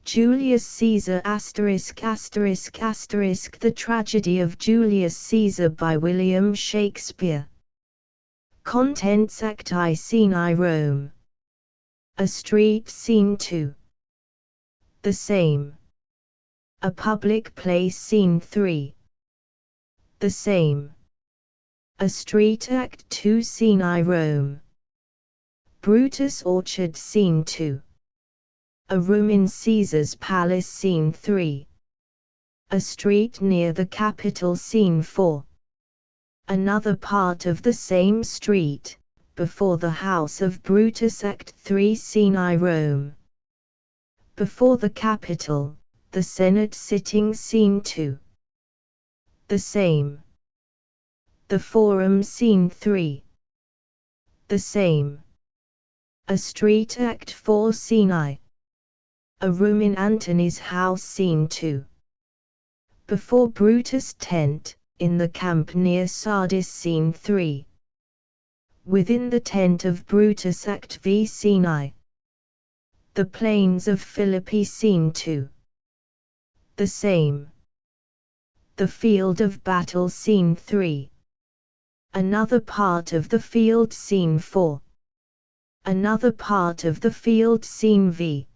Julius Caesar *******. The Tragedy of Julius Caesar by William Shakespeare. Contents: Act I, Scene I, Rome. A street. Scene 2. The same. A public place. Scene 3. The same. A street. Act II, Scene I, Rome. Brutus' orchard. Scene 2. A room in Caesar's palace. Scene 3. A street near the Capitol. Scene 4. Another part of the same street, before the house of Brutus. Act 3, Scene I, Rome. Before the Capitol, the Senate sitting. Scene 2. The same. The Forum. Scene 3. The same. A street. Act 4, Scene I. A room in Antony's house. Scene 2. Before Brutus' tent, in the camp near Sardis. Scene 3. Within the tent of Brutus. Act V, Scene I. The plains of Philippi. Scene 2. The same. The field of battle. Scene 3. Another part of the field. Scene 4. Another part of the field. Scene V.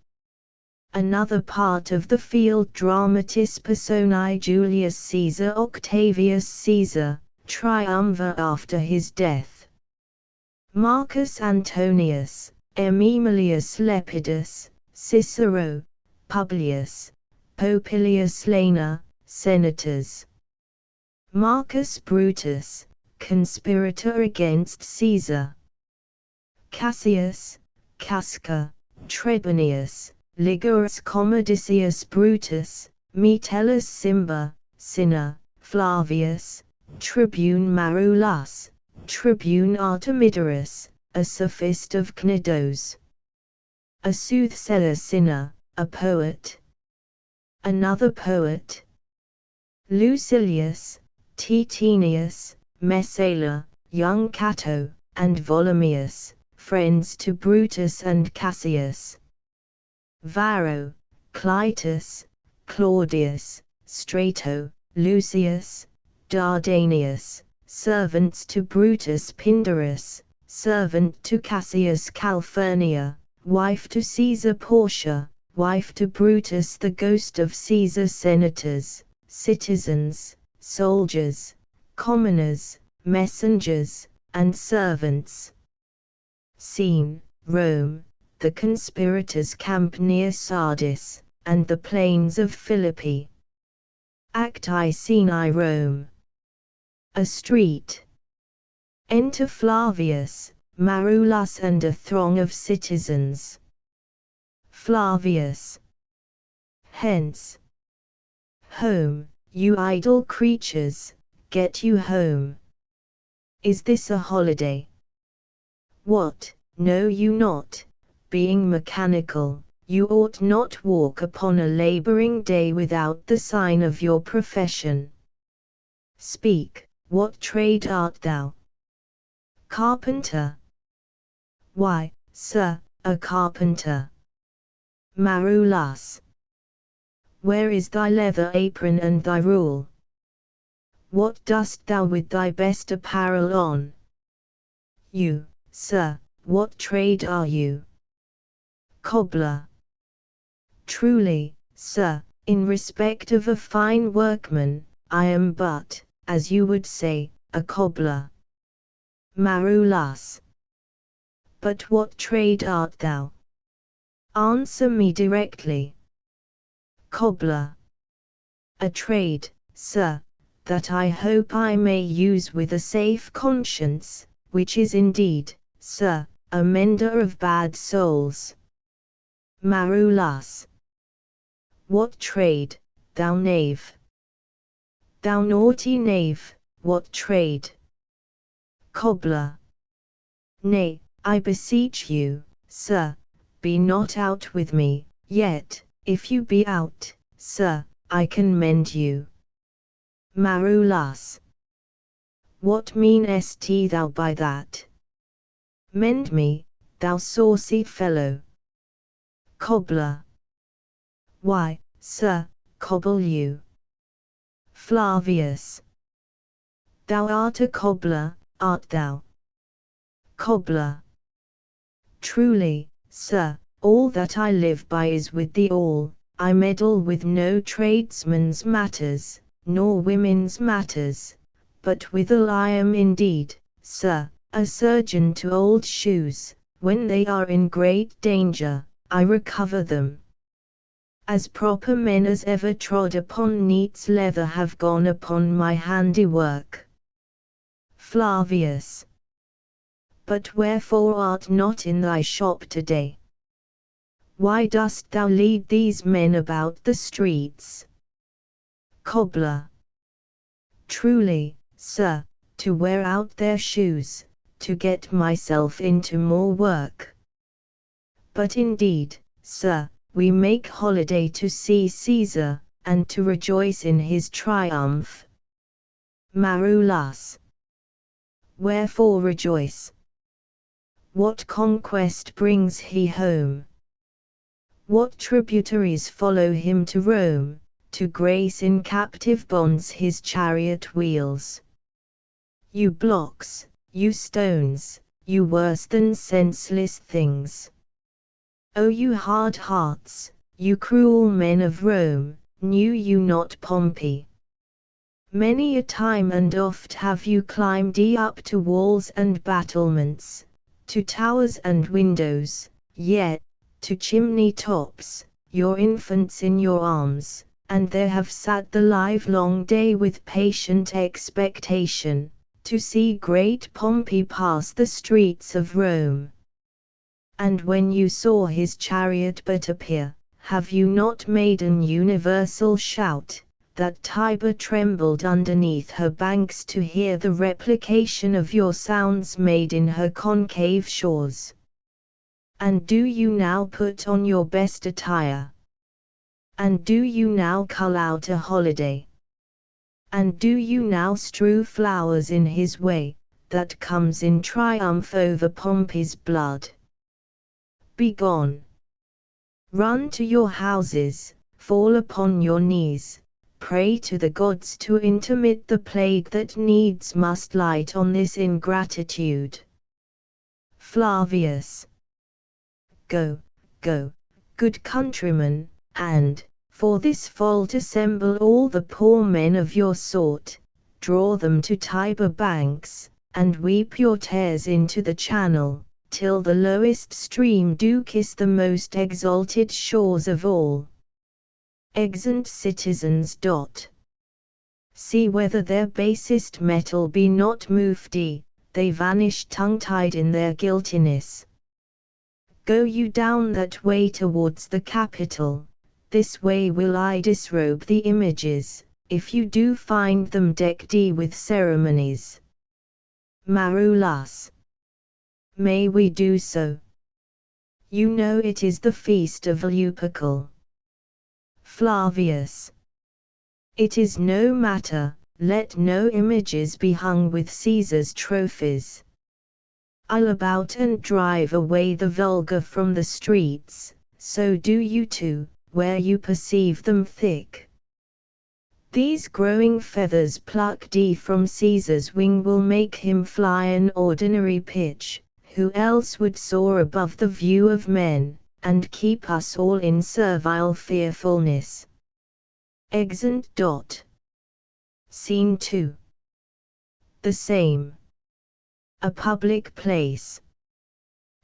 Another part of the field. Dramatis Personae. Julius Caesar Octavius Caesar, triumvir after his death. Marcus Antonius, Aemilius Lepidus, Cicero, Publius, Popilius Lana, senators. Marcus Brutus, conspirator against Caesar. Cassius, Casca, Trebonius, Ligurus Commodicius Brutus, Metellus Cimber, Cinna, Flavius, Tribune Marullus, Tribune Artemidorus, a sophist of Cnidos. A soothsayer. Cinna, a poet. Another poet. Lucilius, Titinius, Messala, young Cato, and Volumius, friends to Brutus and Cassius. Varro, Clitus, Claudius, Strato, Lucius, Dardanius, servants to Brutus. Pindarus, servant to Cassius. Calphurnia, wife to Caesar. Portia, wife to Brutus. The ghost of Caesar. Senators, citizens, soldiers, commoners, messengers, and servants. Scene, Rome, the conspirators' camp near Sardis, and the plains of Philippi. Act I, Scene I, Rome. A street. Enter Flavius, Marullus and a throng of citizens. Flavius. Hence. Home, you idle creatures, get you home. Is this a holiday? What, know you not? Being mechanical, you ought not walk upon a laboring day without the sign of your profession. Speak, what trade art thou? Carpenter. Why, sir, a carpenter. Marullus. Where is thy leather apron and thy rule? What dost thou with thy best apparel on? You, sir, what trade are you? Cobbler. Truly, sir, in respect of a fine workman, I am but, as you would say, a cobbler. Marullus. But what trade art thou? Answer me directly. Cobbler. A trade, sir, that I hope I may use with a safe conscience, which is indeed, sir, a mender of bad souls. Marullus. What trade, thou knave? Thou naughty knave, what trade? Cobbler. Nay, I beseech you, sir, be not out with me, yet, if you be out, sir, I can mend you. Marullus. What meanest thou by that? Mend me, thou saucy fellow. Cobbler. Why, sir, cobble you? Flavius. Thou art a cobbler, art thou? Cobbler. Truly, sir, all that I live by is with the awl. I meddle with no tradesman's matters, nor women's matters, but withal I am indeed, sir, a surgeon to old shoes. When they are in great danger, I recover them. As proper men as ever trod upon neat's leather have gone upon my handiwork. Flavius. But wherefore art not in thy shop today? Why dost thou lead these men about the streets? Cobbler. Truly, sir, to wear out their shoes, to get myself into more work. But indeed, sir, we make holiday to see Caesar, and to rejoice in his triumph. Marulus. Wherefore rejoice? What conquest brings he home? What tributaries follow him to Rome, to grace in captive bonds his chariot wheels? You blocks, you stones, you worse than senseless things. O you hard hearts, you cruel men of Rome, knew you not Pompey? Many a time and oft have you climbed up to walls and battlements, to towers and windows, yet, to chimney tops, your infants in your arms, and there have sat the livelong day with patient expectation, to see great Pompey pass the streets of Rome. And when you saw his chariot but appear, have you not made an universal shout, that Tiber trembled underneath her banks to hear the replication of your sounds made in her concave shores? And do you now put on your best attire? And do you now cull out a holiday? And do you now strew flowers in his way, that comes in triumph over Pompey's blood? Begone! Run to your houses, fall upon your knees, pray to the gods to intermit the plague that needs must light on this ingratitude. Flavius. Go, go, good countrymen, and, for this fault assemble all the poor men of your sort, draw them to Tiber banks, and weep your tears into the channel, till the lowest stream do kiss the most exalted shores of all. Exeunt citizens. See whether their basest metal be not moved, they vanish tongue-tied in their guiltiness. Go you down that way towards the Capitol, this way will I disrobe the images, if you do find them decked with ceremonies. Marulus. May we do so? You know it is the feast of Lupercal. Flavius. It is no matter, let no images be hung with Caesar's trophies. I'll about and drive away the vulgar from the streets, so do you too, where you perceive them thick. These growing feathers plucked from Caesar's wing will make him fly an ordinary pitch, who else would soar above the view of men, and keep us all in servile fearfulness. Exeunt. Scene 2. The same. A public place.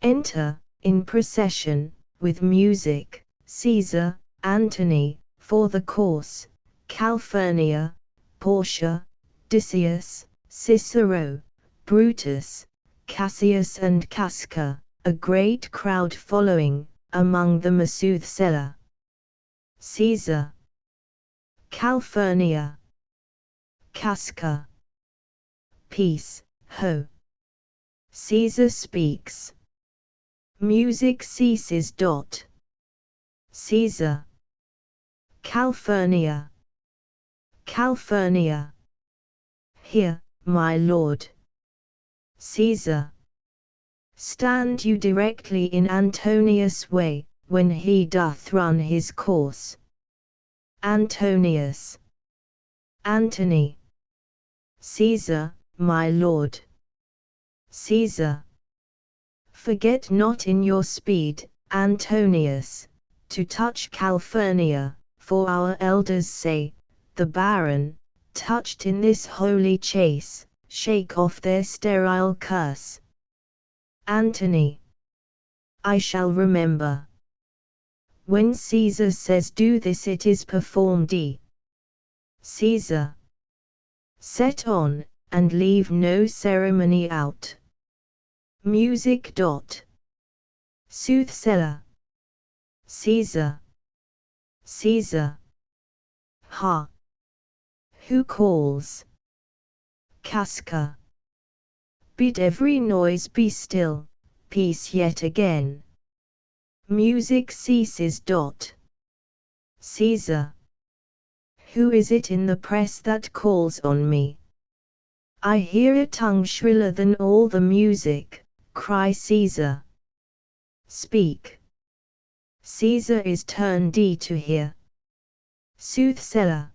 Enter, in procession, with music, Caesar, Antony, for the course, Calphurnia, Portia, Decius, Cicero, Brutus, Cassius and Casca, a great crowd following, among them a soothsayer. Caesar. Calphurnia. Casca. Peace, ho. Caesar speaks. Music ceases. Caesar. Calphurnia. Calphurnia. Here, my lord. Caesar. Stand you directly in Antonius' way, when he doth run his course. Antonius. Antony. Caesar, my lord. Caesar. Forget not in your speed, Antonius, to touch Calphurnia, for our elders say, the barren, touched in this holy chase, shake off their sterile curse. Antony. I shall remember. When Caesar says do this, it is performed. Caesar. Set on, and leave no ceremony out. Music. Soothsayer. Caesar. Caesar. Ha. Who calls? Casca. Bid every noise be still, peace yet again. Music ceases. Caesar. Who is it in the press that calls on me? I hear a tongue shriller than all the music, cry Caesar. Speak. Caesar is turned to hear. Soothsayer.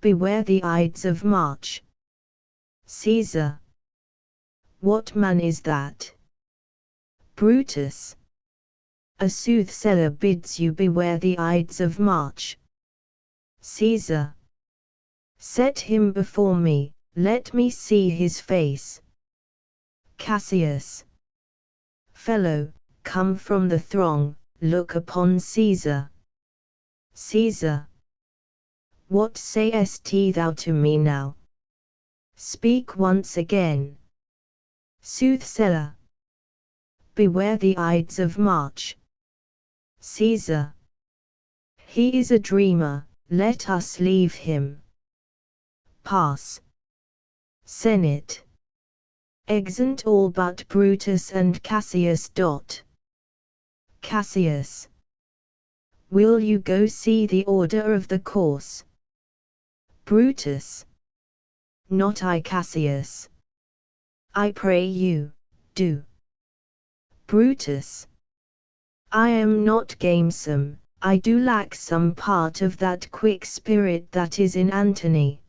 Beware the Ides of March. Caesar. What man is that? Brutus. A soothsayer bids you beware the Ides of March. Caesar. Set him before me, let me see his face. Cassius. Fellow, come from the throng, look upon Caesar. Caesar. What sayest thou to me now? Speak once again. Soothsayer. Beware the Ides of March. Caesar. He is a dreamer, let us leave him. Pass. Senate. Exeunt all but Brutus and Cassius. Cassius. Will you go see the order of the course? Brutus. Not I, Cassius. I pray you, do. Brutus. I am not gamesome, I do lack some part of that quick spirit that is in Antony.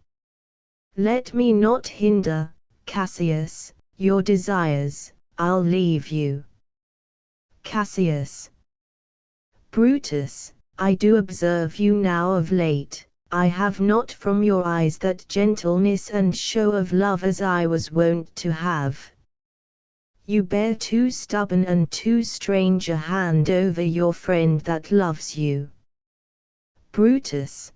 Let me not hinder, Cassius, your desires, I'll leave you. Cassius. Brutus, I do observe you now of late, I have not from your eyes that gentleness and show of love as I was wont to have. You bear too stubborn and too strange a hand over your friend that loves you. Brutus.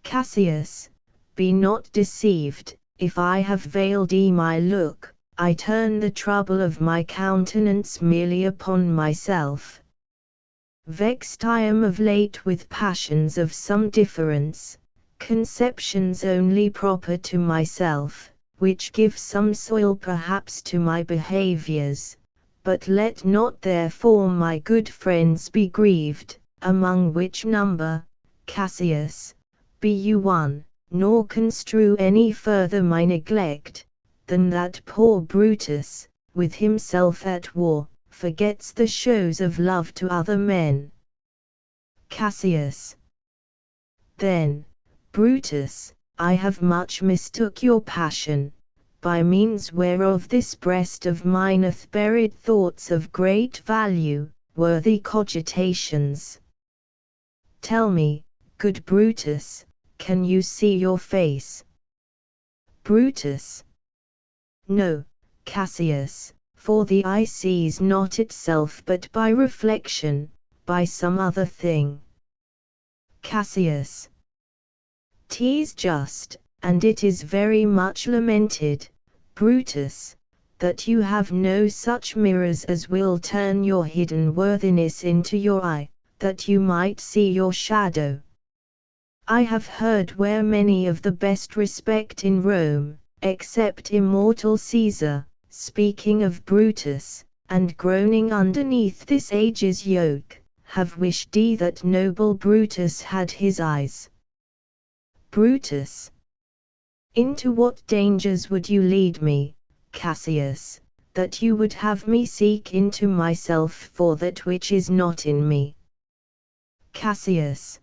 Cassius, be not deceived, if I have veiled my look, I turn the trouble of my countenance merely upon myself. Vexed I am of late with passions of some difference, conceptions only proper to myself, which give some soil perhaps to my behaviours, but let not therefore my good friends be grieved, among which number, Cassius, be you one, nor construe any further my neglect, than that poor Brutus, with himself at war, forgets the shows of love to other men. Cassius. Then, Brutus, I have much mistook your passion, by means whereof this breast of mine hath buried thoughts of great value, worthy cogitations. Tell me, good Brutus, can you see your face? Brutus. No, Cassius, for the eye sees not itself but by reflection, by some other thing. Cassius. 'Tis just, and it is very much lamented, Brutus, that you have no such mirrors as will turn your hidden worthiness into your eye, that you might see your shadow. I have heard where many of the best respect in Rome, except immortal Caesar, speaking of Brutus, and groaning underneath this age's yoke, have wished that noble Brutus had his eyes. Brutus. Into what dangers would you lead me, Cassius, that you would have me seek into myself for that which is not in me? Cassius.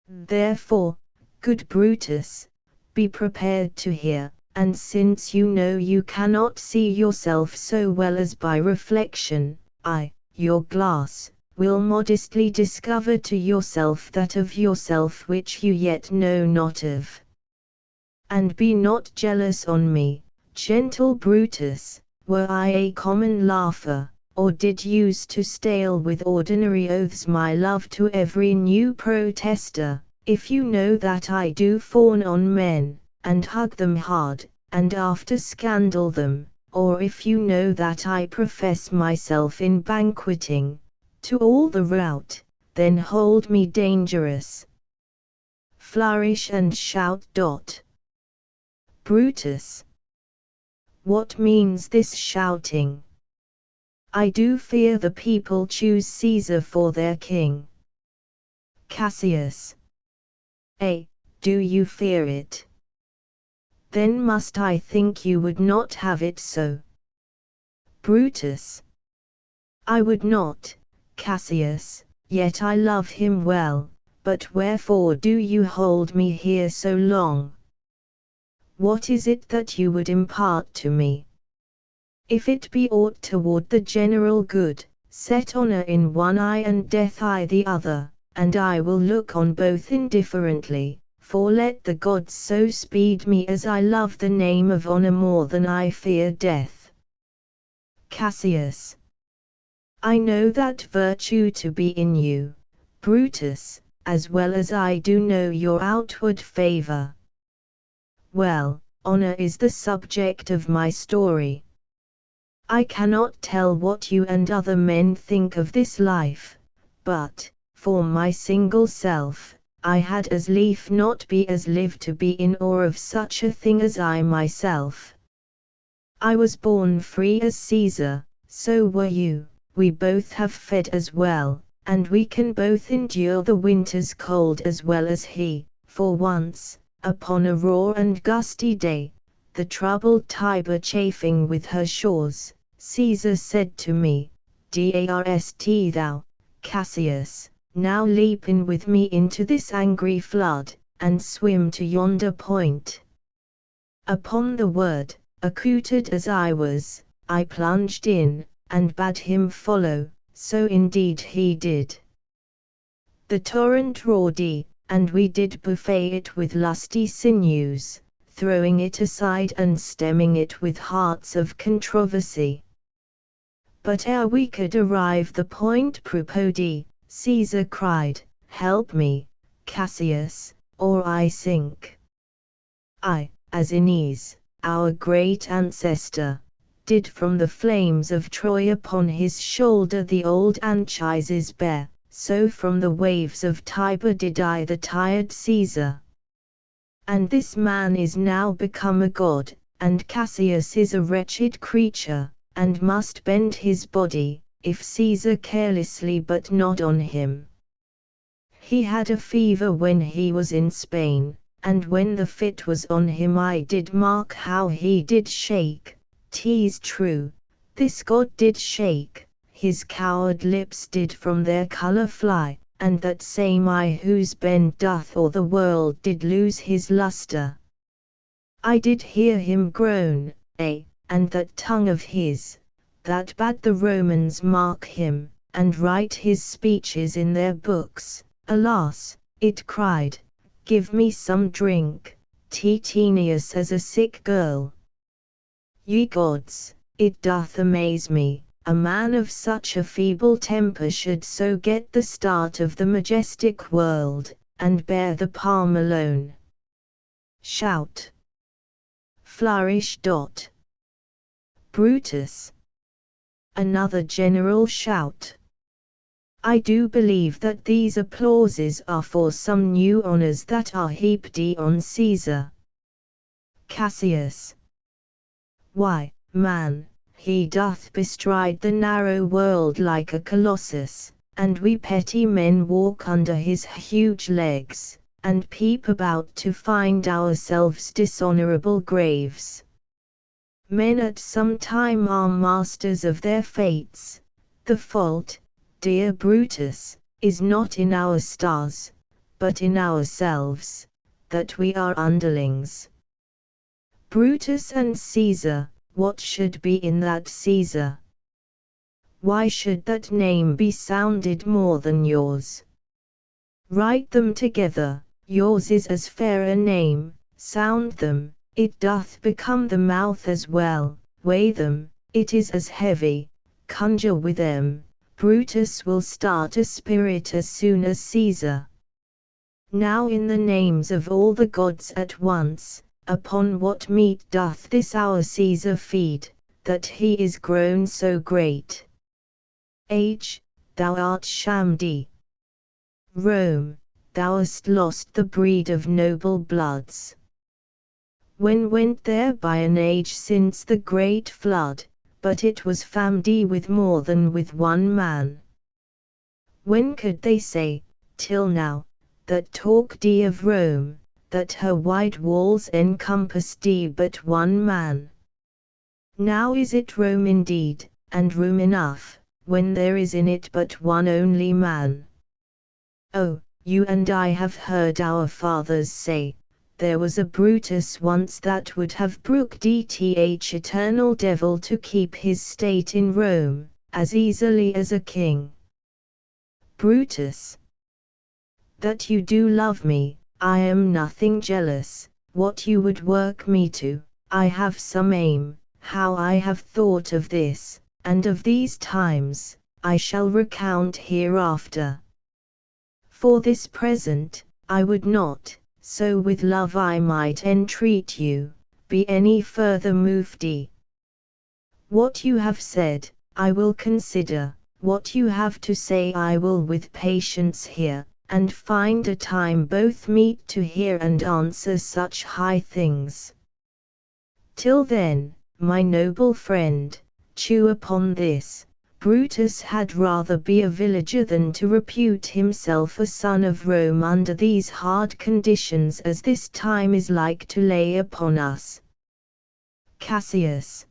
Therefore, good Brutus, be prepared to hear, and since you know you cannot see yourself so well as by reflection, I, your glass, will modestly discover to yourself that of yourself which you yet know not of. And be not jealous on me, gentle Brutus, were I a common laugher, or did use to stale with ordinary oaths my love to every new protester, if you know that I do fawn on men, and hug them hard, and after scandal them, or if you know that I profess myself in banqueting, to all the rout, then hold me dangerous. Flourish and shout. Brutus. What means this shouting? I do fear the people choose Caesar for their king. Cassius. Do you fear it? Then must I think you would not have it so. Brutus. I would not, Cassius, yet I love him well, but wherefore do you hold me here so long? What is it that you would impart to me? If it be aught toward the general good, set honor in one eye and death eye the other, and I will look on both indifferently, for let the gods so speed me as I love the name of honor more than I fear death. Cassius. I know that virtue to be in you, Brutus, as well as I do know your outward favor. Well, honor is the subject of my story. I cannot tell what you and other men think of this life, but, for my single self, I had as lief not be as live to be in awe of such a thing as I myself. I was born free as Caesar, so were you. We both have fed as well, and we can both endure the winter's cold as well as he, for once, upon a raw and gusty day, the troubled Tiber chafing with her shores, Caesar said to me, Darst thou, Cassius, now leap in with me into this angry flood, and swim to yonder point. Upon the word, accoutred as I was, I plunged in, and bade him follow, so indeed he did. The torrent roared, and we did buffet it with lusty sinews, throwing it aside and stemming it with hearts of controversy. But ere we could arrive the point proposed, Caesar cried, Help me, Cassius, or I sink. I, as Aeneas, our great ancestor, did from the flames of Troy upon his shoulder the old Anchises bear, so from the waves of Tiber did I the tired Caesar. And this man is now become a god, and Cassius is a wretched creature, and must bend his body, if Caesar carelessly but nod on him. He had a fever when he was in Spain, and when the fit was on him I did mark how he did shake. 'Tis true, this god did shake, his coward lips did from their colour fly, and that same eye whose bend doth o'er the world did lose his lustre. I did hear him groan, and that tongue of his, that bade the Romans mark him, and write his speeches in their books, alas, it cried, Give me some drink, tetanious as a sick girl. Ye gods, it doth amaze me, a man of such a feeble temper should so get the start of the majestic world, and bear the palm alone. Shout. Flourish. Brutus. Another general shout. I do believe that these applauses are for some new honors that are heaped on Caesar. Cassius. Why, man, he doth bestride the narrow world like a colossus, and we petty men walk under his huge legs, and peep about to find ourselves dishonorable graves. Men at some time are masters of their fates. The fault, dear Brutus, is not in our stars, but in ourselves, that we are underlings. Brutus and Caesar, what should be in that Caesar? Why should that name be sounded more than yours? Write them together, yours is as fair a name, sound them, it doth become the mouth as well, weigh them, it is as heavy, conjure with them, Brutus will start a spirit as soon as Caesar. Now in the names of all the gods at once, upon what meat doth this our Caesar feed, that he is grown so great? H. Thou art shamedy. Rome, thou hast lost the breed of noble bloods. When went there by an age since the great flood, but it was famedy with more than with one man. When could they say, till now, that talk de of Rome, that her wide walls encompass de but one man? Now is it Rome indeed, and room enough, when there is in it but one only man? Oh, you and I have heard our fathers say, there was a Brutus once that would have brooked dth eternal devil to keep his state in Rome, as easily as a king. Brutus, that you do love me, I am nothing jealous, what you would work me to, I have some aim, how I have thought of this, and of these times, I shall recount hereafter. For this present, I would not, so with love I might entreat you, be any further moved. What you have said, I will consider, what you have to say I will with patience hear, and find a time both meet to hear and answer such high things. Till then, my noble friend, chew upon this. Brutus had rather be a villager than to repute himself a son of Rome under these hard conditions as this time is like to lay upon us. Cassius,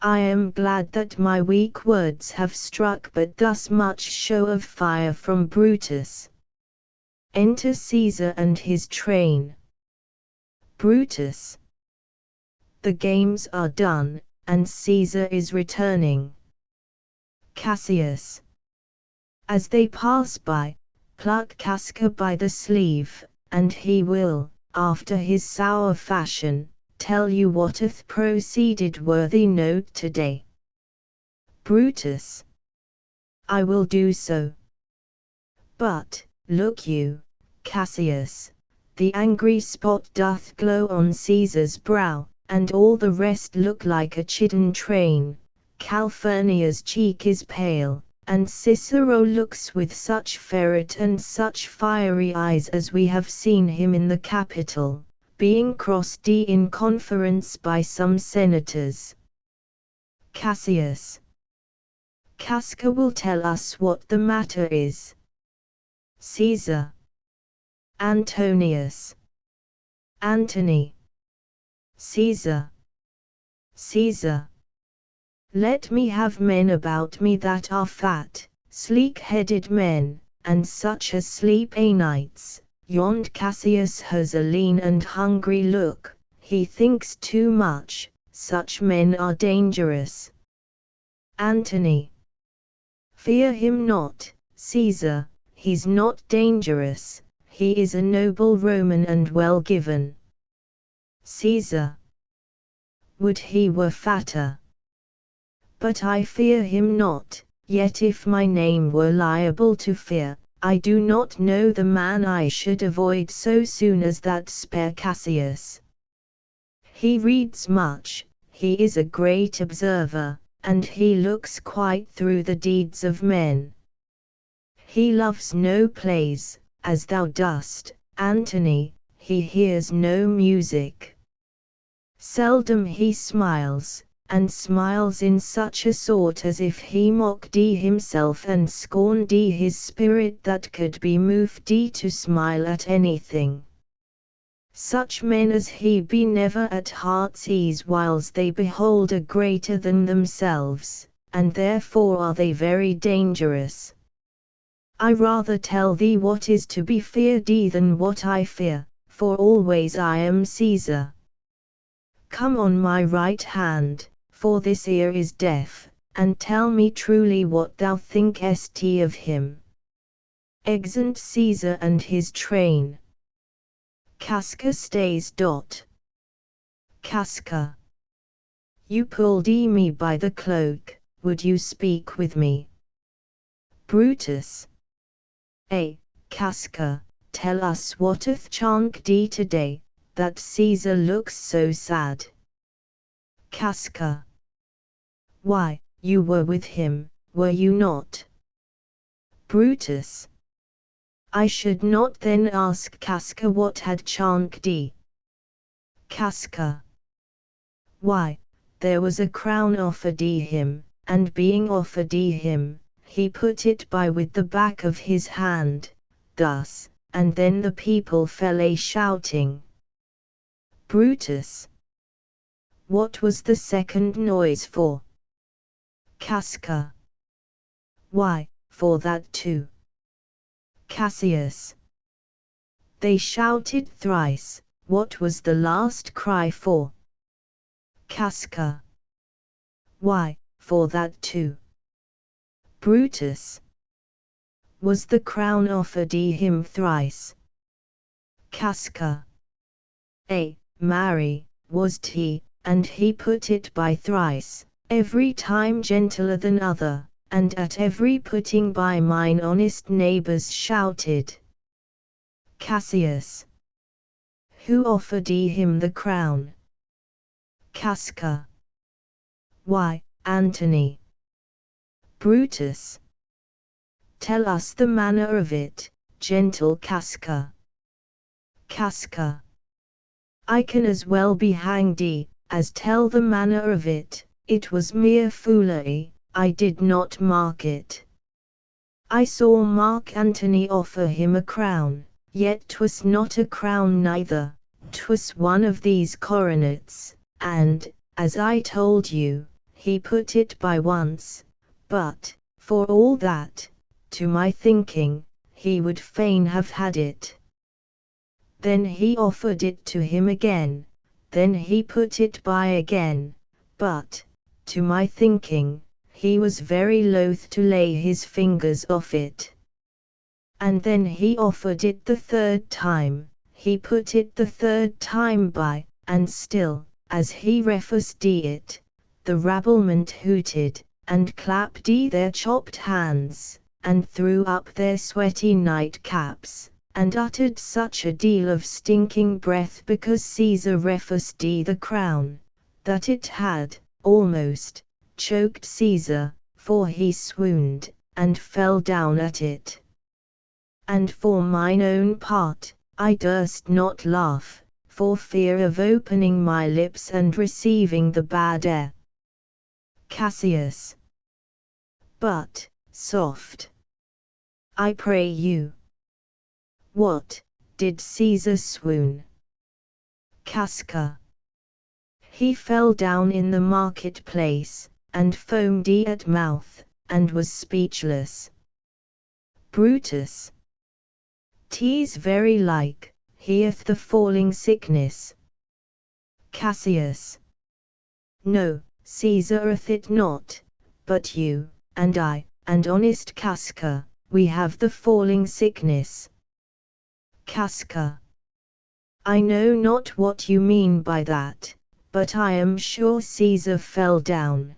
I am glad that my weak words have struck but thus much show of fire from Brutus. Enter Caesar and his train. Brutus, the games are done, and Caesar is returning. Cassius, as they pass by, pluck Casca by the sleeve, and he will, after his sour fashion, tell you what hath proceeded worthy note today. Brutus, I will do so. But, look you, Cassius, the angry spot doth glow on Caesar's brow, and all the rest look like a chidden train. Calphurnia's cheek is pale, and Cicero looks with such ferret and such fiery eyes as we have seen him in the Capitol, being crossed in conference by some senators. Cassius, Casca will tell us what the matter is. Caesar, Antonius, Antony, Caesar, Caesar. Let me have men about me that are fat, sleek-headed men, and such as sleep nights. Yond Cassius has a lean and hungry look, he thinks too much, such men are dangerous. Antony, fear him not, Caesar, he's not dangerous, he is a noble Roman and well given. Caesar, would he were fatter. But I fear him not, yet if my name were liable to fear, I do not know the man I should avoid so soon as that spare Cassius. He reads much, he is a great observer, and he looks quite through the deeds of men. He loves no plays, as thou dost, Antony, he hears no music. Seldom he smiles, and smiles in such a sort as if he mocked himself and scorned his spirit that could be moved to smile at anything. Such men as he be never at heart's ease whiles they behold a greater than themselves, and therefore are they very dangerous. I rather tell thee what is to be feared than what I fear, for always I am Caesar. Come on my right hand, for this ear is deaf, and tell me truly what thou thinkest of him. Exeunt Caesar and his train. Casca stays. Casca. You pulled me by the cloak, would you speak with me? Brutus. Casca, tell us what hath chanced thee today, that Caesar looks so sad. Casca. Why, you were with him, were you not? Brutus. I should not then ask Casca what had chanced thee. Casca. Why, there was a crown offered him, and being offered him, he put it by with the back of his hand, thus, and then the people fell a-shouting. Brutus. What was the second noise for? Casca. Why, for that too. Cassius. They shouted thrice, what was the last cry for? Casca. Why, for that too. Brutus. Was the crown offered him thrice? Casca. Marry, was he, and he put it by thrice, every time gentler than other, and at every putting by mine honest neighbours shouted. Cassius. Who offered him the crown? Casca. Why, Antony. Brutus. Tell us the manner of it, gentle Casca. Casca. I can as well be hanged as tell the manner of it. It was mere foolery, I did not mark it. I saw Mark Antony offer him a crown, yet 'twas not a crown neither, 'twas one of these coronets, and, as I told you, he put it by once, but, for all that, to my thinking, he would fain have had it. Then he offered it to him again, then he put it by again, but, to my thinking, he was very loath to lay his fingers off it. And then he offered it the third time, he put it the third time by, and still, as he refused it, the rabblement hooted, and clapped their chopped hands, and threw up their sweaty nightcaps, and uttered such a deal of stinking breath because Caesar refused the crown, that it had, almost, choked Caesar, for he swooned, and fell down at it. And for mine own part, I durst not laugh, for fear of opening my lips and receiving the bad air. Cassius. But, soft. I pray you. What, did Caesar swoon? Casca. He fell down in the market-place, and foamed at mouth, and was speechless. Brutus. 'Tis very like, he hath the falling sickness. Cassius. No, Caesar hath it not, but you, and I, and honest Casca, we have the falling sickness. Casca. I know not what you mean by that, but I am sure Caesar fell down.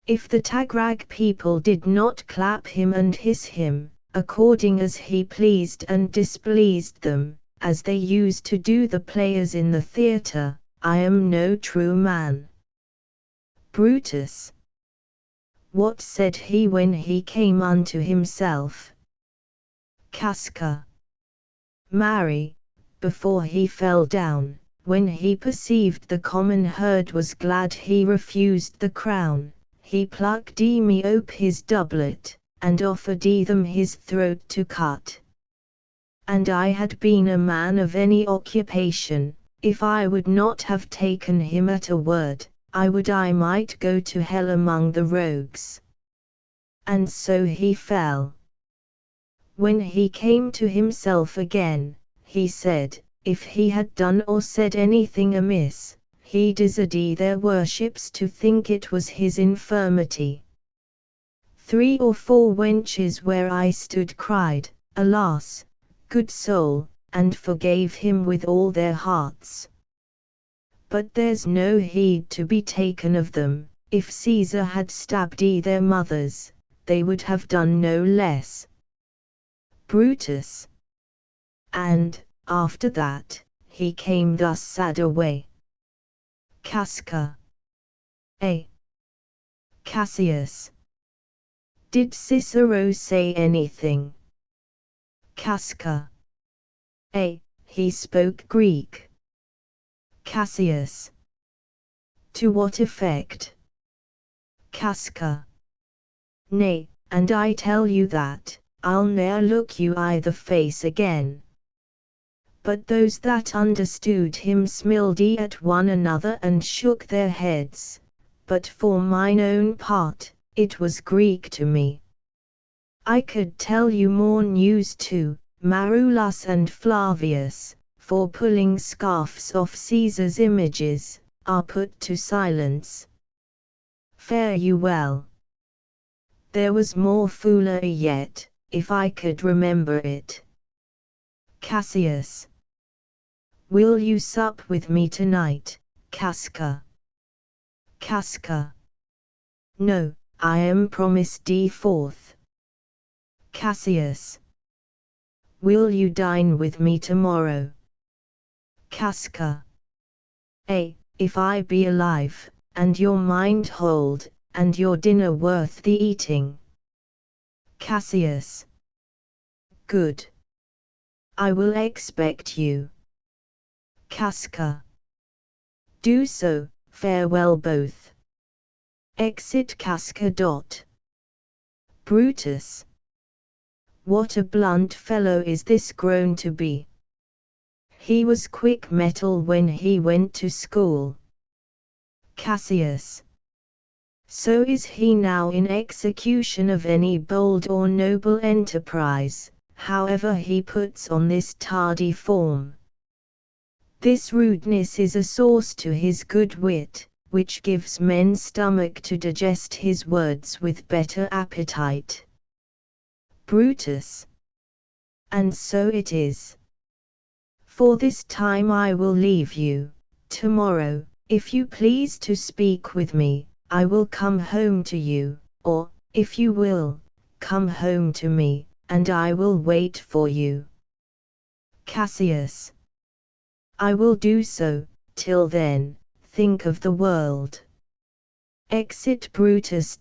If the Tagrag people did not clap him and hiss him, according as he pleased and displeased them, as they used to do the players in the theatre, I am no true man. Brutus. What said he when he came unto himself? Casca. Marry, before he fell down, when he perceived the common herd was glad he refused the crown, he plucked me ope his doublet, and offered them his throat to cut. And I had been a man of any occupation, if I would not have taken him at a word, I would I might go to hell among the rogues. And so he fell. When he came to himself again, he said, if he had done or said anything amiss, he desired their worships to think it was his infirmity. 3 or 4 wenches where I stood cried, Alas, good soul, and forgave him with all their hearts. But there's no heed to be taken of them. If Caesar had stabbed their mothers, they would have done no less. Brutus. And, after that, he came thus sad away. Casca. A. Cassius. Did Cicero say anything? Casca. A. He spoke Greek. Cassius. To what effect? Casca. Nay, and I tell you that, I'll ne'er look you the face again. But those that understood him smiled at one another and shook their heads, but for mine own part, it was Greek to me. I could tell you more news too, Marullus and Flavius, for pulling scarfs off Caesar's images, are put to silence. Fare you well. There was more foolery yet, if I could remember it. Cassius. Will you sup with me tonight, Casca? Casca. No, I am promised forth. Cassius. Will you dine with me tomorrow? Casca. If I be alive, and your mind hold, and your dinner worth the eating. Cassius. Good. I will expect you. Casca. Do so, farewell both. Exit Casca. Brutus. What a blunt fellow is this grown to be. He was quick metal when he went to school. Cassius. So is he now in execution of any bold or noble enterprise, however he puts on this tardy form. This rudeness is a sauce to his good wit, which gives men stomach to digest his words with better appetite. Brutus. And so it is. For this time I will leave you. Tomorrow, if you please to speak with me, I will come home to you, or, if you will, come home to me, and I will wait for you. Cassius. I will do so. Till then, think of the world. Exit Brutus.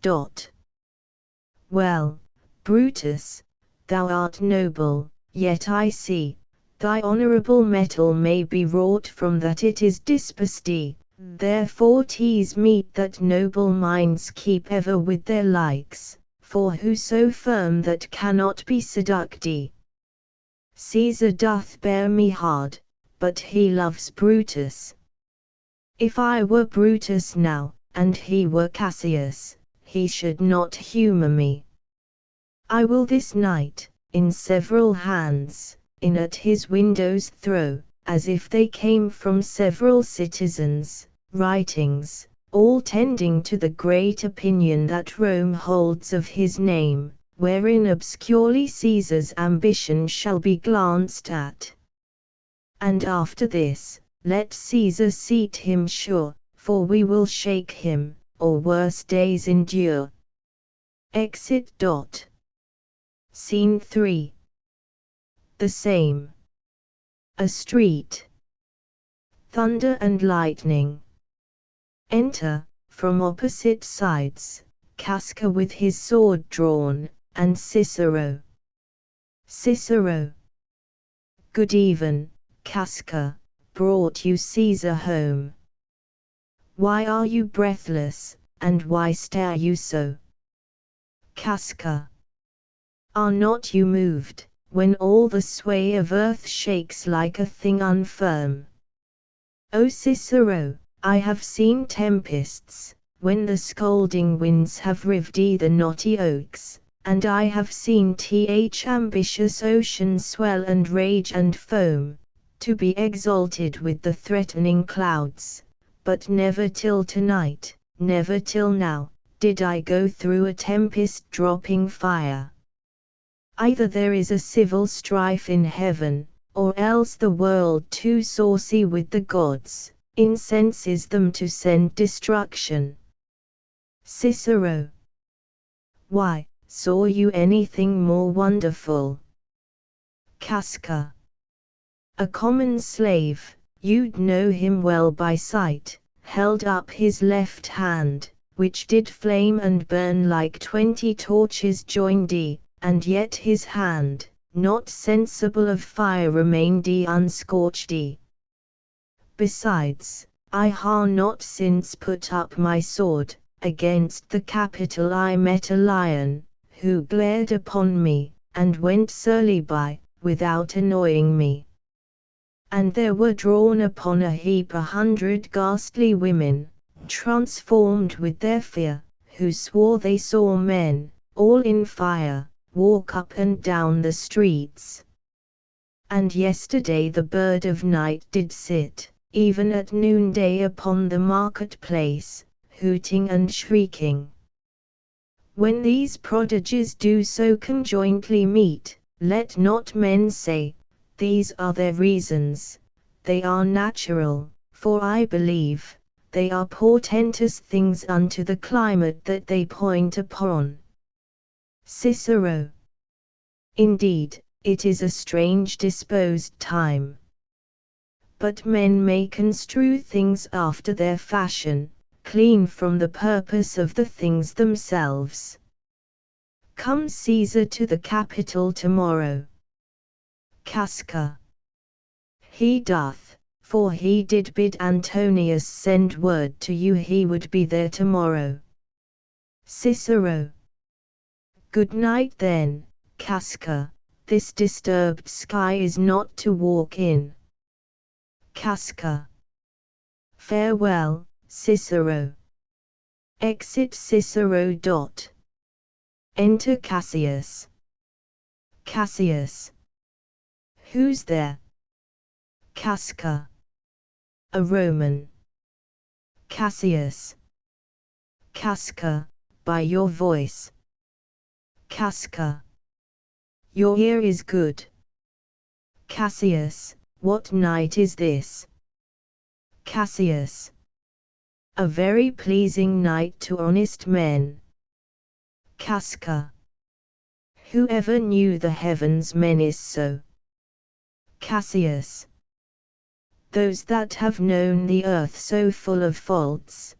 Well, Brutus, thou art noble, yet I see, thy honourable metal may be wrought from that it is dispersed, therefore 'tis meet that noble minds keep ever with their likes, for who so firm that cannot be seduced? Caesar doth bear me hard, but he loves Brutus. If I were Brutus now, and he were Cassius, he should not humour me. I will this night, in several hands, in at his windows throw, as if they came from several citizens, writings, all tending to the great opinion that Rome holds of his name, wherein obscurely Caesar's ambition shall be glanced at. And after this, let Caesar seat him sure, for we will shake him, or worse days endure. Exit. Scene 3. The same. A street. Thunder and lightning. Enter, from opposite sides, Casca with his sword drawn, and Cicero. Cicero. Good even, Casca, brought you Caesar home. Why are you breathless, and why stare you so? Casca. Are not you moved, when all the sway of earth shakes like a thing unfirm? O Cicero, I have seen tempests, when the scolding winds have rived the knotty oaks, and I have seen ambitious oceans swell and rage and foam, to be exalted with the threatening clouds, but never till tonight, never till now, did I go through a tempest dropping fire. Either there is a civil strife in heaven, or else the world too saucy with the gods, incenses them to send destruction. Cicero. Why, saw you anything more wonderful? Casca. A common slave, you'd know him well by sight, held up his left hand, which did flame and burn like 20 torches joined, and yet his hand, not sensible of fire, remained unscorched. Besides, I ha not since put up my sword, against the Capitol I met a lion, who glared upon me, and went surly by, without annoying me. And there were drawn upon a heap 100 ghastly women, transformed with their fear, who swore they saw men, all in fire, walk up and down the streets. And yesterday the bird of night did sit, even at noonday upon the marketplace, hooting and shrieking. When these prodigies do so conjointly meet, let not men say, these are their reasons, they are natural, for I believe, they are portentous things unto the climate that they point upon. Cicero. Indeed, it is a strange disposed time. But men may construe things after their fashion, clean from the purpose of the things themselves. Come Caesar to the Capitol tomorrow. Casca. He doth, for he did bid Antonius send word to you he would be there tomorrow. Cicero. Good night then, Casca, this disturbed sky is not to walk in. Casca. Farewell, Cicero. Exit Cicero. Enter Cassius. Cassius. Who's there? Casca. A Roman. Cassius. Casca, by your voice. Casca. Your ear is good. Cassius, what night is this? Cassius. A very pleasing night to honest men. Casca. Who ever knew the heavens menace so? Cassius. Those that have known the earth so full of faults.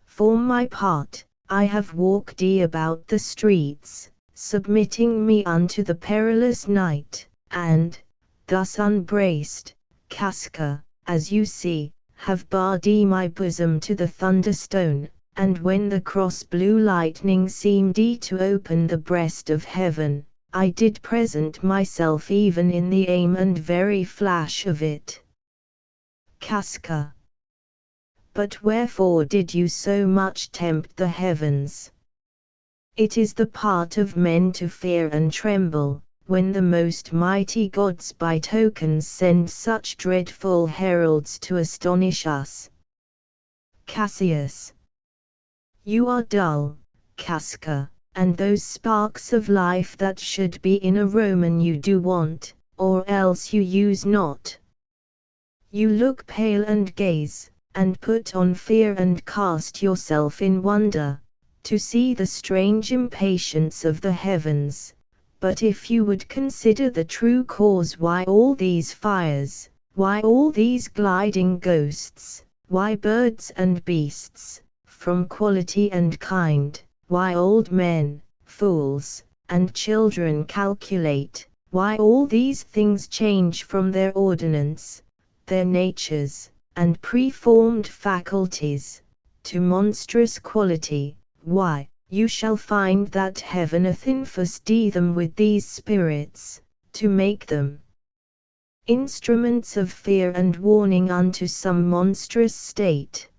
For my part, I have walked about the streets, submitting me unto the perilous night, and, thus unbraced, Casca, as you see, have barred my bosom to the thunderstone, and when the cross-blue lightning seemed to open the breast of heaven, I did present myself even in the aim and very flash of it. Casca. But wherefore did you so much tempt the heavens? It is the part of men to fear and tremble, when the most mighty gods by tokens send such dreadful heralds to astonish us. Cassius. You are dull, Casca, and those sparks of life that should be in a Roman you do want, or else you use not. You look pale and gaze, and put on fear and cast yourself in wonder, to see the strange impatience of the heavens. But if you would consider the true cause why all these fires, why all these gliding ghosts, why birds and beasts, from quality and kind, why old men, fools, and children calculate, why all these things change from their ordinance, their natures, and preformed faculties, to monstrous quality, why, you shall find that heaven hath infused them with these spirits, to make them instruments of fear and warning unto some monstrous state.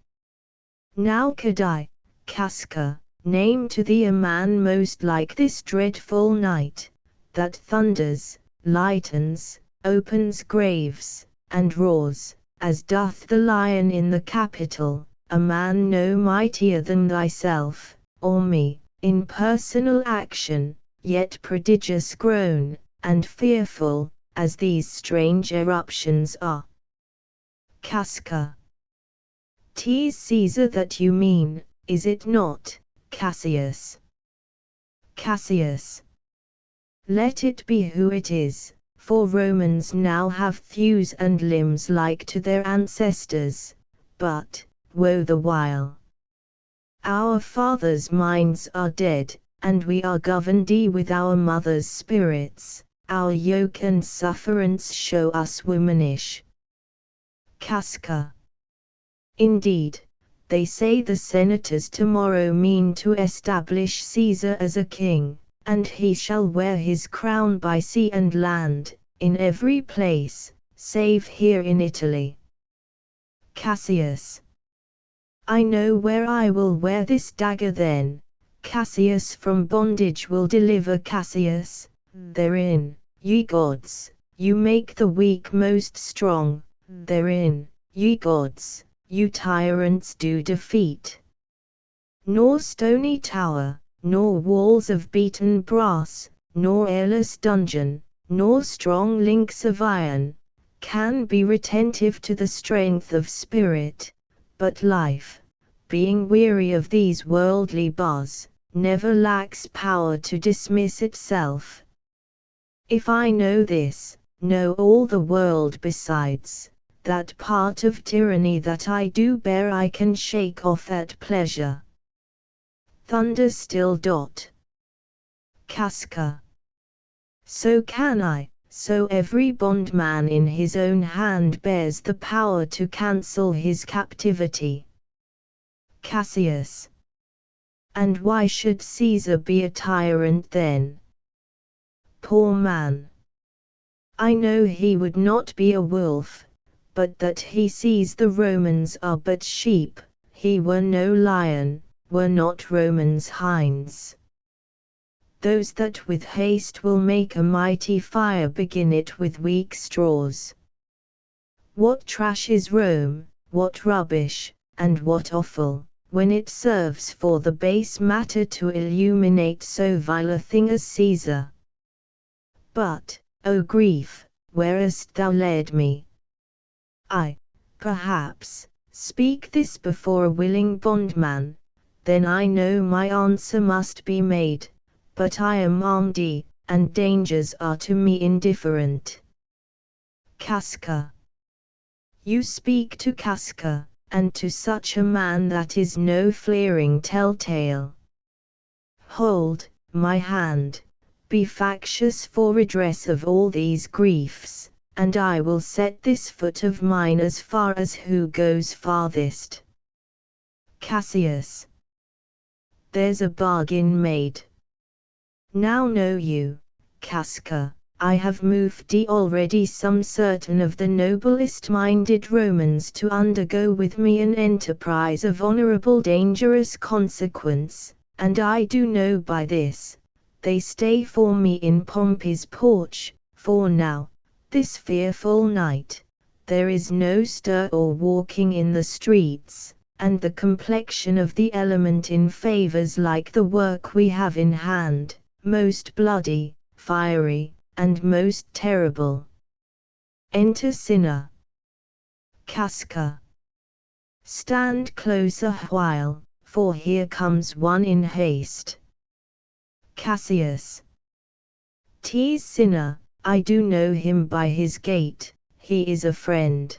Now could I, Casca, name to thee a man most like this dreadful night, that thunders, lightens, opens graves, and roars, as doth the lion in the Capitol, a man no mightier than thyself, or me, in personal action, yet prodigious grown, and fearful, as these strange eruptions are. Casca. 'Tis Caesar that you mean, is it not, Cassius? Cassius. Let it be who it is, for Romans now have thews and limbs like to their ancestors, but, woe the while. Our fathers' minds are dead, and we are governed with our mothers' spirits, our yoke and sufferance show us womanish. Casca. Indeed, they say the senators tomorrow mean to establish Caesar as a king, and he shall wear his crown by sea and land, in every place, save here in Italy. Cassius. I know where I will wear this dagger then. Cassius from bondage will deliver Cassius, therein, ye gods, you make the weak most strong, therein, ye gods, you tyrants do defeat. Nor stony tower, nor walls of beaten brass, nor airless dungeon, nor strong links of iron, can be retentive to the strength of spirit, but life, being weary of these worldly bars, never lacks power to dismiss itself. If I know this, know all the world besides, that part of tyranny that I do bear I can shake off at pleasure. Thunder still. Casca. So can I, so every bondman in his own hand bears the power to cancel his captivity. Cassius. And why should Caesar be a tyrant then? Poor man. I know he would not be a wolf, but that he sees the Romans are but sheep, he were no lion, were not Romans hinds. Those that with haste will make a mighty fire begin it with weak straws. What trash is Rome, what rubbish, and what offal, when it serves for the base matter to illuminate so vile a thing as Caesar? But, O grief, where hast thou led me? I, perhaps, speak this before a willing bondman, then I know my answer must be made, but I am armed, and dangers are to me indifferent. Casca. You speak to Casca, and to such a man that is no fleering telltale. Hold, my hand, be factious for redress of all these griefs, and I will set this foot of mine as far as who goes farthest. Cassius. There's a bargain made. Now know you, Casca, I have moved already some certain of the noblest minded Romans to undergo with me an enterprise of honorable dangerous consequence, and I do know by this, they stay for me in Pompey's porch, for now, this fearful night, there is no stir or walking in the streets, and the complexion of the element in favors like the work we have in hand, most bloody, fiery, and most terrible. Enter Cinna. Casca. Stand close a while, for here comes one in haste. Cassius. 'Tis Cinna, I do know him by his gait, he is a friend.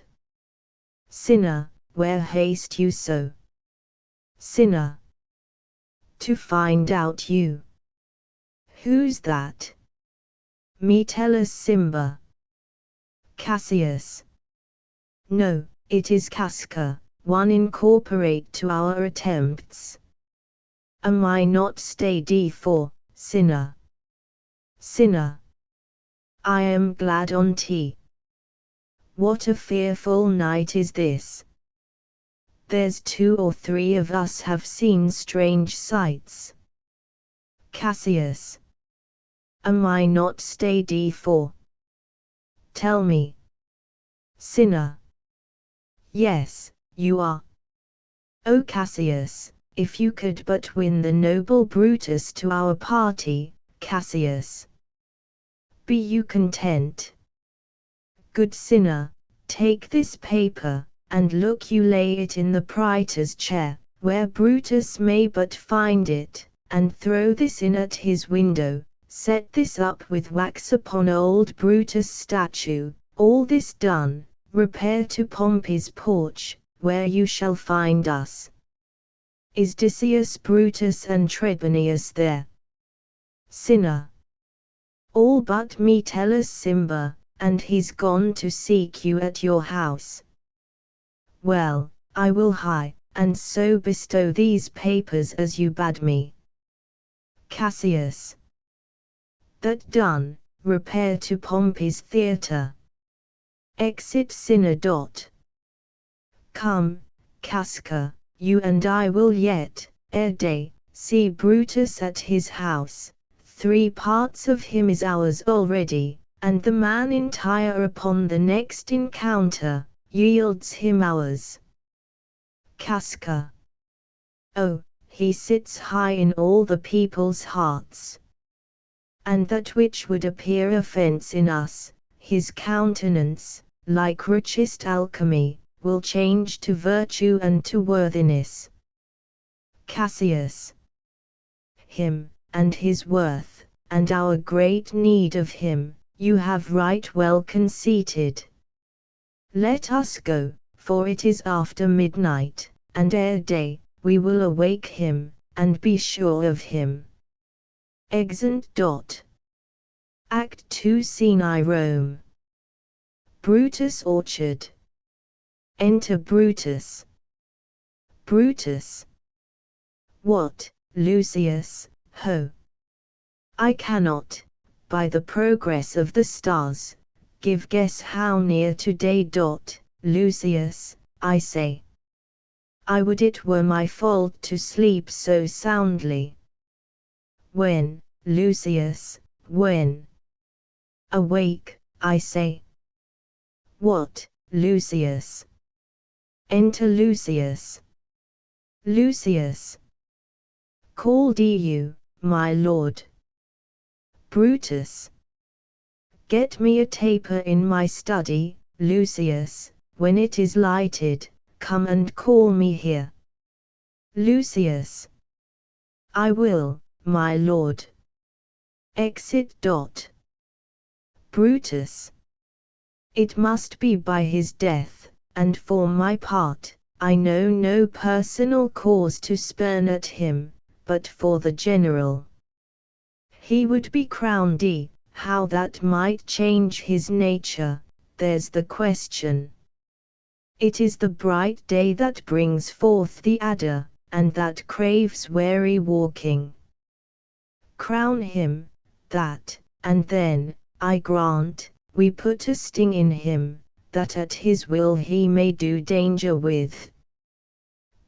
Cinna, where haste you so? Cinna. To find out you. Who's that? Metellus Cimber. Cassius. No, it is Casca, one incorporate to our attempts. Am I not steady for, Cinna? Cinna. I am glad on't. What a fearful night is this! There's 2 or 3 of us have seen strange sights. Cassius. Am I not steady for? Tell me. Sinner. Yes, you are. O Cassius, if you could but win the noble Brutus to our party, Cassius. Be you content. Good sinner, take this paper, and look you lay it in the praetor's chair, where Brutus may but find it, and throw this in at his window, set this up with wax upon old Brutus' statue. All this done, repair to Pompey's porch, where you shall find us. Is Decius Brutus and Trebonius there? Sinner. All but Metellus Cimber, and he's gone to seek you at your house. Well, I will hie, and so bestow these papers as you bade me. Cassius. That done, repair to Pompey's theatre. Exit Sinner. Come, Casca, you and I will yet, ere day, see Brutus at his house. 3 parts of him is ours already, and the man entire upon the next encounter, yields him ours. Casca. Oh, he sits high in all the people's hearts. And that which would appear offence in us, his countenance, like richest alchemy, will change to virtue and to worthiness. Cassius. Him, and his worth, and our great need of him, you have right well conceited. Let us go, for it is after midnight, and ere day, we will awake him, and be sure of him. Exeunt. Act 2 Scene I Rome. Brutus' orchard. Enter Brutus. Brutus. What, Lucius, ho! I cannot, by the progress of the stars, give guess how near to day. Lucius, I say. I would it were my fault to sleep so soundly. When, Lucius, when? Awake, I say. What, Lucius? Enter Lucius. Lucius. Called you, my lord. Brutus. Get me a taper in my study, Lucius. When it is lighted, come and call me here. Lucius. I will, my lord. Exit. Brutus. It must be by his death, and for my part, I know no personal cause to spurn at him, but for the general. He would be crowned, how that might change his nature, there's the question. It is the bright day that brings forth the adder, and that craves weary walking. Crown him, that, and then, I grant, we put a sting in him, that at his will he may do danger with.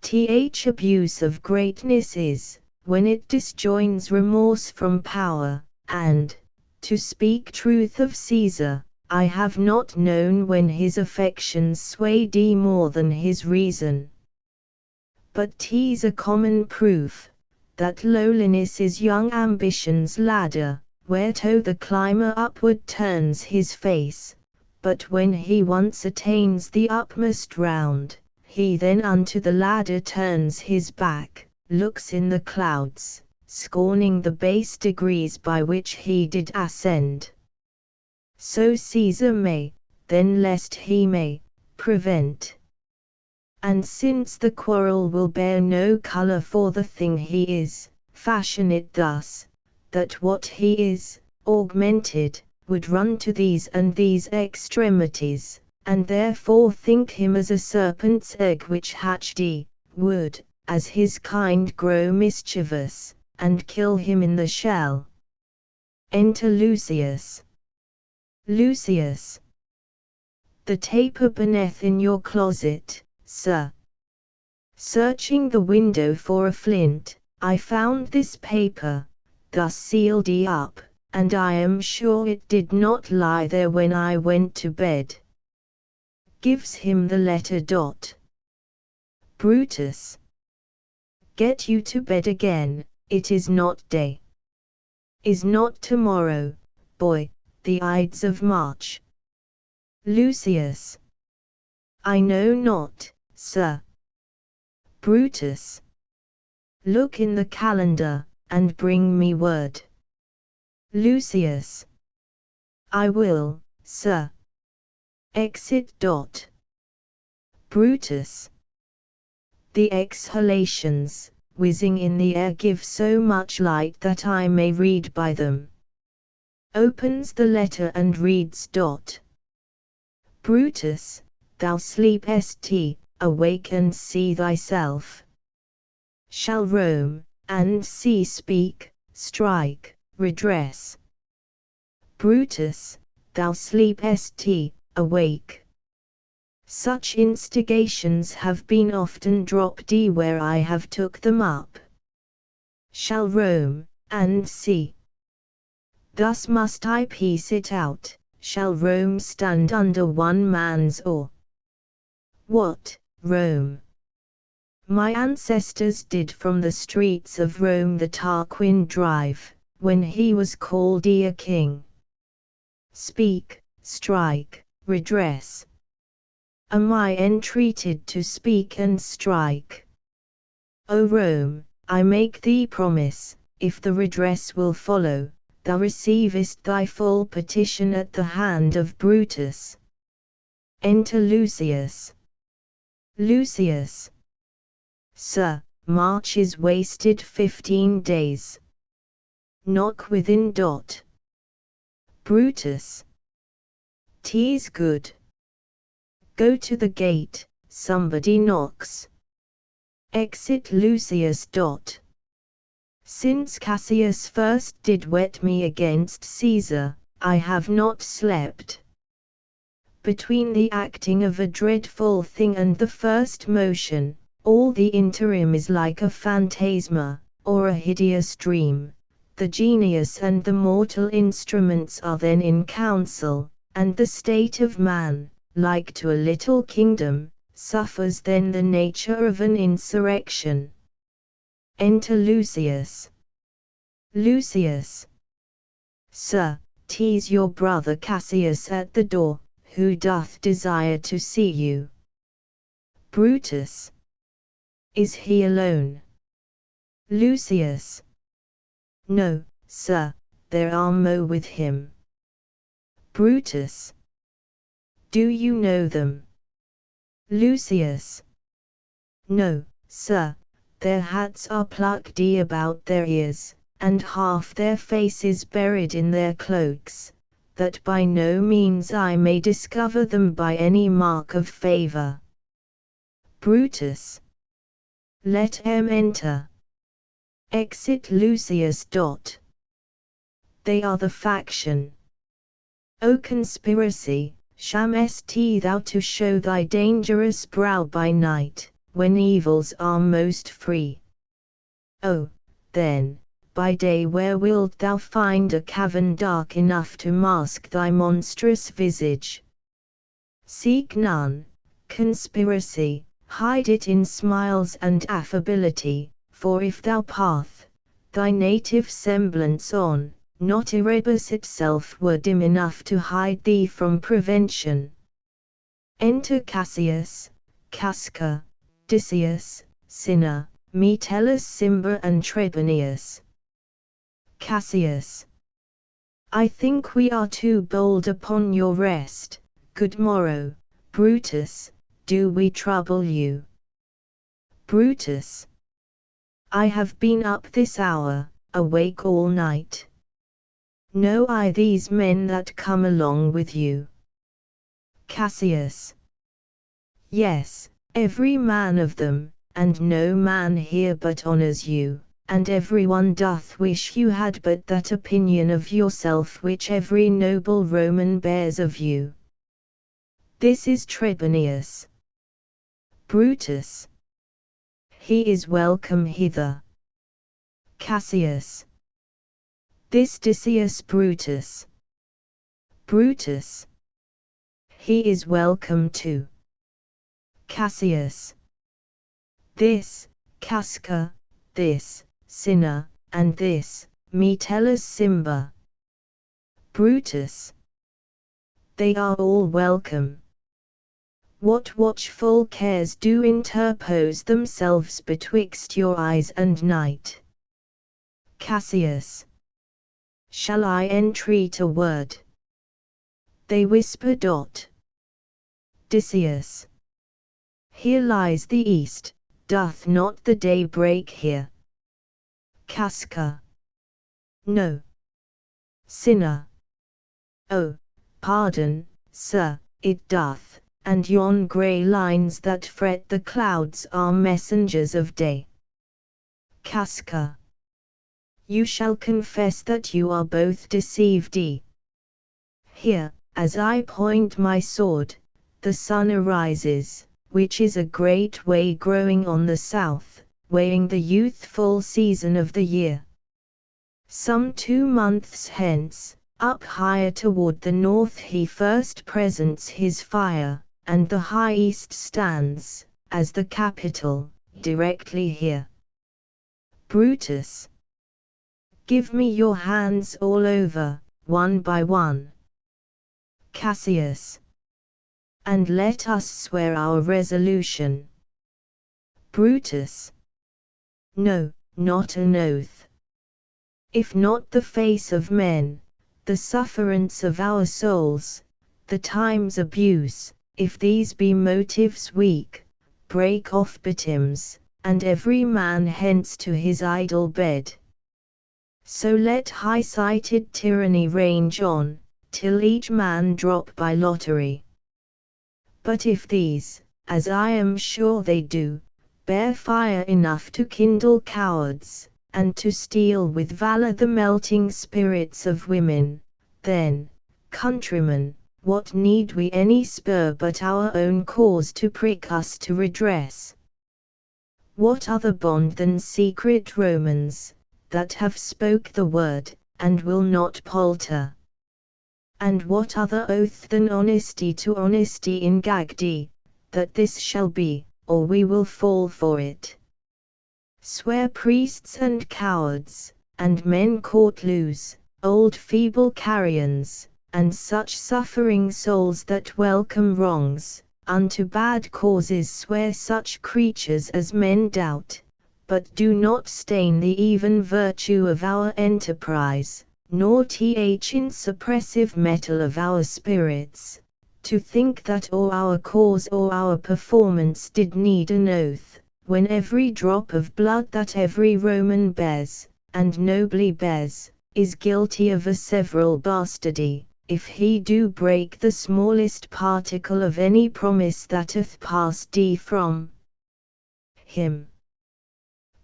Abuse of greatness is, when it disjoins remorse from power, and, to speak truth of Caesar, I have not known when his affections swayed more than his reason. But 'tis a common proof, that lowliness is young ambition's ladder, whereto the climber upward turns his face, but when he once attains the upmost round, he then unto the ladder turns his back, looks in the clouds, scorning the base degrees by which he did ascend. So Caesar may, then lest he may, prevent. And since the quarrel will bear no colour for the thing he is, fashion it thus, that what he is, augmented, would run to these and these extremities, and therefore think him as a serpent's egg which hatched would, as his kind grow mischievous, and kill him in the shell. Enter Lucius. Lucius. The taper burneth in your closet, sir. Searching the window for a flint, I found this paper, thus sealed up, and I am sure it did not lie there when I went to bed. Gives him the letter. Brutus. Get you to bed again, it is not day. Is not tomorrow, boy, the Ides of March. Lucius. I know not, sir. Brutus. Look in the calendar, and bring me word. Lucius. I will, sir. Exit. Brutus. The exhalations, whizzing in the air, give so much light that I may read by them. Opens the letter and reads. Brutus, thou sleepest, awake and see thyself. Shall Rome, and see speak, strike, redress. Brutus, thou sleepest, awake. Such instigations have been often dropped where I have took them up. Shall Rome, and see. Thus must I piece it out, shall Rome stand under one man's awe? What, Rome? My ancestors did from the streets of Rome the Tarquin drive, when he was called a king. Speak, strike, redress. Am I entreated to speak and strike? O Rome, I make thee promise, if the redress will follow, thou receivest thy full petition at the hand of Brutus. Enter Lucius. Lucius. Sir, March is wasted 15 days. Knock within. Brutus. 'Tis good. Go to the gate, somebody knocks. Exit Lucius. Since Cassius first did wet me against Caesar, I have not slept. Between the acting of a dreadful thing and the first motion, all the interim is like a phantasma, or a hideous dream. The genius and the mortal instruments are then in council, and the state of man, like to a little kingdom, suffers then the nature of an insurrection. Enter Lucius. Lucius. Sir, 'tis your brother Cassius at the door, who doth desire to see you. Brutus. Is he alone? Lucius. No, sir, there are more with him. Brutus. Do you know them? Lucius. No, sir, their hats are plucked about their ears, and half their faces buried in their cloaks, that by no means I may discover them by any mark of favor. Brutus. Let them enter. Exit Lucius. They are the faction. O conspiracy, shamest thou to show thy dangerous brow by night, when evils are most free? O, then, by day where wilt thou find a cavern dark enough to mask thy monstrous visage? Seek none, conspiracy, hide it in smiles and affability, for if thou path, thy native semblance on, not Erebus itself were dim enough to hide thee from prevention. Enter Cassius, Casca, Decius, Cinna, Metellus, Cimber and Trebonius. Cassius. I think we are too bold upon your rest. Good morrow, Brutus, do we trouble you? Brutus. I have been up this hour, awake all night. Know I these men that come along with you? Cassius. Yes, every man of them, and no man here but honors you, and every one doth wish you had but that opinion of yourself which every noble Roman bears of you. This is Trebonius. Brutus. he is welcome hither. Cassius. This Decius Brutus. Brutus. He is welcome too. Cassius. This, Casca, this, Cinna, and this, Metellus Cimber. Brutus. They are all welcome. What watchful cares do interpose themselves betwixt your eyes and night? Cassius. Shall I entreat a word? They whisper. Decius. Here lies the east, doth not the day break here? Casca. No. Cinna. Oh, pardon, sir, it doth, and yon grey lines that fret the clouds are messengers of day. Casca. You shall confess that you are both deceived. Here, as I point my sword, the sun arises, which is a great way growing on the south, weighing the youthful season of the year. Some 2 months hence, up higher toward the north he first presents his fire, and the high east stands, as the capital, directly here. Brutus. Give me your hands all over, one by one. Cassius. And let us swear our resolution. Brutus. No, not an oath. If not the face of men, the sufferance of our souls, the time's abuse, if these be motives weak, break off betimes, and every man hence to his idle bed. So let high-sighted tyranny range on, till each man drop by lottery. But if these, as I am sure they do, bear fire enough to kindle cowards, and to steal with valor the melting spirits of women, then, countrymen, what need we any spur but our own cause to prick us to redress? What other bond than secret Romans, that have spoke the word, and will not palter? And what other oath than honesty to honesty in Gagdi, that this shall be, or we will fall for it? Swear priests and cowards, and men caught loose, old feeble carrions, and such suffering souls that welcome wrongs, unto bad causes swear such creatures as men doubt, but do not stain the even virtue of our enterprise, nor in suppressive metal of our spirits, to think that or our cause or our performance did need an oath, when every drop of blood that every Roman bears, and nobly bears, is guilty of a several bastardy, if he do break the smallest particle of any promise that hath passed from him.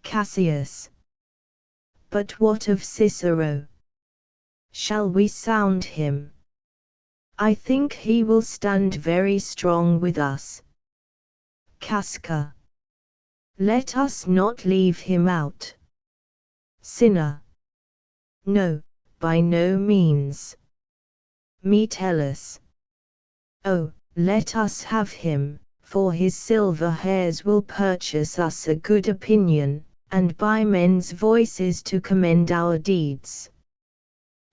Cassius. But what of Cicero? Shall we sound him? I think he will stand very strong with us. Casca. Let us not leave him out. Cinna. No, by no means. Metellus. Oh, let us have him, for his silver hairs will purchase us a good opinion, and by men's voices to commend our deeds.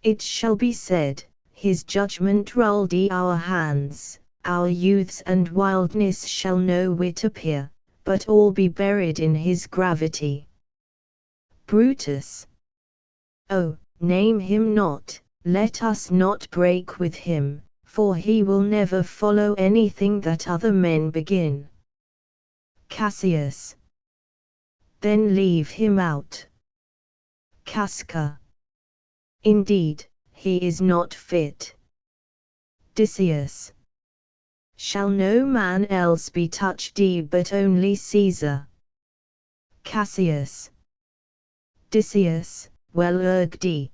It shall be said, his judgment rolled our hands, our youths and wildness shall no whit appear, but all be buried in his gravity. Brutus. Oh, name him not, let us not break with him, for he will never follow anything that other men begin. Cassius. Then leave him out. Casca. Indeed, he is not fit. Decius. Shall no man else be touched but only Caesar? Cassius. Decius, well urged.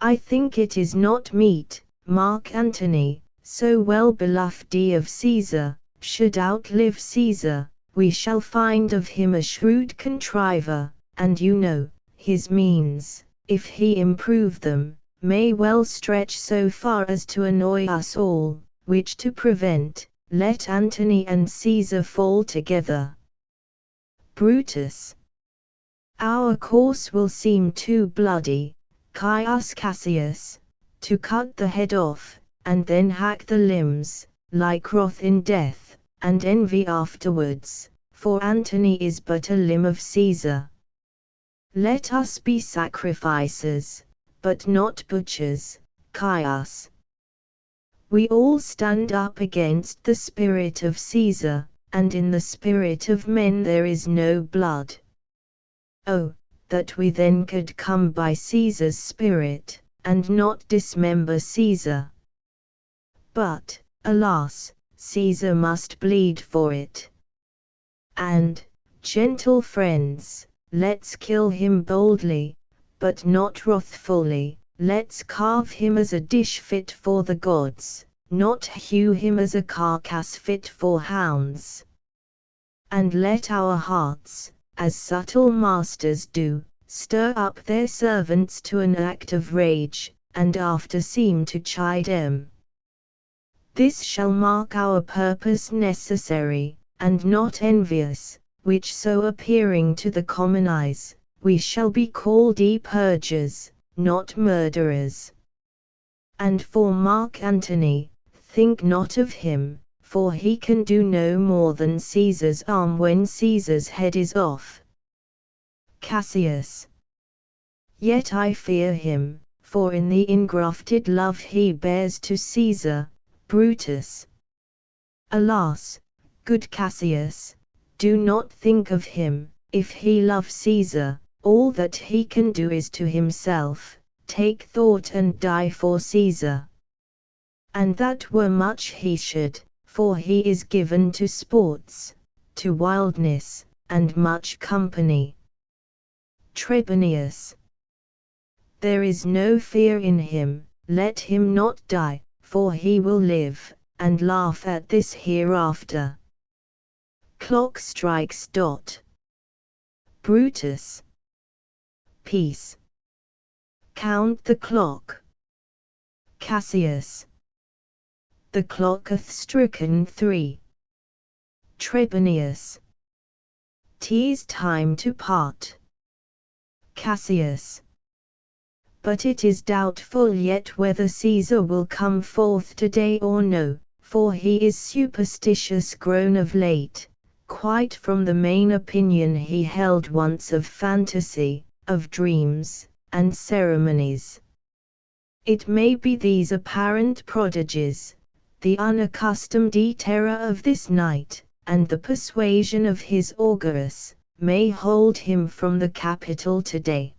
I think it is not meet, Mark Antony, so well beloved of Caesar, should outlive Caesar, we shall find of him a shrewd contriver, and you know, his means, if he improve them, may well stretch so far as to annoy us all, which to prevent, let Antony and Caesar fall together. Brutus. Our course will seem too bloody, Caius Cassius, to cut the head off, and then hack the limbs, like wrath in death, and envy afterwards, for Antony is but a limb of Caesar. Let us be sacrificers, but not butchers, Caius. We all stand up against the spirit of Caesar, and in the spirit of men there is no blood. Oh, that we then could come by Caesar's spirit, and not dismember Caesar. But, alas, Caesar must bleed for it. And, gentle friends, let's kill him boldly, but not wrathfully. Let's carve him as a dish fit for the gods, not hew him as a carcass fit for hounds. And let our hearts, as subtle masters do, stir up their servants to an act of rage, and after seem to chide them. This shall mark our purpose necessary, and not envious, which so appearing to the common eyes, we shall be called purgers, not murderers. And for Mark Antony, think not of him, for he can do no more than Caesar's arm when Caesar's head is off. Cassius. Yet I fear him, for in the ingrafted love he bears to Caesar. Brutus. Alas, good Cassius, do not think of him. If he love Caesar, all that he can do is to himself, take thought and die for Caesar. And that were much he should, for he is given to sports, to wildness, and much company. Trebonius. There is no fear in him, let him not die, for he will live, and laugh at this hereafter. Clock strikes dot. Brutus. Peace. Count the clock. Cassius. The clock hath stricken 3. Trebonius. 'Tis time to part. Cassius. But it is doubtful yet whether Caesar will come forth today or no, for he is superstitious grown of late, quite from the main opinion he held once of fantasy, of dreams, and ceremonies. It may be these apparent prodigies, the unaccustomed terror of this night, and the persuasion of his auguries, may hold him from the Capitol today.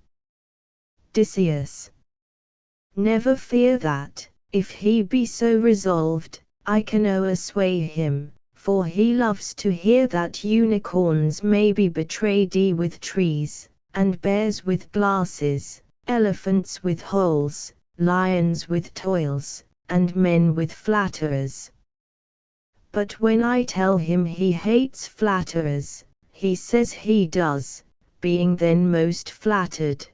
Decius. Never fear that, if he be so resolved, I can assuage him, for he loves to hear that unicorns may be betrayed with trees, and bears with glasses, elephants with holes, lions with toils, and men with flatterers. But when I tell him he hates flatterers, he says he does, being then most flattered.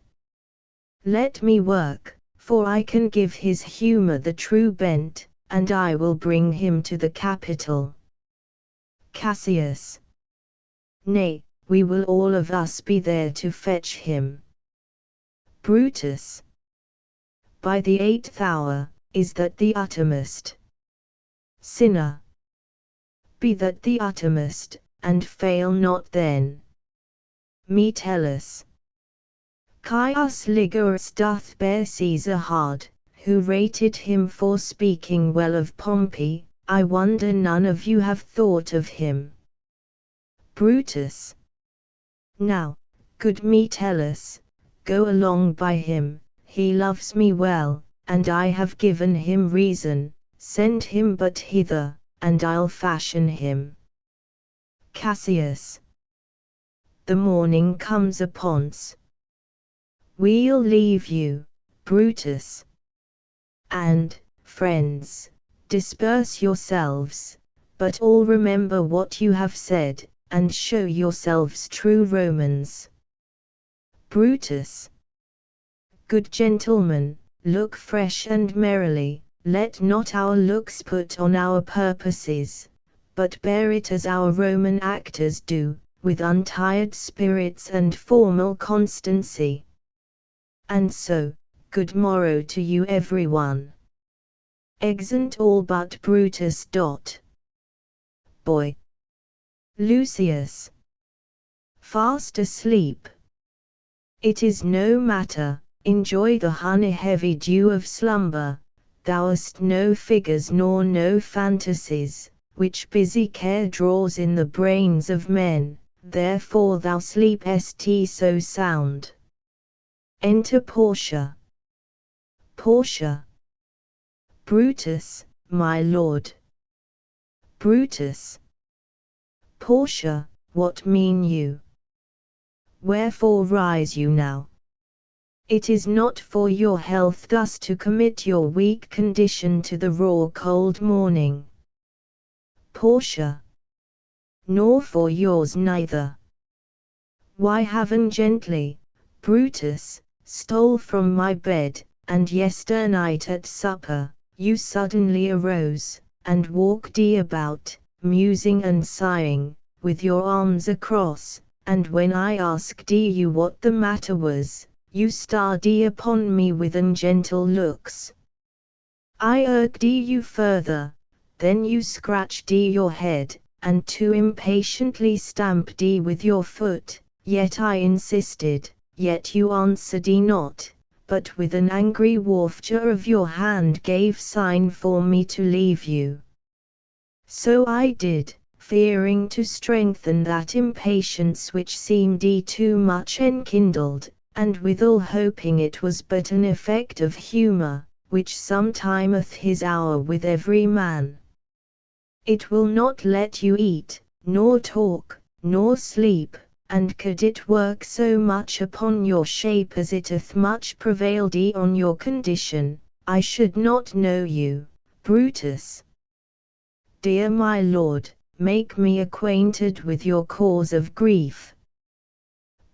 Let me work, for I can give his humor the true bent, and I will bring him to the Capitol. Cassius. Nay, we will all of us be there to fetch him. Brutus. By the 8th hour, is that the uttermost? Sinner. Be that the uttermost, and fail not then. Metellus. Caius Ligurus doth bear Caesar hard, who rated him for speaking well of Pompey. I wonder none of you have thought of him. Brutus. Now, good Metellus, go along by him, he loves me well, and I have given him reason, send him but hither, and I'll fashion him. Cassius. The morning comes upon's. We'll leave you, Brutus. And, friends, disperse yourselves, but all remember what you have said, and show yourselves true Romans. Brutus. Good gentlemen, look fresh and merrily, let not our looks put on our purposes, but bear it as our Roman actors do, with untired spirits and formal constancy. And so, good morrow to you everyone. Exeunt all but Brutus. Boy. Lucius. Fast asleep. It is no matter, enjoy the honey-heavy dew of slumber, thou'st no figures nor no fantasies, which busy care draws in the brains of men, therefore thou sleepest so sound. Enter Portia. Portia. Brutus, my lord. Brutus. Portia, what mean you? Wherefore rise you now? It is not for your health thus to commit your weak condition to the raw cold morning. Portia. Nor for yours neither. Why heaven gently, Brutus, stole from my bed, and yesternight at supper, you suddenly arose, and walked about, musing and sighing, with your arms across, and when I asked you what the matter was, you starred upon me with ungentle looks. I urged you further, then you scratched your head, and too impatiently stamped with your foot, yet I insisted, yet you answered not, but with an angry wafture of your hand gave sign for me to leave you. So I did, fearing to strengthen that impatience which seemed too much enkindled, and withal hoping it was but an effect of humour, which sometimeth his hour with every man. It will not let you eat, nor talk, nor sleep, and could it work so much upon your shape as it hath much prevailed on your condition, I should not know you, Brutus. Dear my lord, make me acquainted with your cause of grief.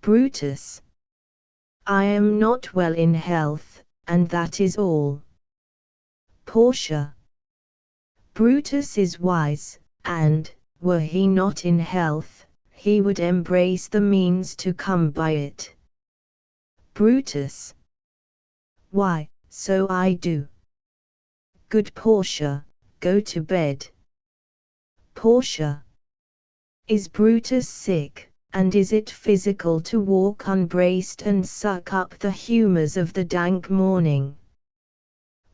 Brutus. I am not well in health, and that is all. Portia. Brutus is wise, and, were he not in health, he would embrace the means to come by it. Brutus. Why, so I do. Good Portia, go to bed. Portia. Is Brutus sick, and is it physical to walk unbraced and suck up the humours of the dank morning?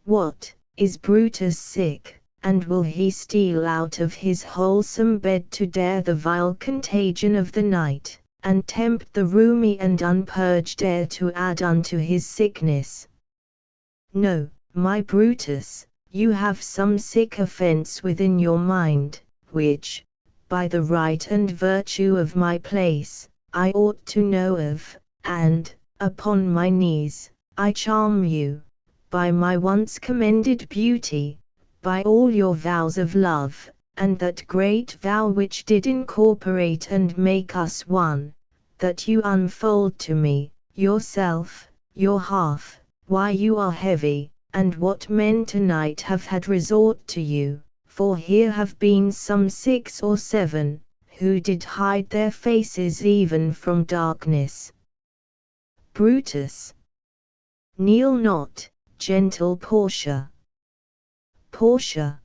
What, is Brutus sick, and will he steal out of his wholesome bed to dare the vile contagion of the night, and tempt the rheumy and unpurged air to add unto his sickness? No, my Brutus, you have some sick offence within your mind, which, by the right and virtue of my place, I ought to know of, and, upon my knees, I charm you, by my once commended beauty, by all your vows of love, and that great vow which did incorporate and make us one, that you unfold to me, yourself, your half, why you are heavy, and what men tonight have had resort to you, for here have been some 6 or 7, who did hide their faces even from darkness. Brutus. Kneel not, gentle Portia. Portia.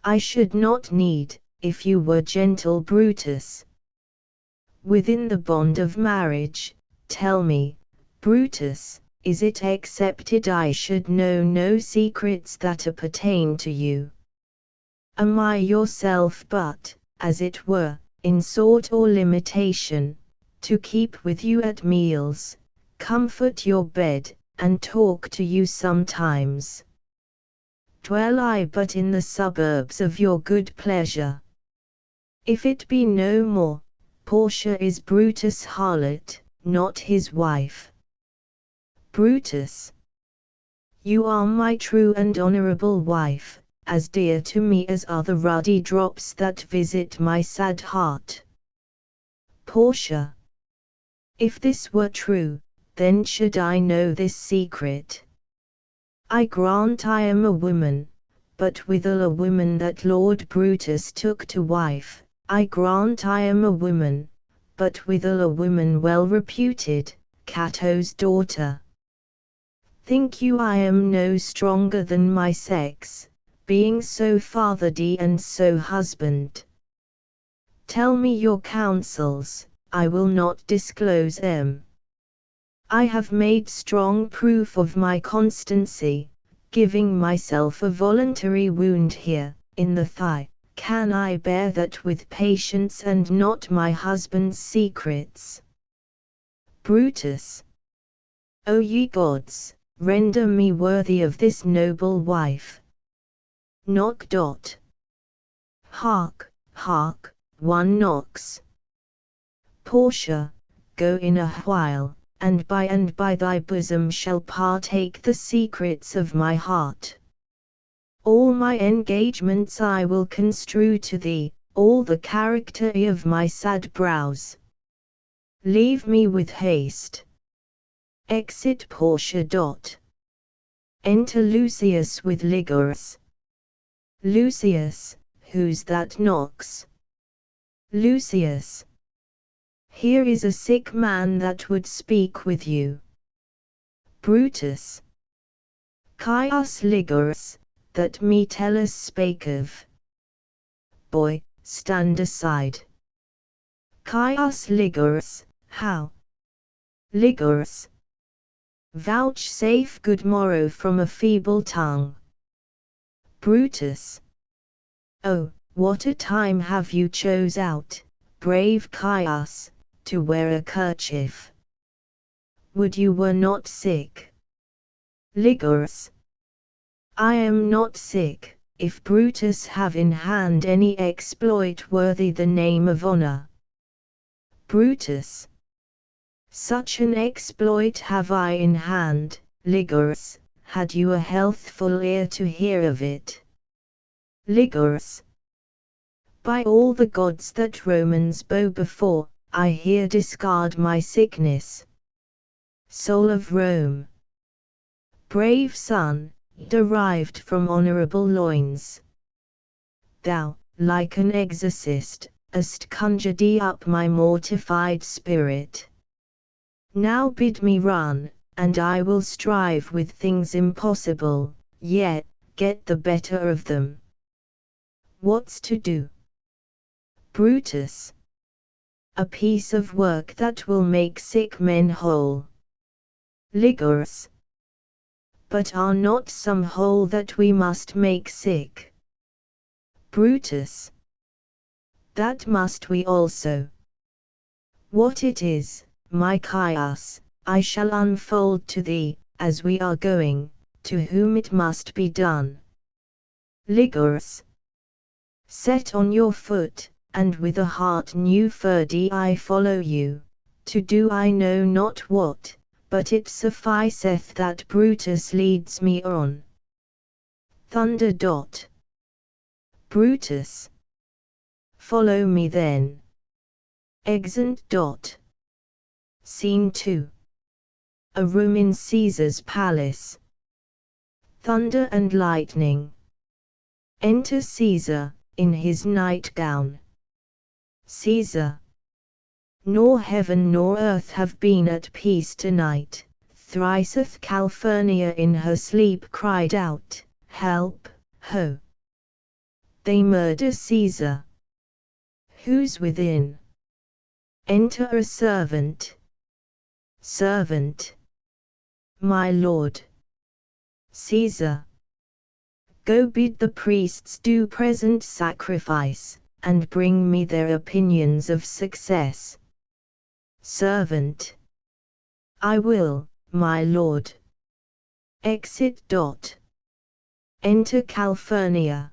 I should not need, if you were gentle Brutus. Within the bond of marriage, tell me, Brutus, is it accepted I should know no secrets that appertain to you? Am I yourself but, as it were, in sort or limitation, to keep with you at meals, comfort your bed, and talk to you sometimes? Dwell I but in the suburbs of your good pleasure? If it be no more, Portia is Brutus' harlot, not his wife. Brutus. You are my true and honourable wife, as dear to me as are the ruddy drops that visit my sad heart. Portia. If this were true, then should I know this secret. I grant I am a woman, but withal a woman that Lord Brutus took to wife. I grant I am a woman, but withal a woman well reputed, Cato's daughter. Think you I am no stronger than my sex, being so fatherly and so husband? Tell me your counsels, I will not disclose them. I have made strong proof of my constancy, giving myself a voluntary wound here, in the thigh. Can I bear that with patience and not my husband's secrets? Brutus. O ye gods, render me worthy of this noble wife. Knock. Hark, hark, one knocks. Portia, go in a while, and by thy bosom shall partake the secrets of my heart. All my engagements I will construe to thee, all the character of my sad brows. Leave me with haste. Exit Portia. Enter Lucius with Ligurus. Lucius, who's that knocks? Lucius. Here is a sick man that would speak with you. Brutus. Caius Ligurus, that Metellus spake of. Boy, stand aside. Caius Ligurus, how? Ligurus. Vouchsafe good morrow from a feeble tongue. Brutus. Oh, what a time have you chose out, brave Caius, to wear a kerchief. Would you were not sick. Ligurus. I am not sick, if Brutus have in hand any exploit worthy the name of honor. Brutus. Such an exploit have I in hand, Ligurus, had you a healthful ear to hear of it. Ligurus. By all the gods that Romans bow before, I here discard my sickness. Soul of Rome. Brave son, derived from honorable loins. Thou, like an exorcist, hast conjured up my mortified spirit. Now bid me run, and I will strive with things impossible, yet get the better of them. What's to do? Brutus. A piece of work that will make sick men whole. Ligurus. But are not some whole that we must make sick? Brutus. That must we also. What it is, my Caius, I shall unfold to thee, as we are going, to whom it must be done. Ligurus. Set on your foot, and with a heart new furdy I follow you, to do I know not what, but it sufficeth that Brutus leads me on. Thunder. Brutus. Follow me then. Exeunt. Scene 2. A room in Caesar's palace. Thunder and lightning. Enter Caesar, in his nightgown. Caesar. Nor heaven nor earth have been at peace tonight. Thrice hath Calphurnia in her sleep cried out, Help, ho! They murder Caesar. Who's within? Enter a servant. Servant. My lord. Caesar. Go bid the priests do present sacrifice, and bring me their opinions of success. Servant. I will, my lord. Exit. Enter Calphurnia.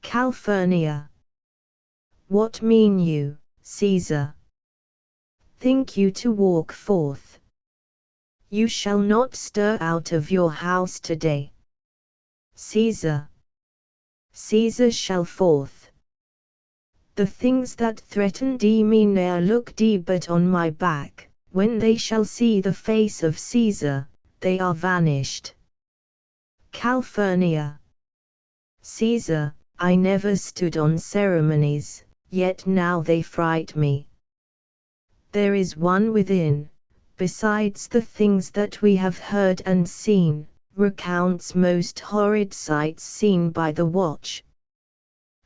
Calphurnia. What mean you, Caesar? Think you to walk forth? You shall not stir out of your house today. Caesar. Caesar shall forth. The things that threaten me ne'er look but on my back, when they shall see the face of Caesar, they are vanished. Calphurnia. Caesar, I never stood on ceremonies, yet now they fright me. There is one within, besides the things that we have heard and seen, recounts most horrid sights seen by the watch.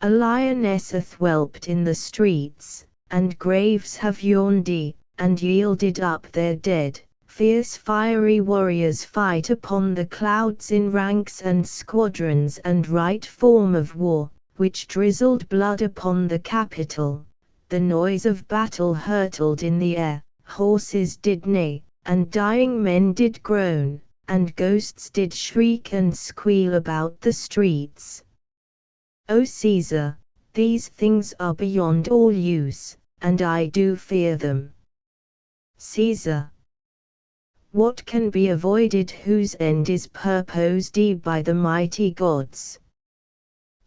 A lioness hath whelped in the streets, and graves have yawned and yielded up their dead. Fierce fiery warriors fight upon the clouds in ranks and squadrons, and right form of war, which drizzled blood upon the Capitol. The noise of battle hurtled in the air, horses did neigh, and dying men did groan, and ghosts did shriek and squeal about the streets. O Caesar, these things are beyond all use, and I do fear them. Caesar. What can be avoided whose end is purposed by the mighty gods?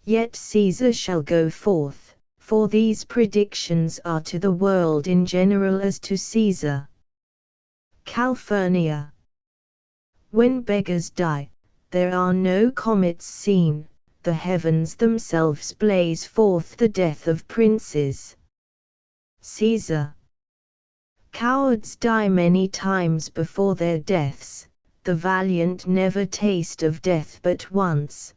Yet Caesar shall go forth, for these predictions are to the world in general as to Caesar. Calphurnia. When beggars die, there are no comets seen, the heavens themselves blaze forth the death of princes. Caesar. Cowards die many times before their deaths, the valiant never taste of death but once.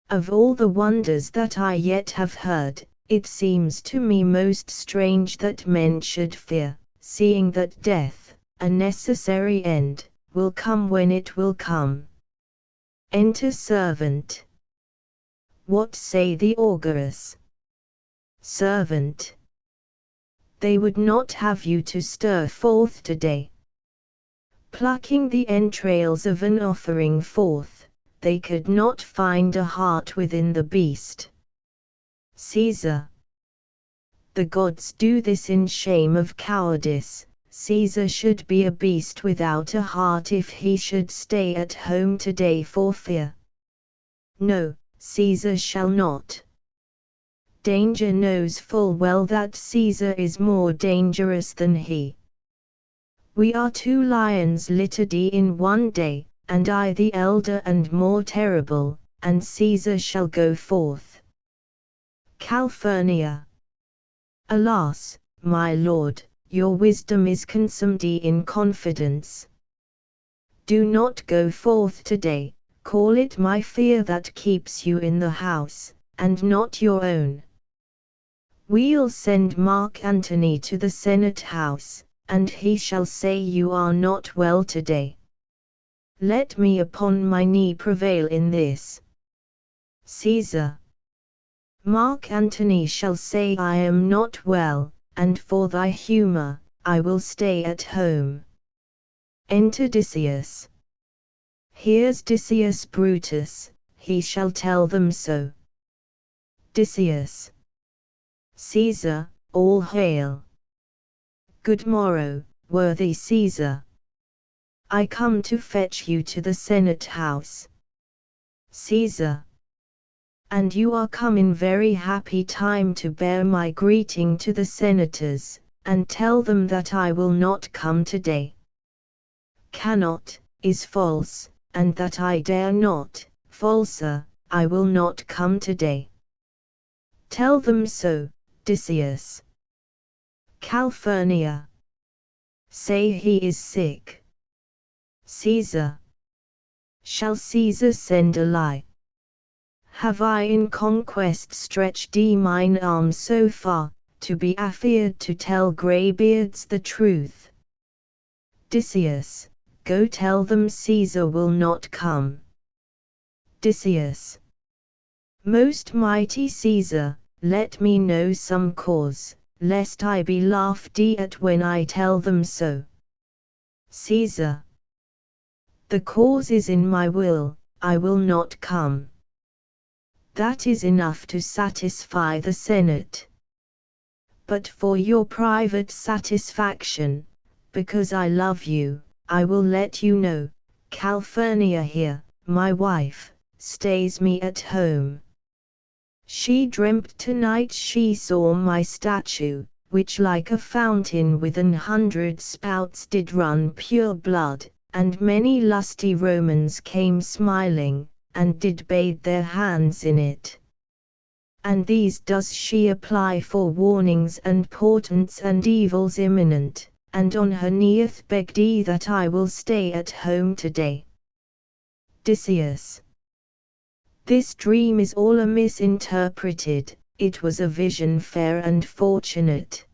Of all the wonders that I yet have heard, it seems to me most strange that men should fear, seeing that death, a necessary end, will come when it will come. Enter servant. What say the augurs? Servant. They would not have you to stir forth today. Plucking the entrails of an offering forth, they could not find a heart within the beast. Caesar. The gods do this in shame of cowardice. Caesar should be a beast without a heart if he should stay at home today for fear. No, Caesar shall not. Danger knows full well that Caesar is more dangerous than he. We are two lions littered in one day, and I the elder and more terrible, and Caesar shall go forth. Calphurnia. Alas, my lord, your wisdom is consumed in confidence. Do not go forth today, call it my fear that keeps you in the house, and not your own. We'll send Mark Antony to the Senate house, and he shall say you are not well today. Let me upon my knee prevail in this. Caesar. Mark Antony shall say I am not well, and for thy humour, I will stay at home. Enter Decius. Here's Decius Brutus, he shall tell them so. Decius. Caesar, all hail. Good morrow, worthy Caesar. I come to fetch you to the Senate house. Caesar. And you are come in very happy time to bear my greeting to the senators, and tell them that I will not come today. Cannot, is false, and that I dare not, falser, I will not come today. Tell them so, Decius. Calphurnia. Say he is sick. Caesar. Shall Caesar send a lie? Have I in conquest stretched mine arm so far, to be afeard to tell greybeards the truth? Decius, go tell them Caesar will not come. Decius. Most mighty Caesar, let me know some cause, lest I be laughed at when I tell them so. Caesar. The cause is in my will, I will not come. That is enough to satisfy the Senate. But for your private satisfaction, because I love you, I will let you know, Calphurnia here, my wife, stays me at home. She dreamt tonight she saw my statue, which like a fountain with 100 spouts did run pure blood, and many lusty Romans came smiling, and did bathe their hands in it. And these does she apply for warnings and portents and evils imminent, and on her kneeth begged that I will stay at home today. Odysseus. This dream is all misinterpreted, it was a vision fair and fortunate.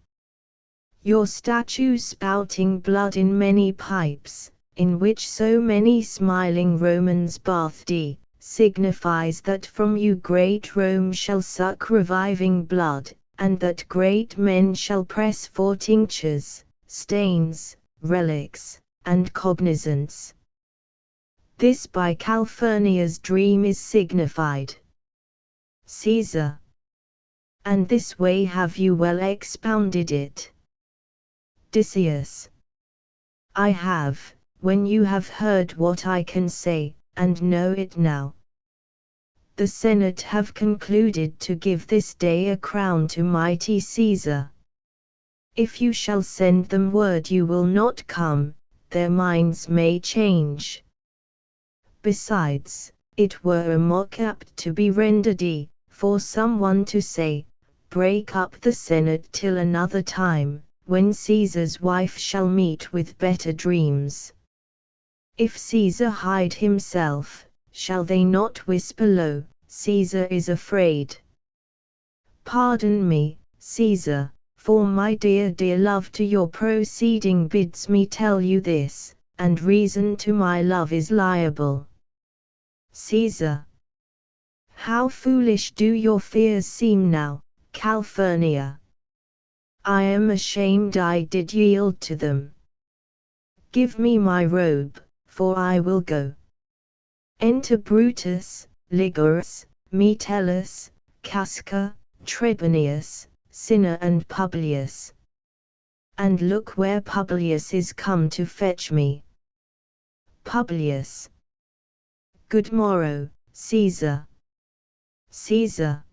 Your statue spouting blood in many pipes, in which so many smiling Romans bathed, signifies that from you great Rome shall suck reviving blood, and that great men shall press for tinctures, stains, relics, and cognizance. This by Calphurnia's dream is signified. Caesar. And this way have you well expounded it. Odysseus. I have, when you have heard what I can say, and know it now. The Senate have concluded to give this day a crown to mighty Caesar. If you shall send them word you will not come, their minds may change. Besides, it were a mock apt to be rendered for someone to say, break up the Senate till another time, when Caesar's wife shall meet with better dreams. If Caesar hide himself, shall they not whisper low, Caesar is afraid? Pardon me, Caesar, for my dear love to your proceeding bids me tell you this, and reason to my love is liable. Caesar. How foolish do your fears seem now, Calphurnia. I am ashamed I did yield to them. Give me my robe, for I will go. Enter Brutus, Ligurus, Metellus, Casca, Trebonius, Cinna and Publius. And look where Publius is come to fetch me. Publius. Good morrow, Caesar. Caesar.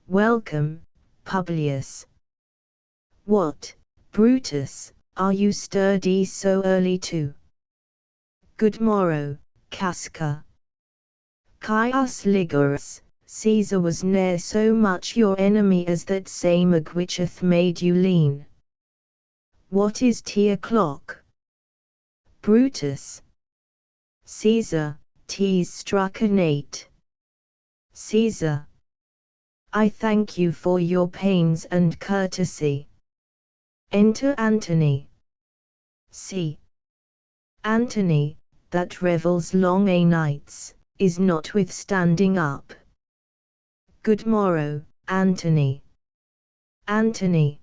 Welcome, Publius. What, Brutus, are you sturdy so early too? Good morrow, Casca. Caius Ligurus, Caesar was ne'er so much your enemy as that same which hath made you lean. What is 'o'clock? Brutus. Caesar, 'tis struck an 8. Caesar. I thank you for your pains and courtesy. Enter Antony. See. Antony, that revels long a nights, is notwithstanding up. Good morrow, Antony. Antony.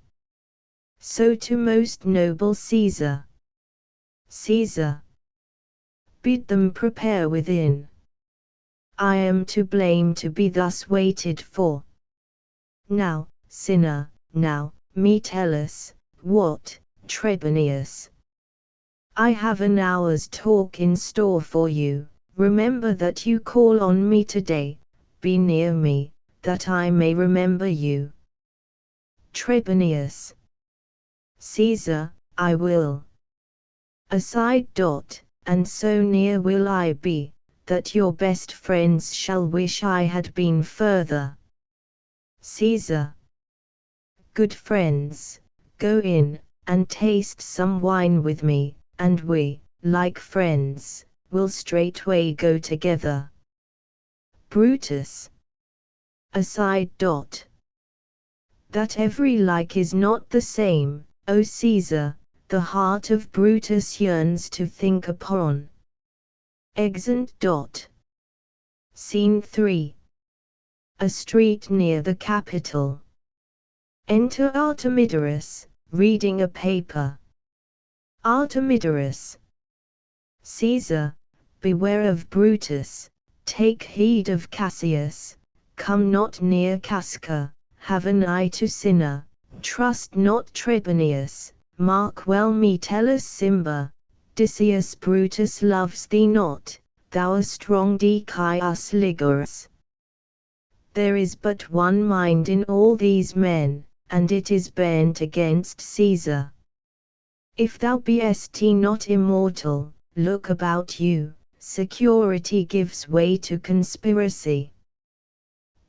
So to most noble Caesar. Caesar. Bid them prepare within. I am to blame to be thus waited for. Now, Cinna, now, Metellus, what, Trebonius? I have an hour's talk in store for you. Remember that you call on me today, be near me, that I may remember you. Trebonius. Caesar, I will. Aside. And so near will I be, that your best friends shall wish I had been further. Caesar. Good friends, go in, and taste some wine with me, and we, like friends, will straightway go together. Brutus. Aside. That every like is not the same, O Caesar, the heart of Brutus yearns to think upon. Exeunt. Scene 3. A street near the Capitol. Enter Artemidorus, reading a paper. Artemidorus. Caesar, beware of Brutus, take heed of Cassius, come not near Casca, have an eye to Cinna, trust not Trebonius, mark well Metellus Cimber, Odysseus Brutus loves thee not, thou a strong Caius Ligurus. There is but one mind in all these men, and it is bent against Caesar. If thou be'st not immortal, look about you, security gives way to conspiracy.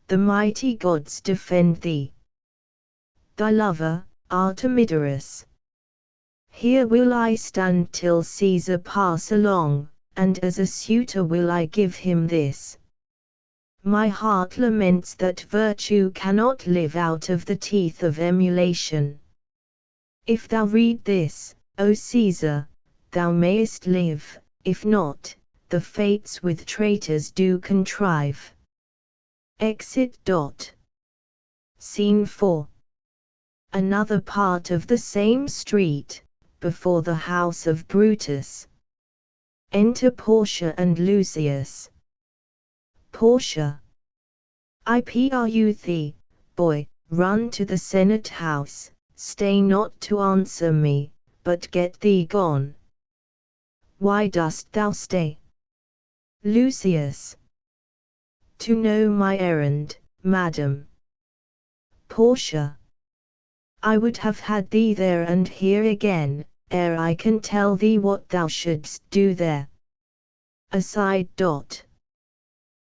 The mighty gods defend thee. Thy lover, Artemidorus. Here will I stand till Caesar pass along, and as a suitor will I give him this. My heart laments that virtue cannot live out of the teeth of emulation. If thou read this, O Caesar, thou mayest live, if not, the fates with traitors do contrive. Exit. Scene 4. Another part of the same street, before the house of Brutus. Enter Portia and Lucius. Portia. I pray thee, boy, run to the Senate house, stay not to answer me, but get thee gone. Why dost thou stay? Lucius. To know my errand, madam. Portia. I would have had thee there and here again, ere I can tell thee what thou shouldst do there. Aside.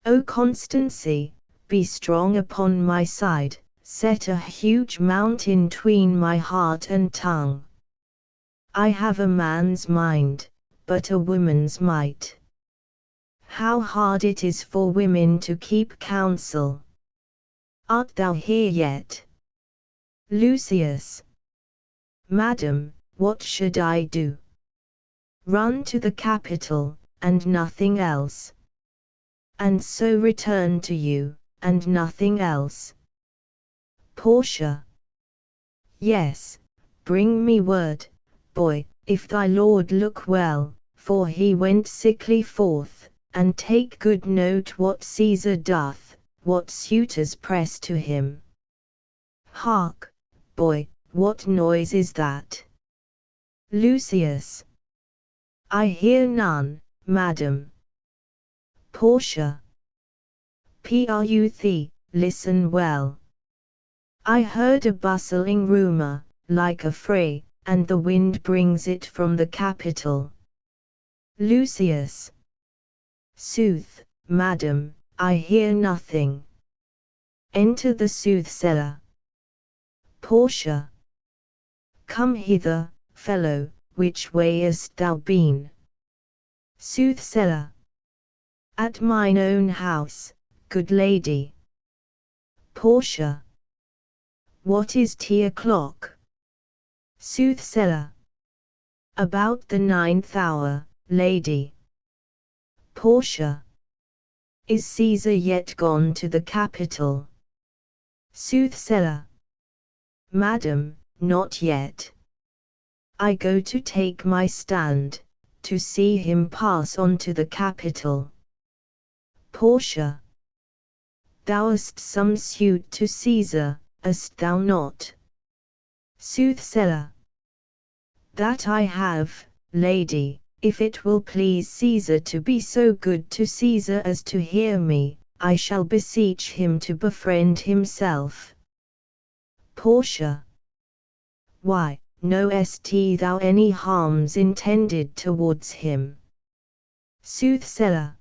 O Constancy, be strong upon my side, set a huge mountain 'tween my heart and tongue. I have a man's mind, but a woman's might. How hard it is for women to keep counsel. Art thou here yet? Lucius. Madam, what should I do? Run to the capital, and nothing else. And so return to you, and nothing else. Portia. Yes, bring me word, boy, if thy lord look well, for he went sickly forth, and take good note what Caesar doth, what suitors press to him. Hark, boy, what noise is that? Lucius. I hear none, madam. Portia. Pruth, listen well. I heard a bustling rumor, like a fray, and the wind brings it from the capital. Lucius. Sooth, madam, I hear nothing. Enter the soothsayer. Portia. Come hither, fellow, which way hast thou been? Soothsayer. At mine own house, good lady. Portia. What is 'o'clock? Soothsayer. About the 9th hour, lady. Portia. Is Caesar yet gone to the capital? Soothsayer. Madam, not yet. I go to take my stand, to see him pass on to the capital. Portia. Thou hast some suit to Caesar, hast thou not? Soothsayer. That I have, lady, if it will please Caesar to be so good to Caesar as to hear me, I shall beseech him to befriend himself. Portia. Why, knowest thou any harms intended towards him? Soothsayer.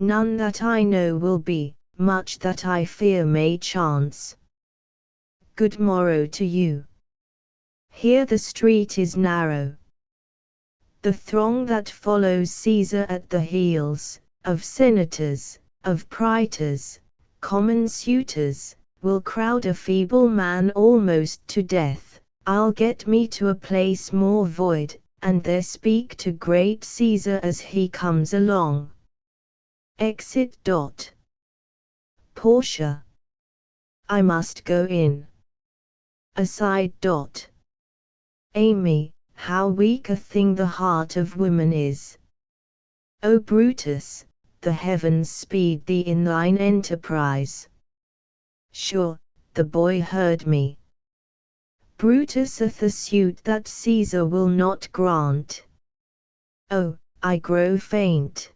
None that I know will be, much that I fear may chance. Good morrow to you. Here the street is narrow. The throng that follows Caesar at the heels, of senators, of praetors, common suitors, will crowd a feeble man almost to death. I'll get me to a place more void, and there speak to great Caesar as he comes along. Exit. Portia. I must go in. Aside. Amy, how weak a thing the heart of woman is. O Brutus, the heavens speed thee in thine enterprise. Sure, the boy heard me. Brutus hath a suit that Caesar will not grant. Oh, I grow faint.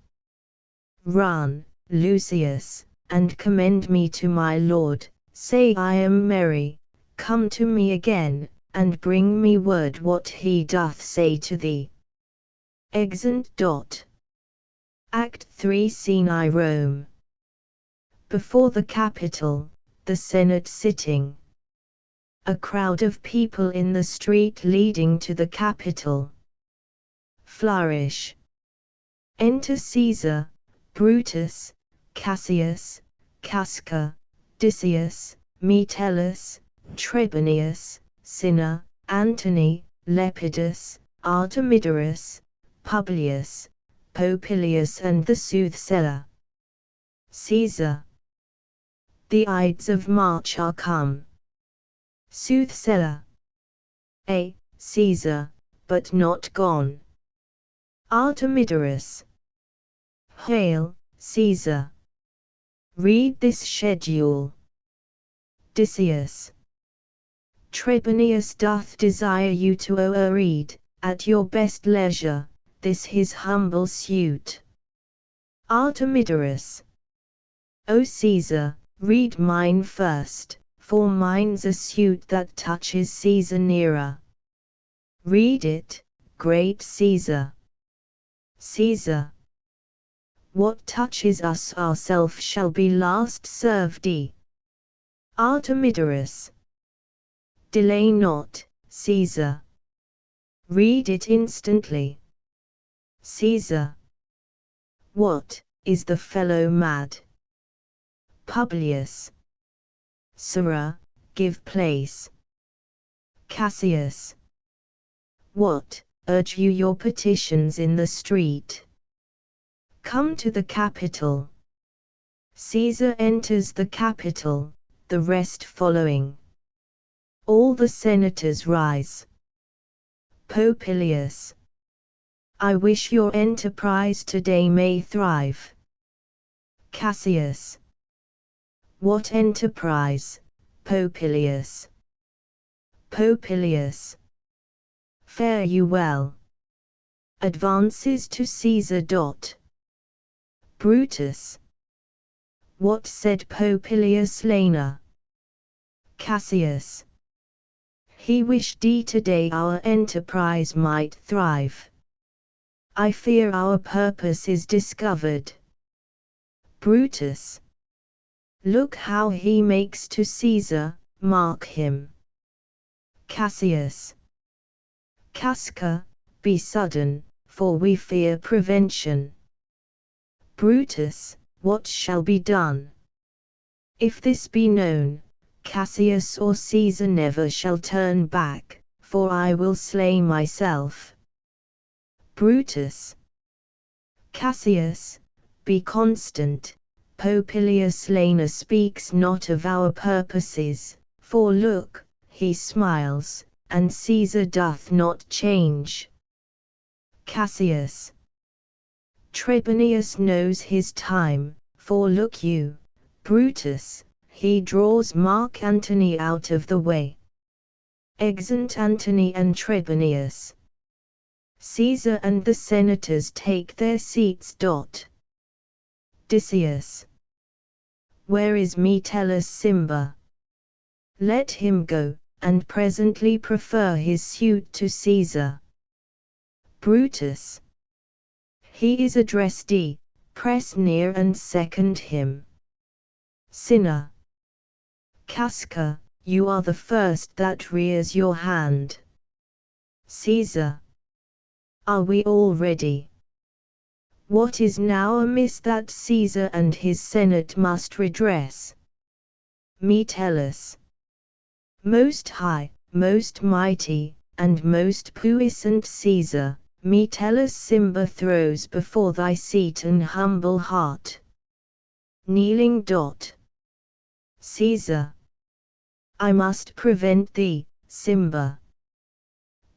Run, Lucius, and commend me to my Lord. Say I am merry, come to me again, and bring me word what he doth say to thee. Exeunt. Act 3 Scene I Rome. Before the Capitol, the Senate sitting. A crowd of people in the street leading to the Capitol. Flourish. Enter Caesar, Brutus, Cassius, Casca, Decius, Metellus, Trebonius, Cinna, Antony, Lepidus, Artemidorus, Publius, Popilius and the soothsayer. Caesar. The Ides of March are come. Soothsayer. Caesar, but not gone. Artemidorus. Hail, Caesar. Read this schedule. Decius. Trebonius doth desire you to read, at your best leisure, this his humble suit. Artemidorus. O Caesar, read mine first, for mine's a suit that touches Caesar nearer. Read it, great Caesar. Caesar. What touches us ourself shall be last served. Artemidorus. Delay not, Caesar. Read it instantly. Caesar. What, is the fellow mad? Publius. Sirrah, give place. Cassius. What, urge you your petitions in the street? Come to the Capitol. Caesar enters the Capitol, the rest following. All the senators rise. Popilius. I wish your enterprise today may thrive. Cassius. What enterprise, Popilius? Popilius. Fare you well. Advances to Caesar. Brutus. What said Popilius Lana? Cassius. He wished today our enterprise might thrive. I fear our purpose is discovered. Brutus. Look how he makes to Caesar, mark him. Cassius. Casca, be sudden, for we fear prevention. Brutus, what shall be done? If this be known, Cassius or Caesar never shall turn back, for I will slay myself. Brutus. Cassius, be constant. Popilius Lana speaks not of our purposes, for look, he smiles, and Caesar doth not change. Cassius. Trebonius knows his time, for look you, Brutus, he draws Mark Antony out of the way. Exeunt Antony and Trebonius. Caesar and the senators take their seats. Decius. Where is Metellus Cimber? Let him go, and presently prefer his suit to Caesar. Brutus. He is addressed. Press near and second him. Cinna. Casca, you are the first that rears your hand. Caesar. Are we all ready? What is now amiss that Caesar and his senate must redress? Metellus. Most high, most mighty, and most puissant Caesar, Metellus Cimber throws before thy seat an humble heart. Kneeling. Caesar. I must prevent thee, Cimber.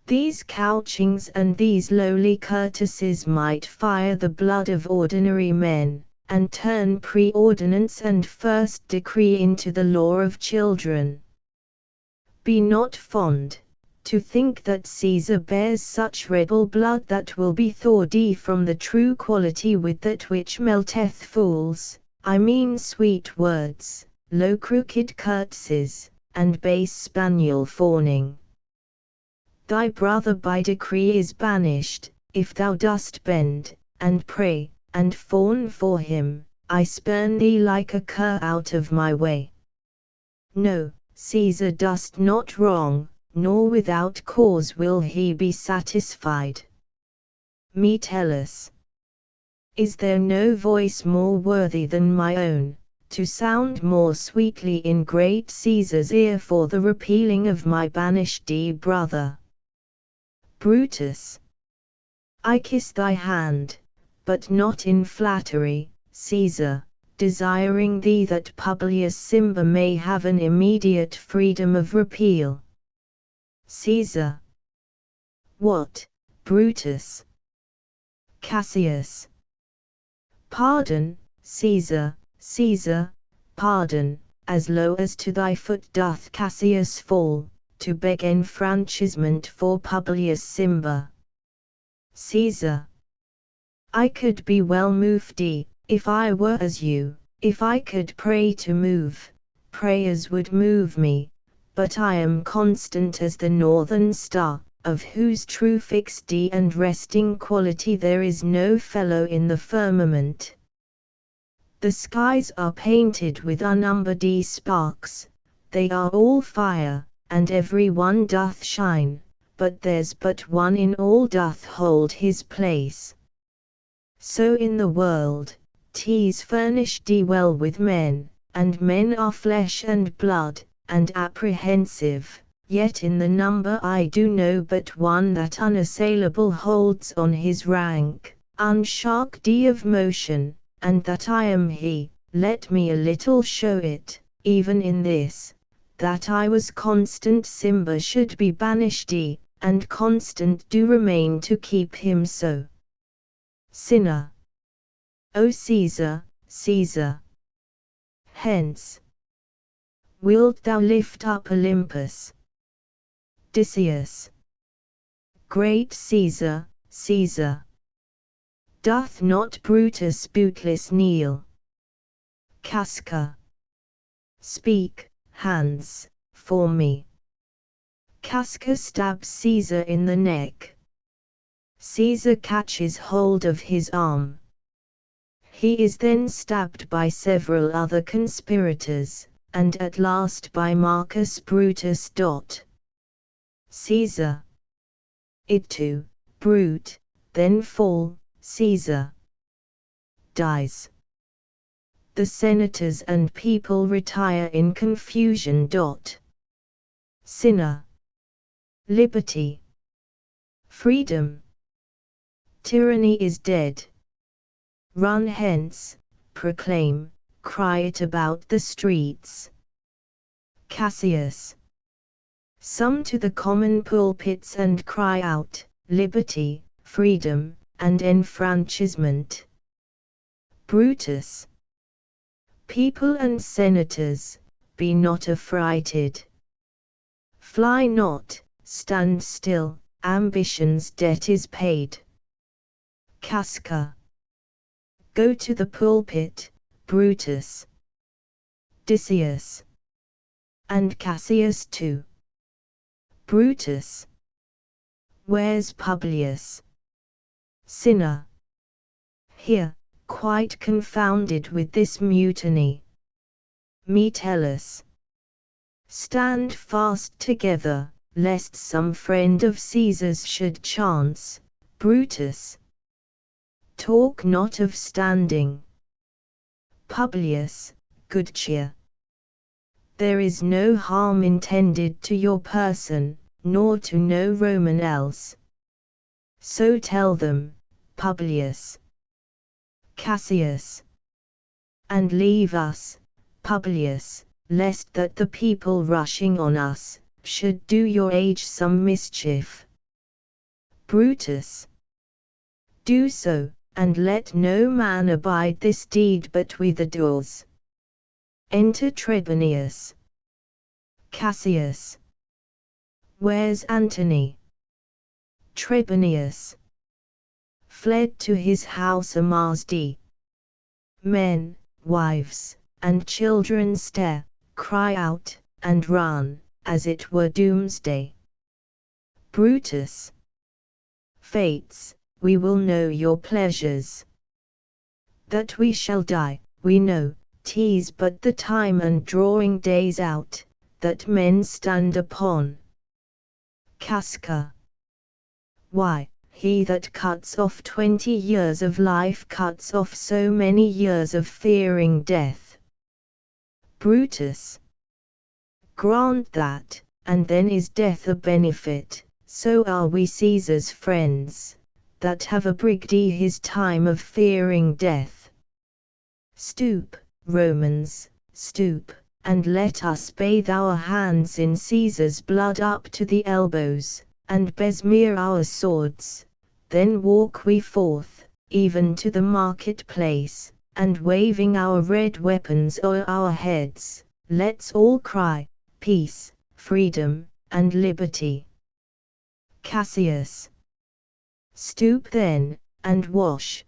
These couchings and these lowly courtesies might fire the blood of ordinary men, and turn pre-ordinance and first decree into the law of children. Be not fond, to think that Caesar bears such rebel blood that will be thawed from the true quality with that which melteth fools. I mean sweet words, low crooked curtsies, and base spaniel fawning. Thy brother by decree is banished, if thou dost bend, and pray, and fawn for him, I spurn thee like a cur out of my way. No, Caesar dost not wrong, nor without cause will he be satisfied. Metellus. Is there no voice more worthy than my own, to sound more sweetly in great Caesar's ear for the repealing of my banished brother? Brutus. I kiss thy hand, but not in flattery, Caesar, desiring thee that Publius Cimber may have an immediate freedom of repeal. Caesar. What, Brutus? Cassius. Pardon, Caesar, Caesar, pardon, as low as to thy foot doth Cassius fall, to beg enfranchisement for Publius Cimber. Caesar. I could be well moved, if I were as you, if I could pray to move, prayers would move me, but I am constant as the northern star, of whose true fixed and resting quality there is no fellow in the firmament. The skies are painted with unnumbered sparks, they are all fire, and every one doth shine, but there's but one in all doth hold his place. So in the world, 'tis furnished well with men, and men are flesh and blood, and apprehensive, yet in the number I do know but one that unassailable holds on his rank, unsharked of motion, and that I am he. Let me a little show it, even in this, that I was constant Cimber should be banished, and constant do remain to keep him so. Sinner. O Caesar, Caesar. Hence. Wilt thou lift up Olympus? Odysseus. Great Caesar, Caesar. Doth not Brutus bootless kneel? Casca. Speak, Hans, for me. Casca stabs Caesar in the neck. Caesar catches hold of his arm. He is then stabbed by several other conspirators, and at last by Marcus Brutus. Caesar. Id to, brute, then fall, Caesar. Dies. The senators and people retire in confusion. Sinner. Liberty. Freedom. Tyranny is dead. Run hence, proclaim, cry it about the streets. Cassius. Some to the common pulpits and cry out, liberty, freedom, and enfranchisement. Brutus. People and senators, be not affrighted. Fly not, stand still, ambition's debt is paid. Casca. Go to the pulpit, Brutus. Odysseus. And Cassius too. Brutus. Where's Publius? Sinner. Here, quite confounded with this mutiny. Metellus. Stand fast together, lest some friend of Caesar's should chance. Brutus. Talk not of standing. Publius, good cheer. There is no harm intended to your person, nor to no Roman else. So tell them, Publius. Cassius. And leave us, Publius, lest that the people rushing on us, should do your age some mischief. Brutus. Do so, and let no man abide this deed but with the doors. Enter Trebonius. Cassius. Where's Antony? Trebonius. Fled to his house a Mazd. Men, wives, and children stare, cry out, and run, as it were doomsday. Brutus. Fates, we will know your pleasures. That we shall die, we know, 'tis but the time and drawing days out, that men stand upon. Casca. Why, he that cuts off 20 years of life cuts off so many years of fearing death. Brutus. Grant that, and then is death a benefit, so are we Caesar's friends, that have abrigged his time of fearing death. Stoop, Romans, stoop, and let us bathe our hands in Caesar's blood up to the elbows, and besmear our swords, then walk we forth, even to the market-place, and waving our red weapons o'er our heads, let's all cry, peace, freedom, and liberty. Cassius. Stoop then, and wash.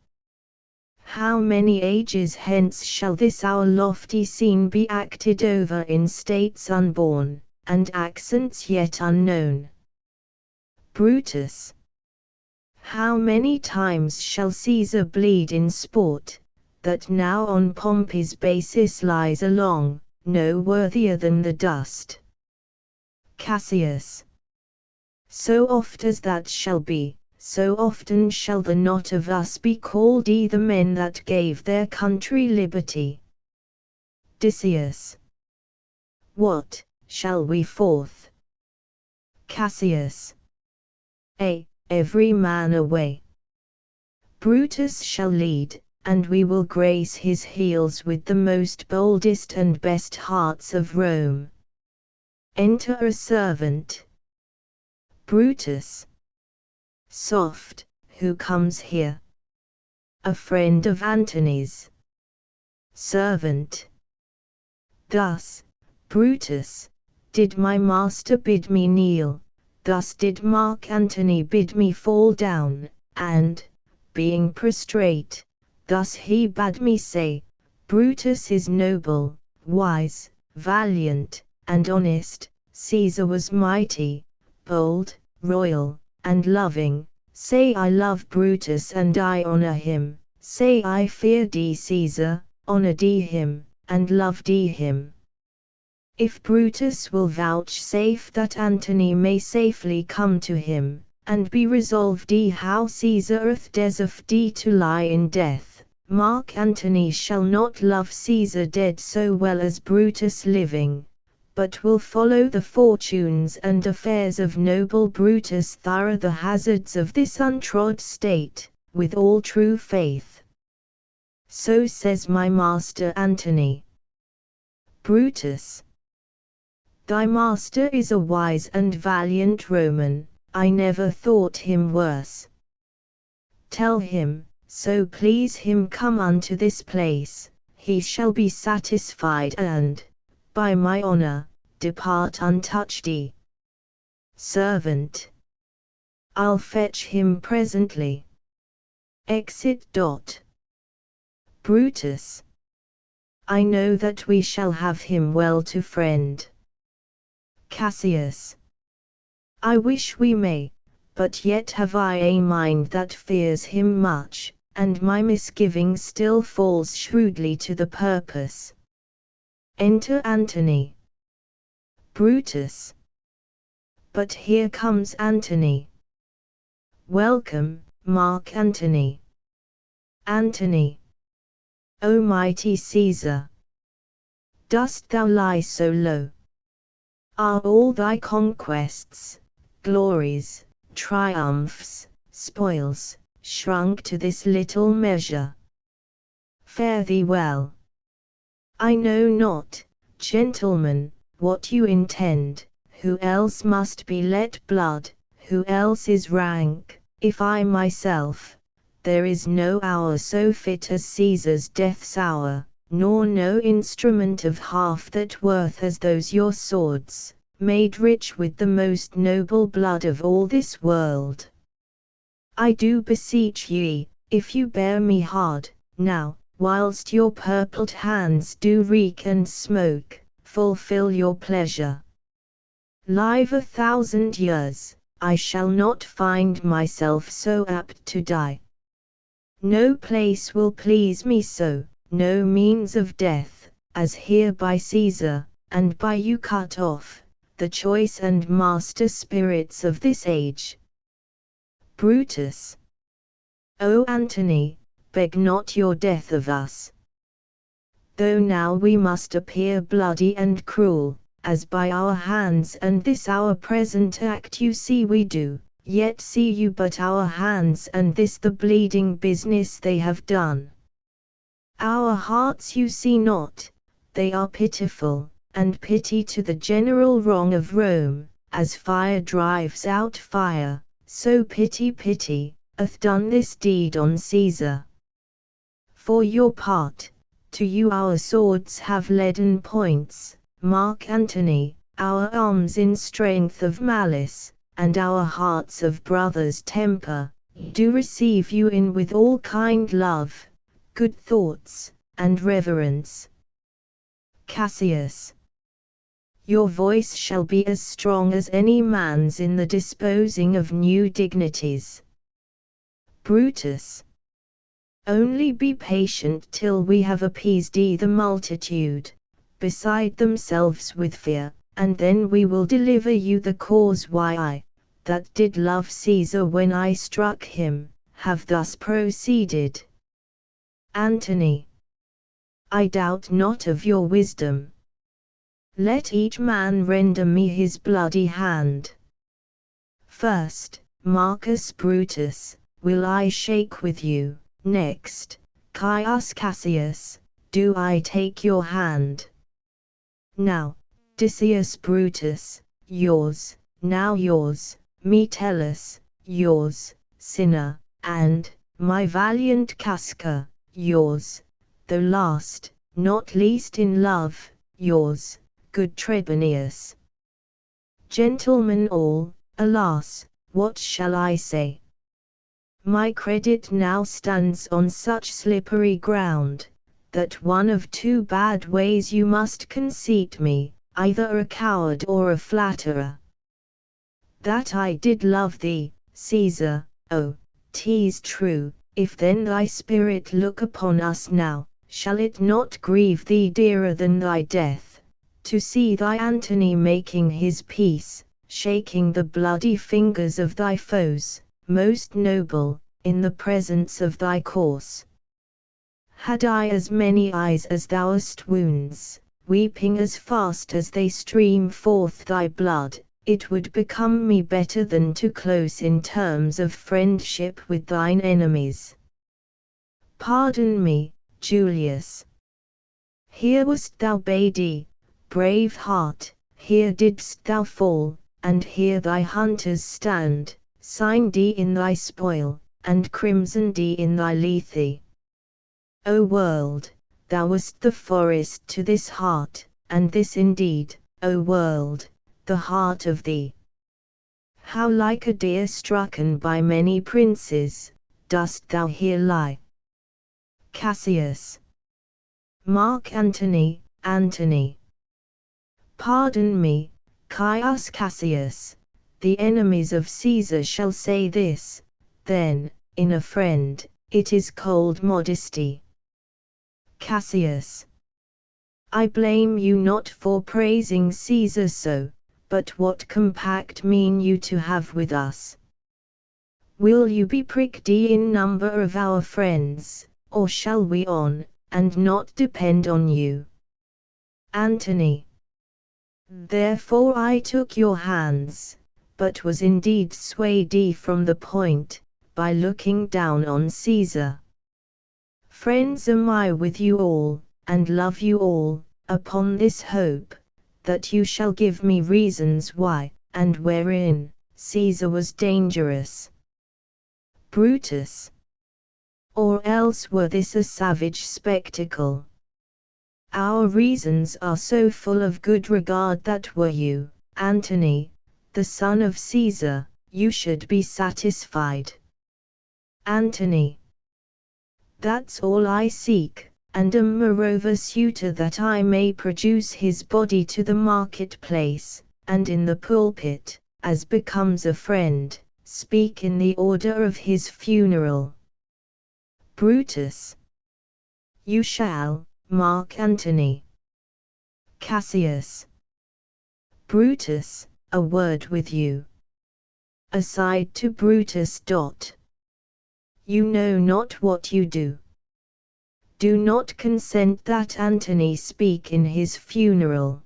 How many ages hence shall this our lofty scene be acted over in states unborn, and accents yet unknown? Brutus. How many times shall Caesar bleed in sport, that now on Pompey's basis lies along, no worthier than the dust? Cassius. So oft as that shall be, so often shall the not of us be called the men that gave their country liberty. Decius. What, shall we forth? Cassius. Every man away. Brutus shall lead, and we will grace his heels with the most boldest and best hearts of Rome. Enter a servant. Brutus. Soft, who comes here? A friend of Antony's. Servant. Thus, Brutus, did my master bid me kneel, thus did Mark Antony bid me fall down, and, being prostrate, thus he bade me say, Brutus is noble, wise, valiant, and honest, Caesar was mighty, bold, royal, and loving. Say I love Brutus and I honor him, say I fear Caesar, honor him, and love him. If Brutus will vouchsafe that Antony may safely come to him, and be resolved how Caesar deserved to lie in death, Mark Antony shall not love Caesar dead so well as Brutus living, but will follow the fortunes and affairs of noble Brutus thorough the hazards of this untrod state, with all true faith. So says my master Antony. Brutus. Thy master is a wise and valiant Roman, I never thought him worse. Tell him, so please him come unto this place, he shall be satisfied and, by my honor, depart untouched. Servant. I'll fetch him presently. Exit. Brutus. I know that we shall have him well to friend. Cassius. I wish we may, but yet have I a mind that fears him much, and my misgiving still falls shrewdly to the purpose. Enter Antony. Brutus. But here comes Antony. Welcome, Mark Antony. Antony. O mighty Caesar! Dost thou lie so low? Are all thy conquests, glories, triumphs, spoils, shrunk to this little measure? Fare thee well. I know not, gentlemen, what you intend, who else must be let blood, who else is rank, if I myself, there is no hour so fit as Caesar's death's hour, nor no instrument of half that worth as those your swords, made rich with the most noble blood of all this world. I do beseech ye, if you bear me hard, now, whilst your purpled hands do reek and smoke, fulfill your pleasure. Live 1,000 years, I shall not find myself so apt to die. No place will please me so, no means of death, as here by Caesar, and by you cut off, the choice and master spirits of this age. Brutus. O Antony, beg not your death of us. Though now we must appear bloody and cruel, as by our hands and this our present act you see we do, yet see you but our hands and this the bleeding business they have done. Our hearts you see not, they are pitiful, and pity to the general wrong of Rome, as fire drives out fire, so pity hath done this deed on Caesar. For your part, to you our swords have leaden points, Mark Antony, our arms in strength of malice, and our hearts of brothers' temper, do receive you in with all kind love, good thoughts, and reverence. Cassius. Your voice shall be as strong as any man's in the disposing of new dignities. Brutus. Only be patient till we have appeased the multitude, beside themselves with fear, and then we will deliver you the cause why I, that did love Caesar when I struck him, have thus proceeded. Antony. I doubt not of your wisdom. Let each man render me his bloody hand. First, Marcus Brutus, will I shake with you, next, Caius Cassius, do I take your hand. Now, Decius Brutus, yours, now yours, Metellus, yours, Cinna, and, my valiant Casca, yours, though last, not least in love, yours, good Trebonius. Gentlemen all, alas, what shall I say? My credit now stands on such slippery ground, that one of two bad ways you must conceit me, either a coward or a flatterer. That I did love thee, Caesar, oh, 'tis true, if then thy spirit look upon us now, shall it not grieve thee dearer than thy death, to see thy Antony making his peace, shaking the bloody fingers of thy foes, most noble, in the presence of thy corse? Had I as many eyes as thou hast wounds, weeping as fast as they stream forth thy blood, it would become me better than to close in terms of friendship with thine enemies. Pardon me, Julius. Here wast thou bade, brave heart, here didst thou fall, and here thy hunters stand, signed in thy spoil, and crimsoned in thy lethe. O world, thou wast the forest to this heart, and this indeed, O world, the heart of thee. How like a deer strucken by many princes, dost thou here lie. Cassius. Mark Antony, Antony. Pardon me, Caius Cassius, the enemies of Caesar shall say this, then, in a friend, it is cold modesty. Cassius. I blame you not for praising Caesar so, but what compact mean you to have with us? Will you be pricked in number of our friends, or shall we on, and not depend on you? Antony. Therefore I took your hands, but was indeed swayed from the point, by looking down on Caesar. Friends am I with you all, and love you all, upon this hope, that you shall give me reasons why, and wherein, Caesar was dangerous. Brutus. Or else were this a savage spectacle? Our reasons are so full of good regard that were you, Antony, the son of Caesar, you should be satisfied. Antony. That's all I seek, and am moreover suitor that I may produce his body to the marketplace, and in the pulpit, as becomes a friend, speak in the order of his funeral. Brutus. You shall, Mark Antony. Cassius. Brutus, a word with you. Aside to Brutus. You know not what you do. Do not consent that Antony speak in his funeral.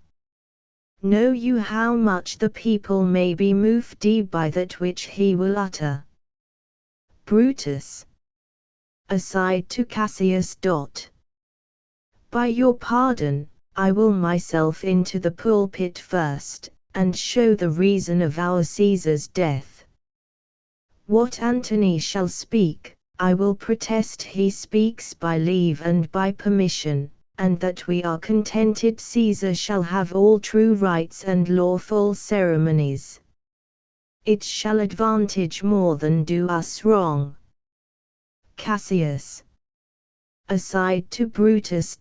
Know you how much the people may be moved by that which he will utter? Brutus. Aside to Cassius. By your pardon, I will myself into the pulpit first, and show the reason of our Caesar's death. What Antony shall speak, I will protest he speaks by leave and by permission, and that we are contented Caesar shall have all true rights and lawful ceremonies. It shall advantage more than do us wrong. Cassius. Aside to Brutus.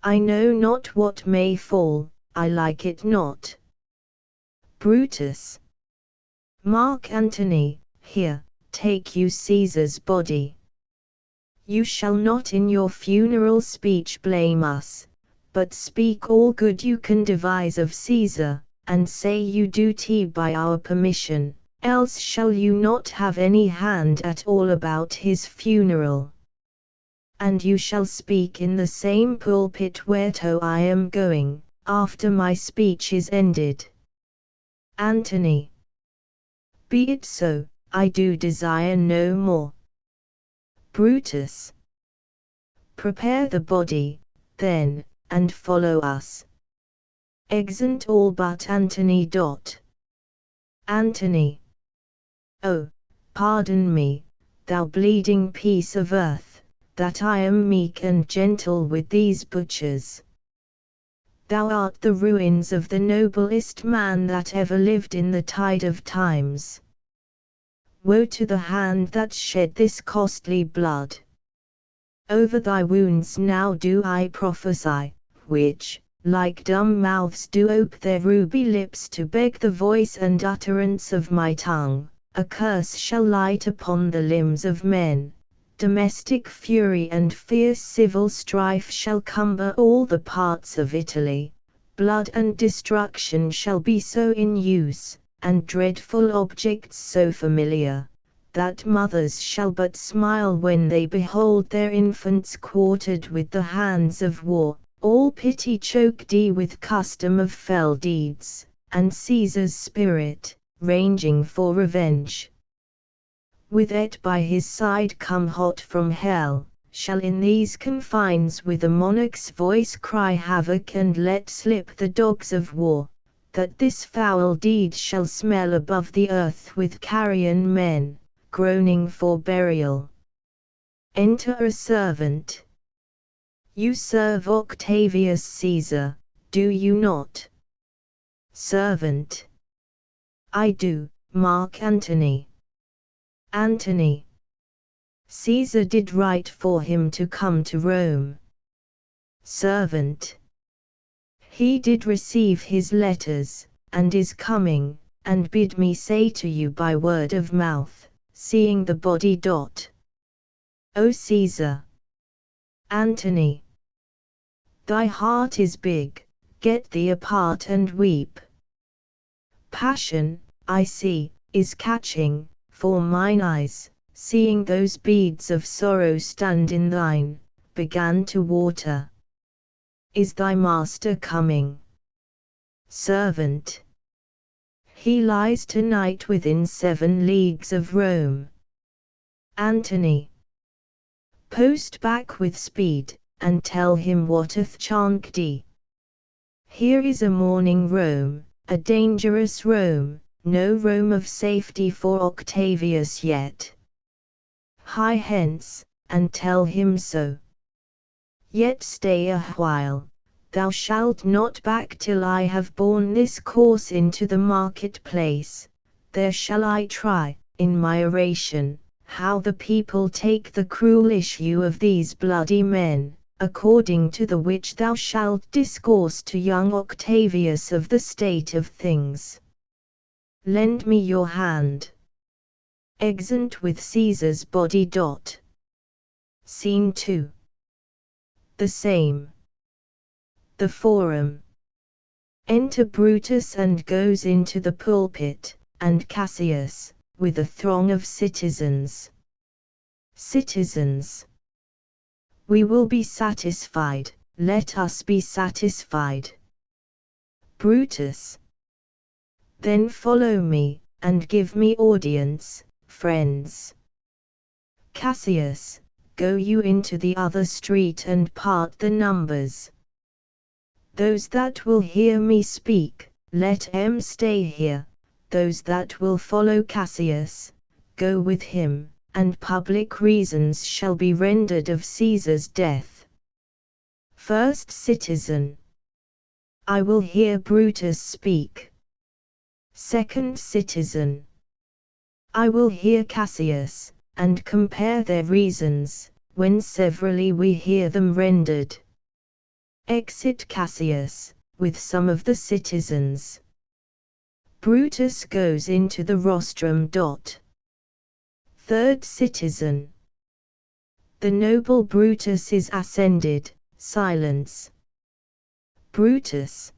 I know not what may fall, I like it not. Brutus. Mark Antony, here, take you Caesar's body. You shall not in your funeral speech blame us, but speak all good you can devise of Caesar, and say you do by our permission, else shall you not have any hand at all about his funeral. And you shall speak in the same pulpit whereto I am going, after my speech is ended. Antony. Be it so, I do desire no more. Brutus. Prepare the body, then, and follow us. Exeunt all but Antony. Antony. Oh, pardon me, thou bleeding piece of earth, that I am meek and gentle with these butchers. Thou art the ruins of the noblest man that ever lived in the tide of times. Woe to the hand that shed this costly blood. Over thy wounds now do I prophesy, which, like dumb mouths do ope their ruby lips to beg the voice and utterance of my tongue, a curse shall light upon the limbs of men. Domestic fury and fierce civil strife shall cumber all the parts of Italy, blood and destruction shall be so in use, and dreadful objects so familiar, that mothers shall but smile when they behold their infants quartered with the hands of war, all pity choked with custom of fell deeds, and Caesar's spirit, ranging for revenge, with it by his side come hot from hell, shall in these confines with a monarch's voice cry havoc and let slip the dogs of war, that this foul deed shall smell above the earth with carrion men, groaning for burial. Enter a servant. You serve Octavius Caesar, do you not? Servant. I do, Mark Antony. Antony. Caesar did write for him to come to Rome. Servant. He did receive his letters, and is coming, and bid me say to you by word of mouth, seeing the body. O Caesar. Antony. Thy heart is big, get thee apart and weep. Passion, I see, is catching, for mine eyes, seeing those beads of sorrow stand in thine, began to water. Is thy master coming? Servant. He lies tonight within 7 leagues of Rome. Antony. Post back with speed, and tell him what hath chanced thee. Here is a morning Rome, a dangerous Rome, no Rome of safety for Octavius yet. Hie hence, and tell him so. Yet stay a while, thou shalt not back till I have borne this corse into the market-place, there shall I try, in my oration, how the people take the cruel issue of these bloody men, according to the which thou shalt discourse to young Octavius of the state of things. Lend me your hand. Exeunt with Caesar's body. Scene 2. The same. The Forum. Enter Brutus and goes into the pulpit, and Cassius, with a throng of citizens. Citizens. We will be satisfied, let us be satisfied. Brutus. Then follow me, and give me audience, friends. Cassius, go you into the other street and part the numbers. Those that will hear me speak, let them stay here, those that will follow Cassius, go with him, and public reasons shall be rendered of Caesar's death. First Citizen. I will hear Brutus speak. Second Citizen. I will hear Cassius, and compare their reasons, when severally we hear them rendered. Exit Cassius, with some of the citizens. Brutus goes into the rostrum. Third Citizen. The noble Brutus is ascended. Silence. Brutus.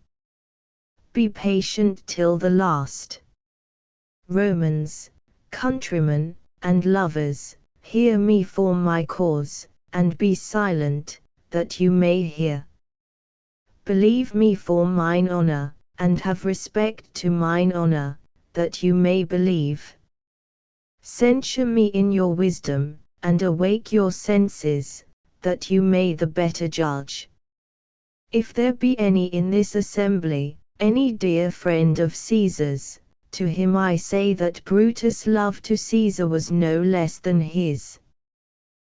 Be patient till the last. Romans, countrymen, and lovers, hear me for my cause, and be silent, that you may hear. Believe me for mine honor, and have respect to mine honor, that you may believe. Censure me in your wisdom, and awake your senses, that you may the better judge. If there be any in this assembly, any dear friend of Caesar's, to him I say that Brutus' love to Caesar was no less than his.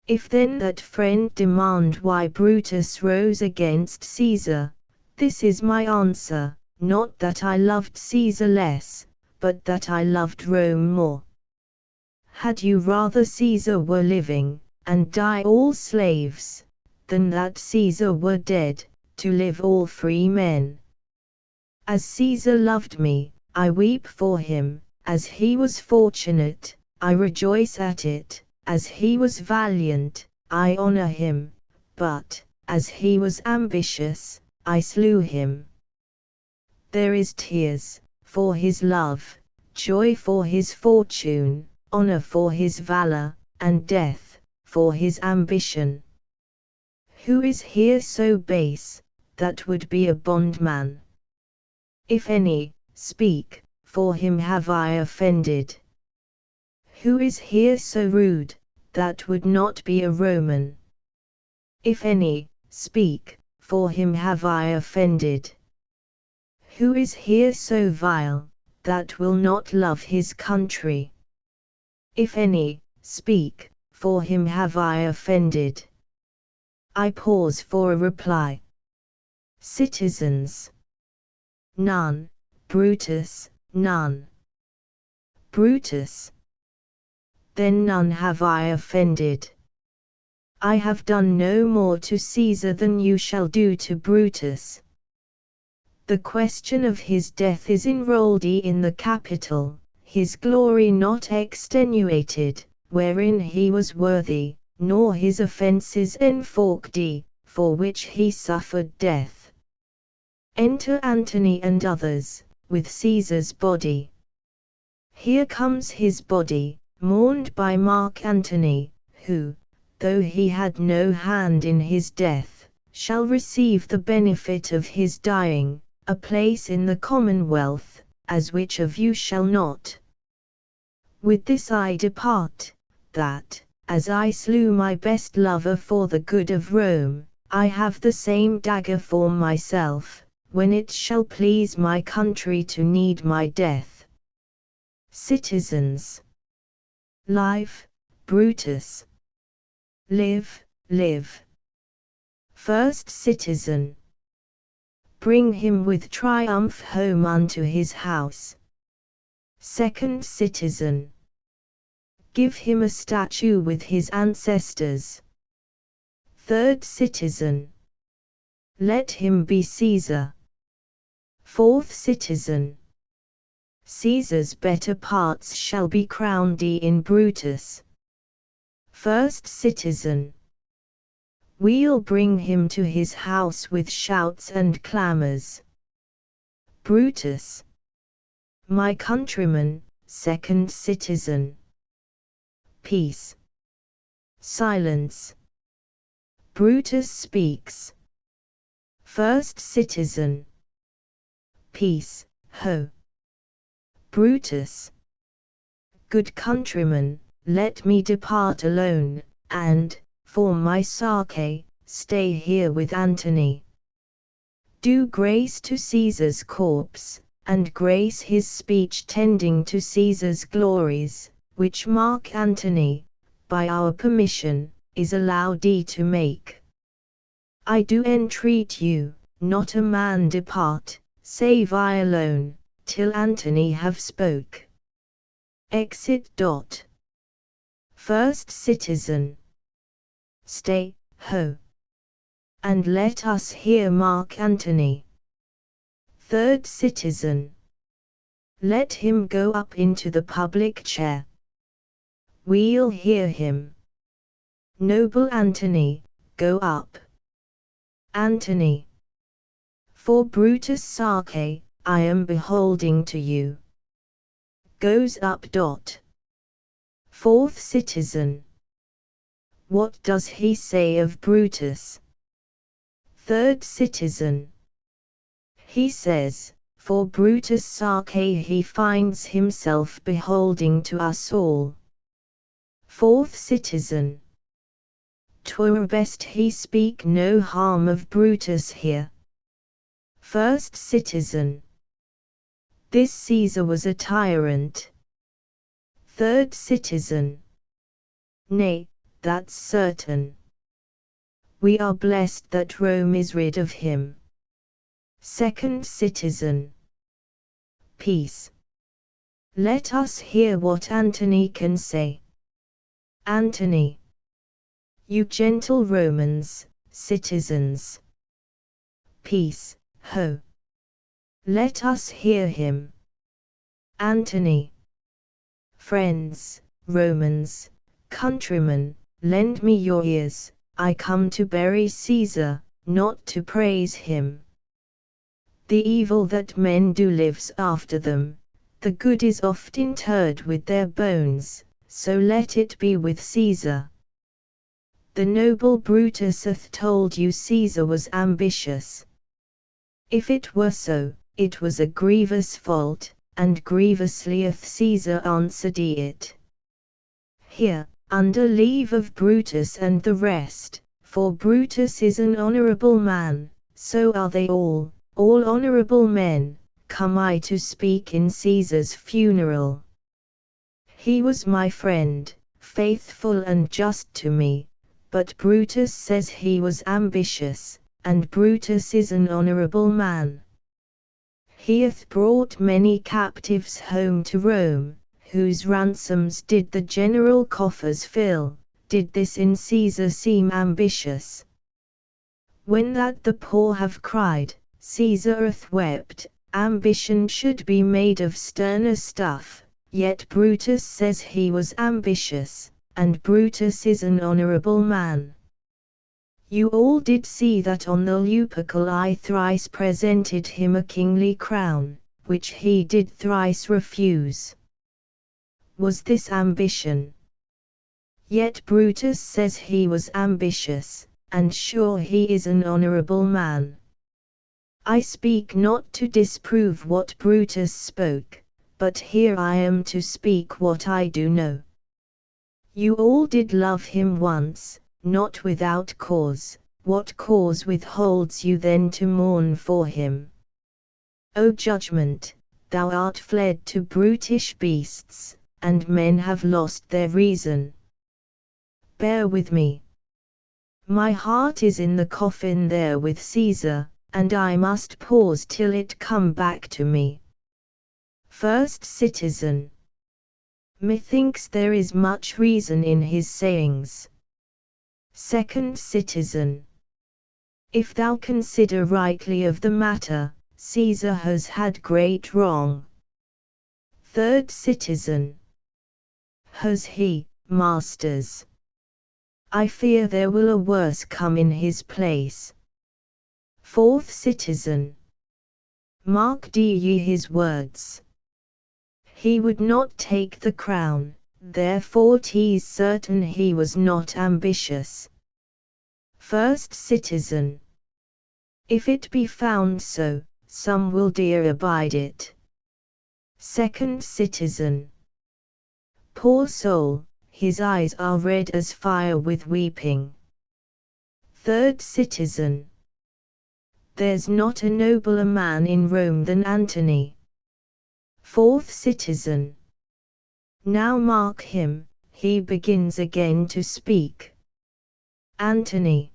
If then that friend demand why Brutus rose against Caesar, this is my answer, not that I loved Caesar less, but that I loved Rome more. Had you rather Caesar were living, and die all slaves, than that Caesar were dead, to live all free men? As Caesar loved me, I weep for him, as he was fortunate, I rejoice at it, as he was valiant, I honor him, but, as he was ambitious, I slew him. There is tears, for his love, joy for his fortune, honor for his valor, and death, for his ambition. Who is here so base, that would be a bondman? If any, speak, for him have I offended. Who is here so rude, that would not be a Roman? If any, speak, for him have I offended. Who is here so vile, that will not love his country? If any, speak, for him have I offended. I pause for a reply. Citizens. None. Brutus, none. Brutus. Then none have I offended. I have done no more to Caesar than you shall do to Brutus. The question of his death is enrolled in the Capitol, his glory not extenuated, wherein he was worthy, nor his offences enforced, for which he suffered death. Enter Antony and others, with Caesar's body. Here comes his body, mourned by Mark Antony, who, though he had no hand in his death, shall receive the benefit of his dying, a place in the commonwealth, as which of you shall not? With this I depart, that, as I slew my best lover for the good of Rome, I have the same dagger for myself, when it shall please my country to need my death. Citizens. Live, Brutus. Live, live. First Citizen. Bring him with triumph home unto his house. Second Citizen. Give him a statue with his ancestors. Third citizen. Let him be Caesar. Fourth citizen. Caesar's better parts shall be crowned in Brutus. First citizen. We'll bring him to his house with shouts and clamors. Brutus. My countryman. Second citizen. Peace. Silence. Brutus speaks. First citizen. Peace, ho. Brutus. Good countryman, let me depart alone, and, for my sake, stay here with Antony. Do grace to Caesar's corpse, and grace his speech tending to Caesar's glories, which Mark Antony, by our permission, is allowed to make. I do entreat you, not a man depart, save I alone, till Antony have spoke. Exit. First citizen. Stay, ho. And let us hear Mark Antony. Third citizen. Let him go up into the public chair. We'll hear him. Noble Antony, go up. Antony. For Brutus' sake, I am beholding to you. Goes up. Fourth citizen. What does he say of Brutus? Third citizen. He says, for Brutus' sake he finds himself beholding to us all. Fourth citizen. 'Twere best he speak no harm of Brutus here. First citizen. This Caesar was a tyrant. Third citizen. Nay, that's certain. We are blessed that Rome is rid of him. Second citizen. Peace. Let us hear what Antony can say. Antony. You gentle Romans, citizens. Peace, ho. Let us hear him. Antony. Friends, Romans, countrymen, lend me your ears, I come to bury Caesar, not to praise him. The evil that men do lives after them, the good is oft interred with their bones, so let it be with Caesar. The noble Brutus hath told you Caesar was ambitious. If it were so, it was a grievous fault, and grievously hath Caesar answered it. Here, under leave of Brutus and the rest, for Brutus is an honourable man, so are they all honourable men, come I to speak in Caesar's funeral. He was my friend, faithful and just to me, but Brutus says he was ambitious, and Brutus is an honourable man. He hath brought many captives home to Rome, whose ransoms did the general coffers fill. Did this in Caesar seem ambitious? When that the poor have cried, Caesar hath wept, ambition should be made of sterner stuff, yet Brutus says he was ambitious, and Brutus is an honourable man. You all did see that on the Lupercal I thrice presented him a kingly crown, which he did thrice refuse. Was this ambition? Yet Brutus says he was ambitious, and sure he is an honourable man. I speak not to disprove what Brutus spoke, but here I am to speak what I do know. You all did love him once, not without cause. What cause withholds you then to mourn for him? O judgment, thou art fled to brutish beasts, and men have lost their reason. Bear with me. My heart is in the coffin there with Caesar, and I must pause till it come back to me. First citizen. Methinks there is much reason in his sayings. Second Citizen. If thou consider rightly of the matter, Caesar has had great wrong. Third Citizen. Has he, masters? I fear there will a worse come in his place. Fourth Citizen. Mark ye his words. He would not take the crown, therefore 'tis certain he was not ambitious. First Citizen. If it be found so, some will dear abide it. Second Citizen. Poor soul, his eyes are red as fire with weeping. Third Citizen. There's not a nobler man in Rome than Antony. Fourth Citizen. Now mark him, he begins again to speak. Antony.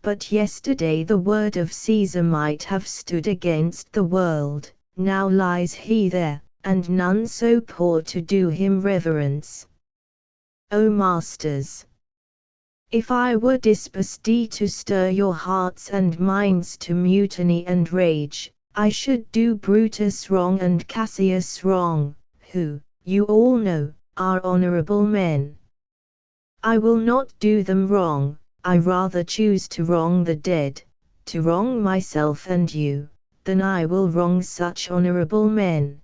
But yesterday the word of Caesar might have stood against the world, now lies he there, and none so poor to do him reverence. O masters! If I were disposed to stir your hearts and minds to mutiny and rage, I should do Brutus wrong and Cassius wrong, who, you all know, are honorable men. I will not do them wrong, I rather choose to wrong the dead, to wrong myself and you, than I will wrong such honorable men.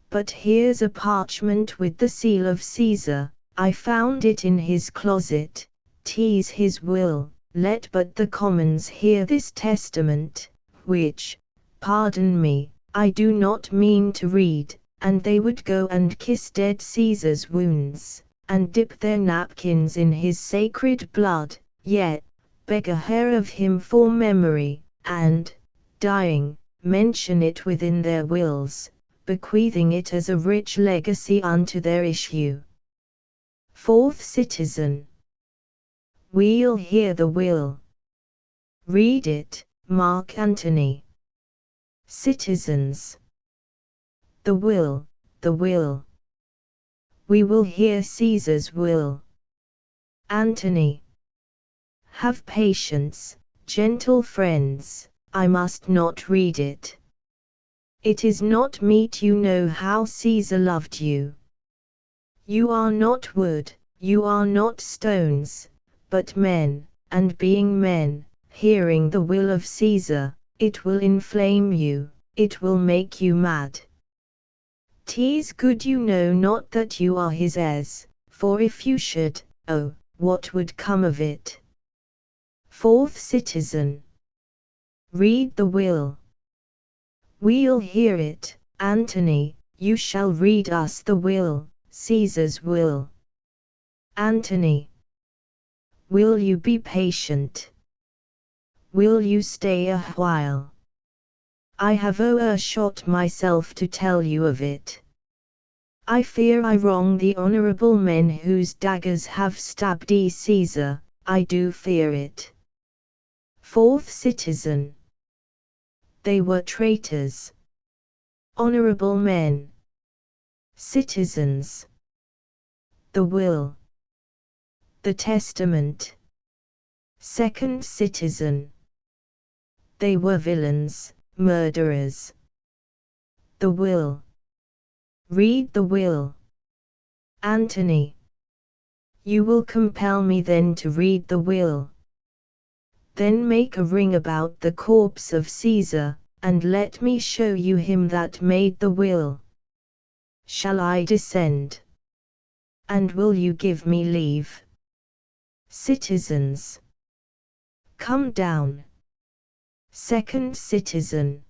But here's a parchment with the seal of Caesar, I found it in his closet. 'Tis his will, let but the commons hear this testament, which, pardon me, I do not mean to read, and they would go and kiss dead Caesar's wounds, and dip their napkins in his sacred blood, yet, beg a hair of him for memory, and, dying, mention it within their wills, bequeathing it as a rich legacy unto their issue. Fourth Citizen. We'll hear the will. Read it, Mark Antony. Citizens. The will, the will. We will hear Caesar's will. Antony. Have patience, gentle friends, I must not read it. It is not meet you know how Caesar loved you. You are not wood, you are not stones, but men, and being men, hearing the will of Caesar, it will inflame you, it will make you mad. 'Tis good you know not that you are his heirs, for if you should, oh, what would come of it? Fourth Citizen. Read the will. We'll hear it, Antony, you shall read us the will, Caesar's will. Antony. Will you be patient? Will you stay a while? I have o'ershot myself to tell you of it. I fear I wrong the honorable men whose daggers have stabbed Caesar, I do fear it. Fourth Citizen. They were traitors. Honorable men. Citizens. The will. The testament. Second Citizen. They were villains, murderers. The will. Read the will. Antony. You will compel me then to read the will. Then make a ring about the corpse of Caesar, and let me show you him that made the will. Shall I descend? And will you give me leave? Citizens. Come down. Second Citizen.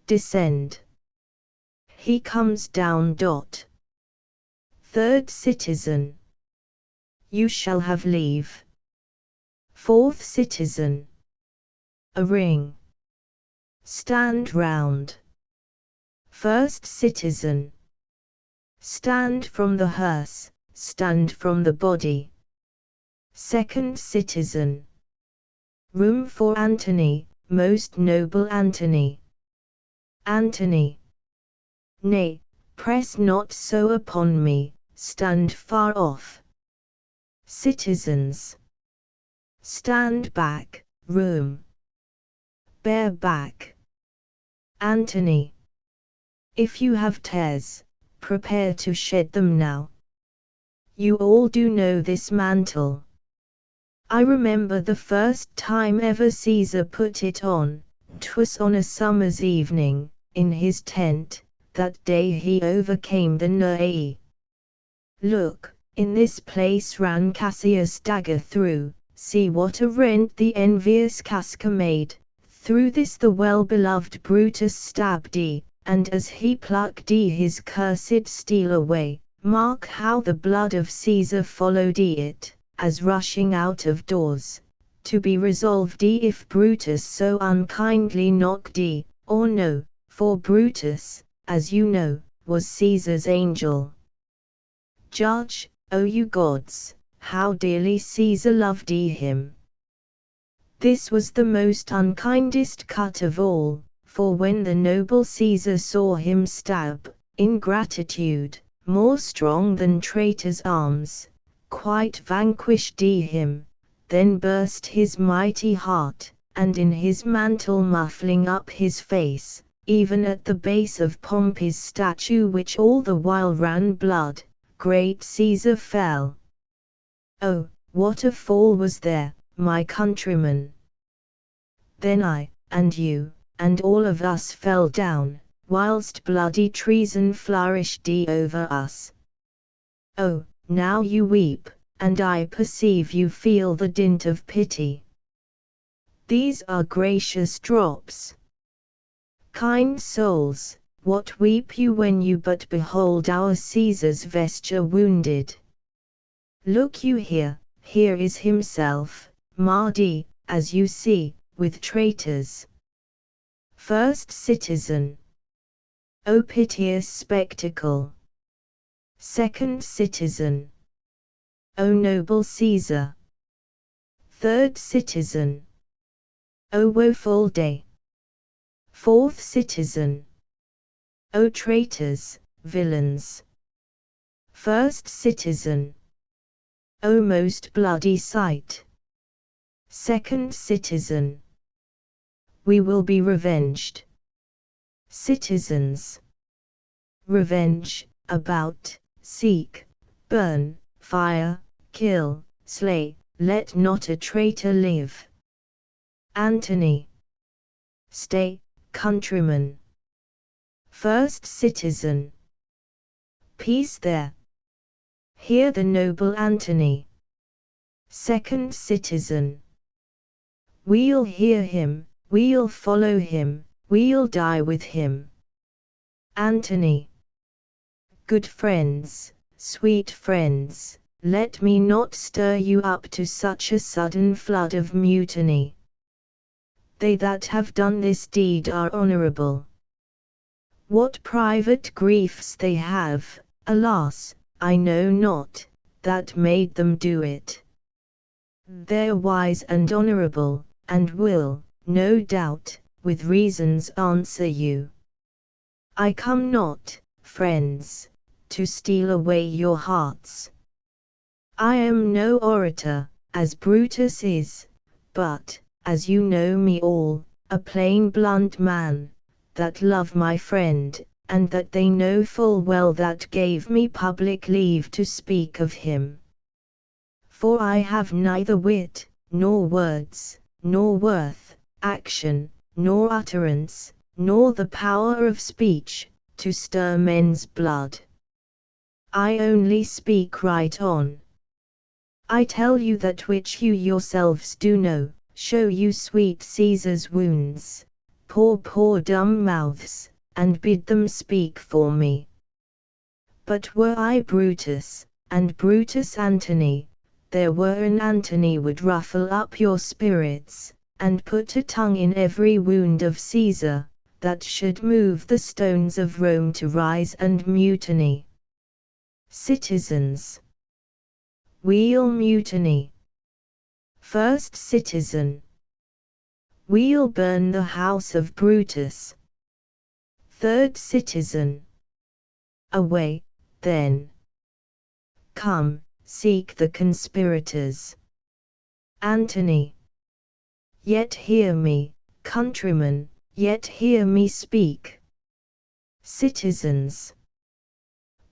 Descend. He comes down. Third Citizen. You shall have leave. Fourth Citizen. A ring. Stand round. First Citizen. Stand from the hearse, stand from the body. Second Citizen. Room for Antony, most noble Antony. Antony. Nay, Press not so upon me, stand far off. Citizens, stand back, room. Bear back. Antony, if you have tears, prepare to shed them now. You all do know this mantle. I remember the first time ever Caesar put it on. 'Twas on a summer's evening, in his tent, that day he overcame the Nerei. Look, in this place ran Cassius' dagger through, see what a rent the envious Casca made, through this the well-beloved Brutus stabbed he, and as he plucked his cursed steel away, mark how the blood of Caesar followed it, as rushing out of doors, to be resolved if Brutus so unkindly knocked or no, for Brutus, as you know, was Caesar's angel. Judge, O you gods, how dearly Caesar loved him. This was the most unkindest cut of all, for when the noble Caesar saw him stab, ingratitude, more strong than traitors' arms, quite vanquished him, then burst his mighty heart, and in his mantle muffling up his face, even at the base of Pompey's statue which all the while ran blood, great Caesar fell. Oh, what a fall was there, my countrymen! Then I, and you, and all of us fell down, whilst bloody treason flourished over us. Oh, now you weep, and I perceive you feel the dint of pity. These are gracious drops. Kind souls, what weep you when you but behold our Caesar's vesture wounded? Look you here, here is himself, marred, as you see, with traitors. First citizen. O piteous spectacle! Second citizen. O noble Caesar! Third citizen. O woeful day! Fourth citizen. O traitors, villains! First citizen. O most bloody sight! Second citizen. We will be revenged. Citizens. Revenge, about, seek, burn, fire, kill, slay, let not a traitor live. Antony. Stay, countrymen. First citizen. Peace there. Hear the noble Antony. Second citizen. We'll hear him, we'll follow him, we'll die with him. Antony. Good friends, sweet friends, let me not stir you up to such a sudden flood of mutiny. They that have done this deed are honorable. What private griefs they have, alas, I know not, that made them do it. They're wise and honorable, and will, no doubt, with reasons answer you. I come not, friends, to steal away your hearts. I am no orator, as Brutus is, but, as you know me all, a plain blunt man, that love my friend, and that they know full well that gave me public leave to speak of him. For I have neither wit, nor words, nor worth, action, nor utterance, nor the power of speech, to stir men's blood. I only speak right on. I tell you that which you yourselves do know, show you sweet Caesar's wounds, poor dumb mouths, and bid them speak for me. But were I Brutus, and Brutus Antony, there were an Antony would ruffle up your spirits, and put a tongue in every wound of Caesar, that should move the stones of Rome to rise and mutiny. Citizens. We'll mutiny. First citizen. We'll burn the house of Brutus. Third citizen. away, then. Come, seek the conspirators. Antony. Yet hear me, countrymen, yet hear me speak. Citizens.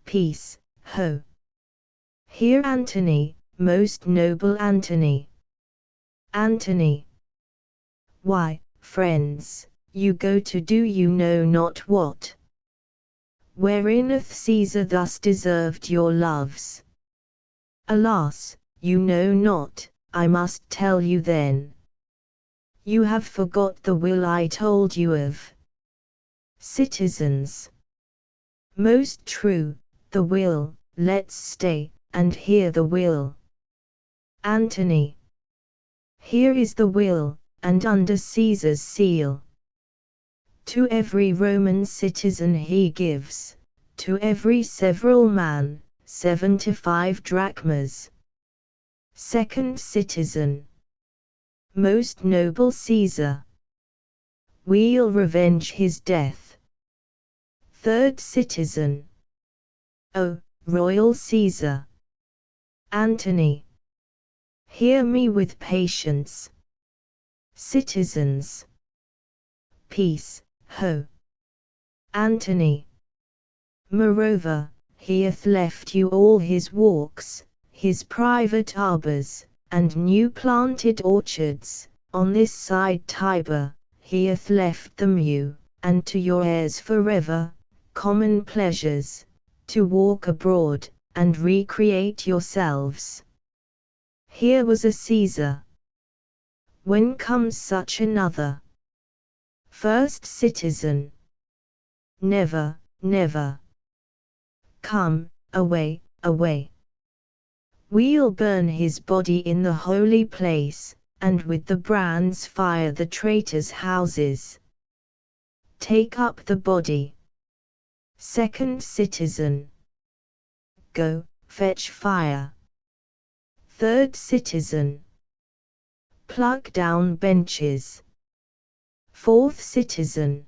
Peace, ho. Hear Antony, most noble Antony. Antony. Why, friends, you go to do you know not what. Wherein hath Caesar thus deserved your loves? Alas, you know not, I must tell you then. You have forgot the will I told you of. Citizens. Most true, the will, let's stay, and hear the will. Antony. Here is the will, and under Caesar's seal. To every Roman citizen he gives, to every several man, 75 drachmas. Second citizen. Most noble Caesar. We'll revenge his death. Third citizen. O, royal Caesar. Antony. Hear me with patience. Citizens. Peace, ho. Antony. Moreover, he hath left you all his walks, his private arbours, and new planted orchards, on this side Tiber, he hath left them you, and to your heirs forever, common pleasures, to walk abroad, and recreate yourselves. Here was a Caesar. When comes such another? First citizen. Never, never. Come, away, away. We'll burn his body in the holy place, and with the brands fire the traitors' houses. Take up the body. Second citizen. Go, fetch fire. Third citizen. Pluck down benches. Fourth citizen.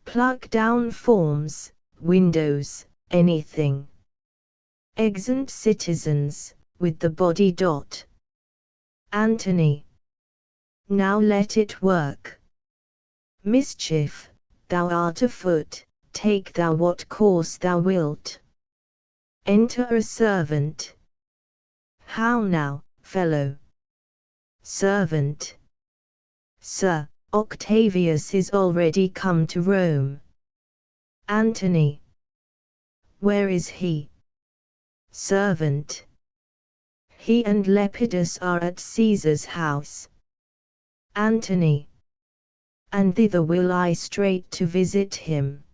Pluck down forms, windows, anything. Exeunt citizens, with the body. Antony. Now let it work. Mischief, thou art afoot, take thou what course thou wilt. Enter a servant. How now, fellow? Servant. Sir, Octavius is already come to Rome. Antony. Where is he? Servant. He and Lepidus are at Caesar's house. Antony. And thither will I straight to visit him.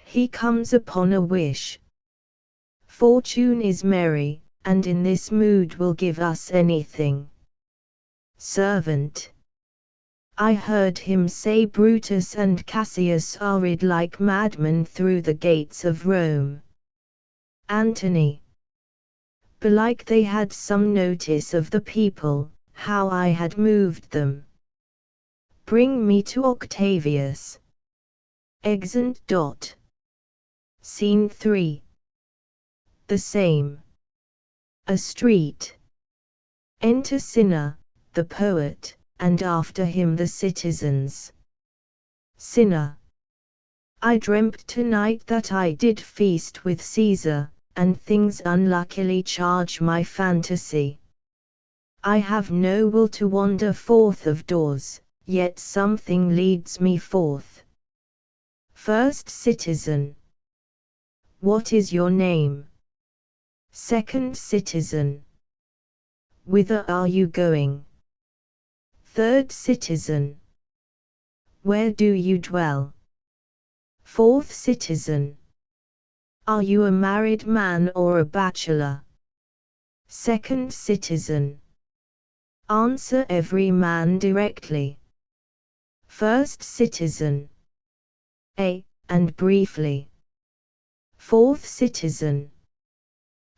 He comes upon a wish. Fortune is merry, and in this mood will give us anything. Servant. I heard him say Brutus and Cassius are rid like madmen through the gates of Rome. Antony. Belike they had some notice of the people, how I had moved them. Bring me to Octavius. Exeunt. Scene 3. The same. A street. Enter Cinna, the poet, and after him the citizens. Cinna. I dreamt tonight that I did feast with Caesar, and things unluckily charge my fantasy. I have no will to wander forth of doors, yet something leads me forth. First citizen. What is your name? Second citizen. Whither are you going? Third citizen. Where do you dwell? Fourth citizen. Are you a married man or a bachelor? Second citizen. Answer every man directly. First citizen. A, and briefly. Fourth citizen.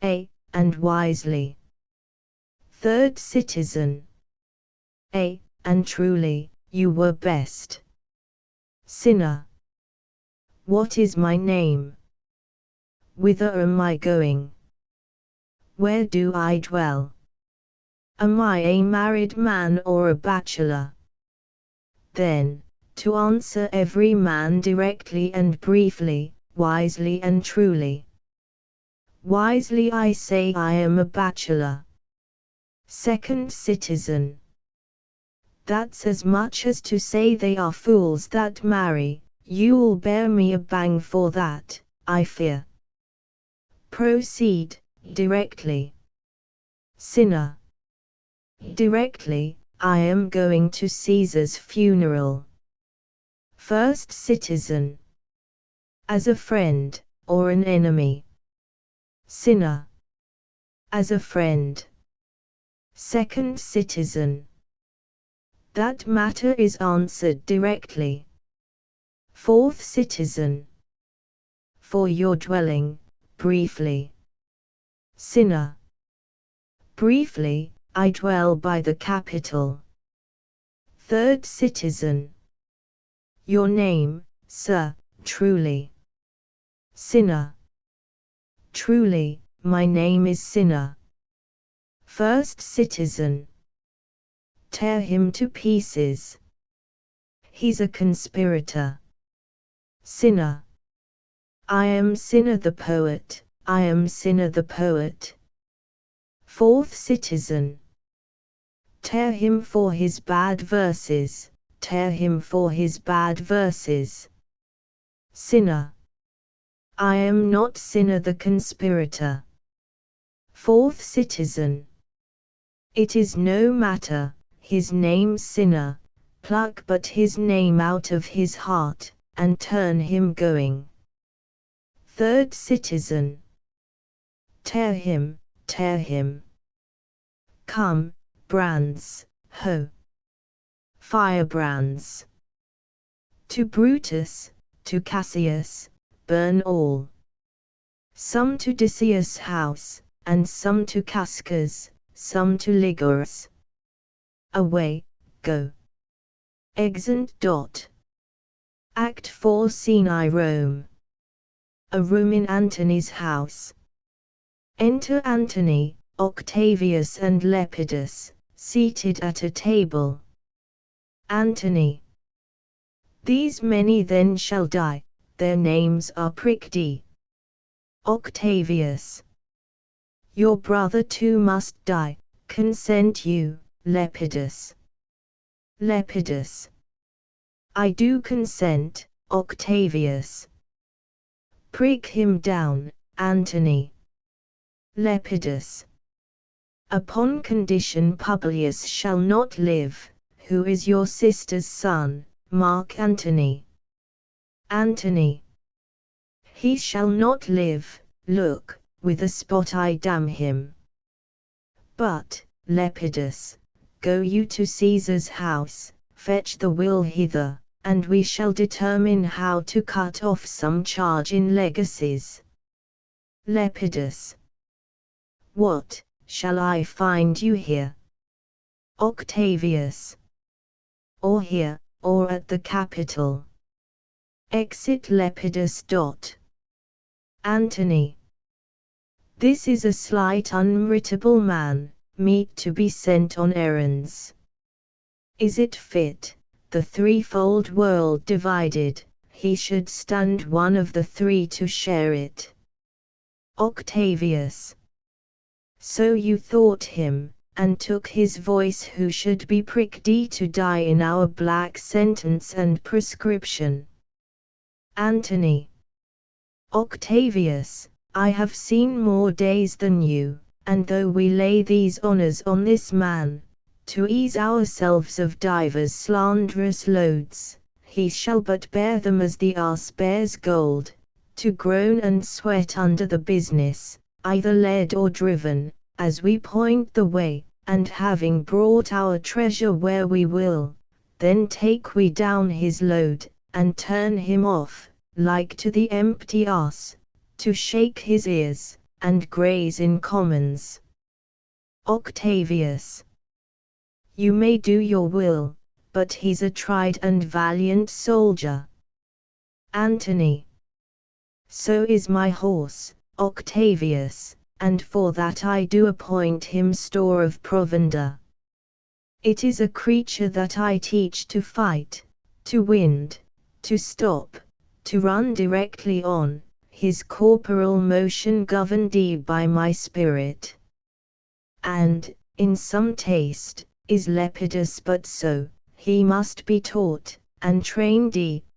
A, and wisely. Third citizen. A, and truly, you were best. Cinna. What is my name? whither am I going? Where do I dwell? Am I a married man or a bachelor? Then, to answer every man directly and briefly, wisely and truly. Wisely I say I am a bachelor. Second citizen. That's as much as to say they are fools that marry. You'll bear me a bang for that, I fear. Proceed, directly. Sinner. Directly, I am going to Caesar's funeral. First citizen. As a friend, or an enemy? Sinner. As a friend. Second citizen. That matter is answered directly. Fourth citizen. For your dwelling, briefly. Sinner. Briefly, I dwell by the Capitol. Third citizen. Your name, sir, truly. Sinner. Truly, my name is Sinner. First citizen. Tear him to pieces. He's a conspirator. Sinner. I am Sinner the poet, I am Sinner the poet. Fourth citizen. Tear him for his bad verses, tear him for his bad verses. Sinner. I am not Sinner the conspirator. Fourth citizen. It is no matter, his name's Sinner, pluck but his name out of his heart, and turn him going. Third citizen. Tear him, tear him. Come, brands, ho! Firebrands. To Brutus, to Cassius, burn all. Some to Decius' house, and some to Casca's, some to Ligur's. Away, go. Exeunt. Act 4 Scene I Rome. A room in Antony's house. Enter Antony, Octavius and Lepidus, seated at a table. Antony. These many then shall die, their names are pricked. Octavius. Your brother too must die, consent you, Lepidus. Lepidus. I do consent, Octavius. Prick him down, Antony. Lepidus. Upon condition Publius shall not live, who is your sister's son, Mark Antony. Antony. He shall not live, look, with a spot I damn him. But, Lepidus, go you to Caesar's house, fetch the will hither, and we shall determine how to cut off some charge in legacies. Lepidus. What, shall I find you here? Octavius. Or here, or at the Capitol. Exit Lepidus. Antony. This is a slight unmritable man, meet to be sent on errands. Is it fit, the threefold world divided, he should stand one of the three to share it? Octavius. So you thought him, and took his voice who should be pricked to die in our black sentence and prescription. Antony. Octavius, I have seen more days than you, and though we lay these honors on this man, to ease ourselves of divers slanderous loads, he shall but bear them as the ass bears gold, to groan and sweat under the business, either led or driven, as we point the way, and having brought our treasure where we will, then take we down his load, and turn him off, like to the empty ass, to shake his ears, and graze in commons. Octavius. You may do your will, but he's a tried and valiant soldier. Antony. So is my horse, Octavius, and for that I do appoint him store of provender. It is a creature that I teach to fight, to wind, to stop, to run directly on, his corporal motion governed by my spirit. And, in some taste, is Lepidus but so, he must be taught, and trained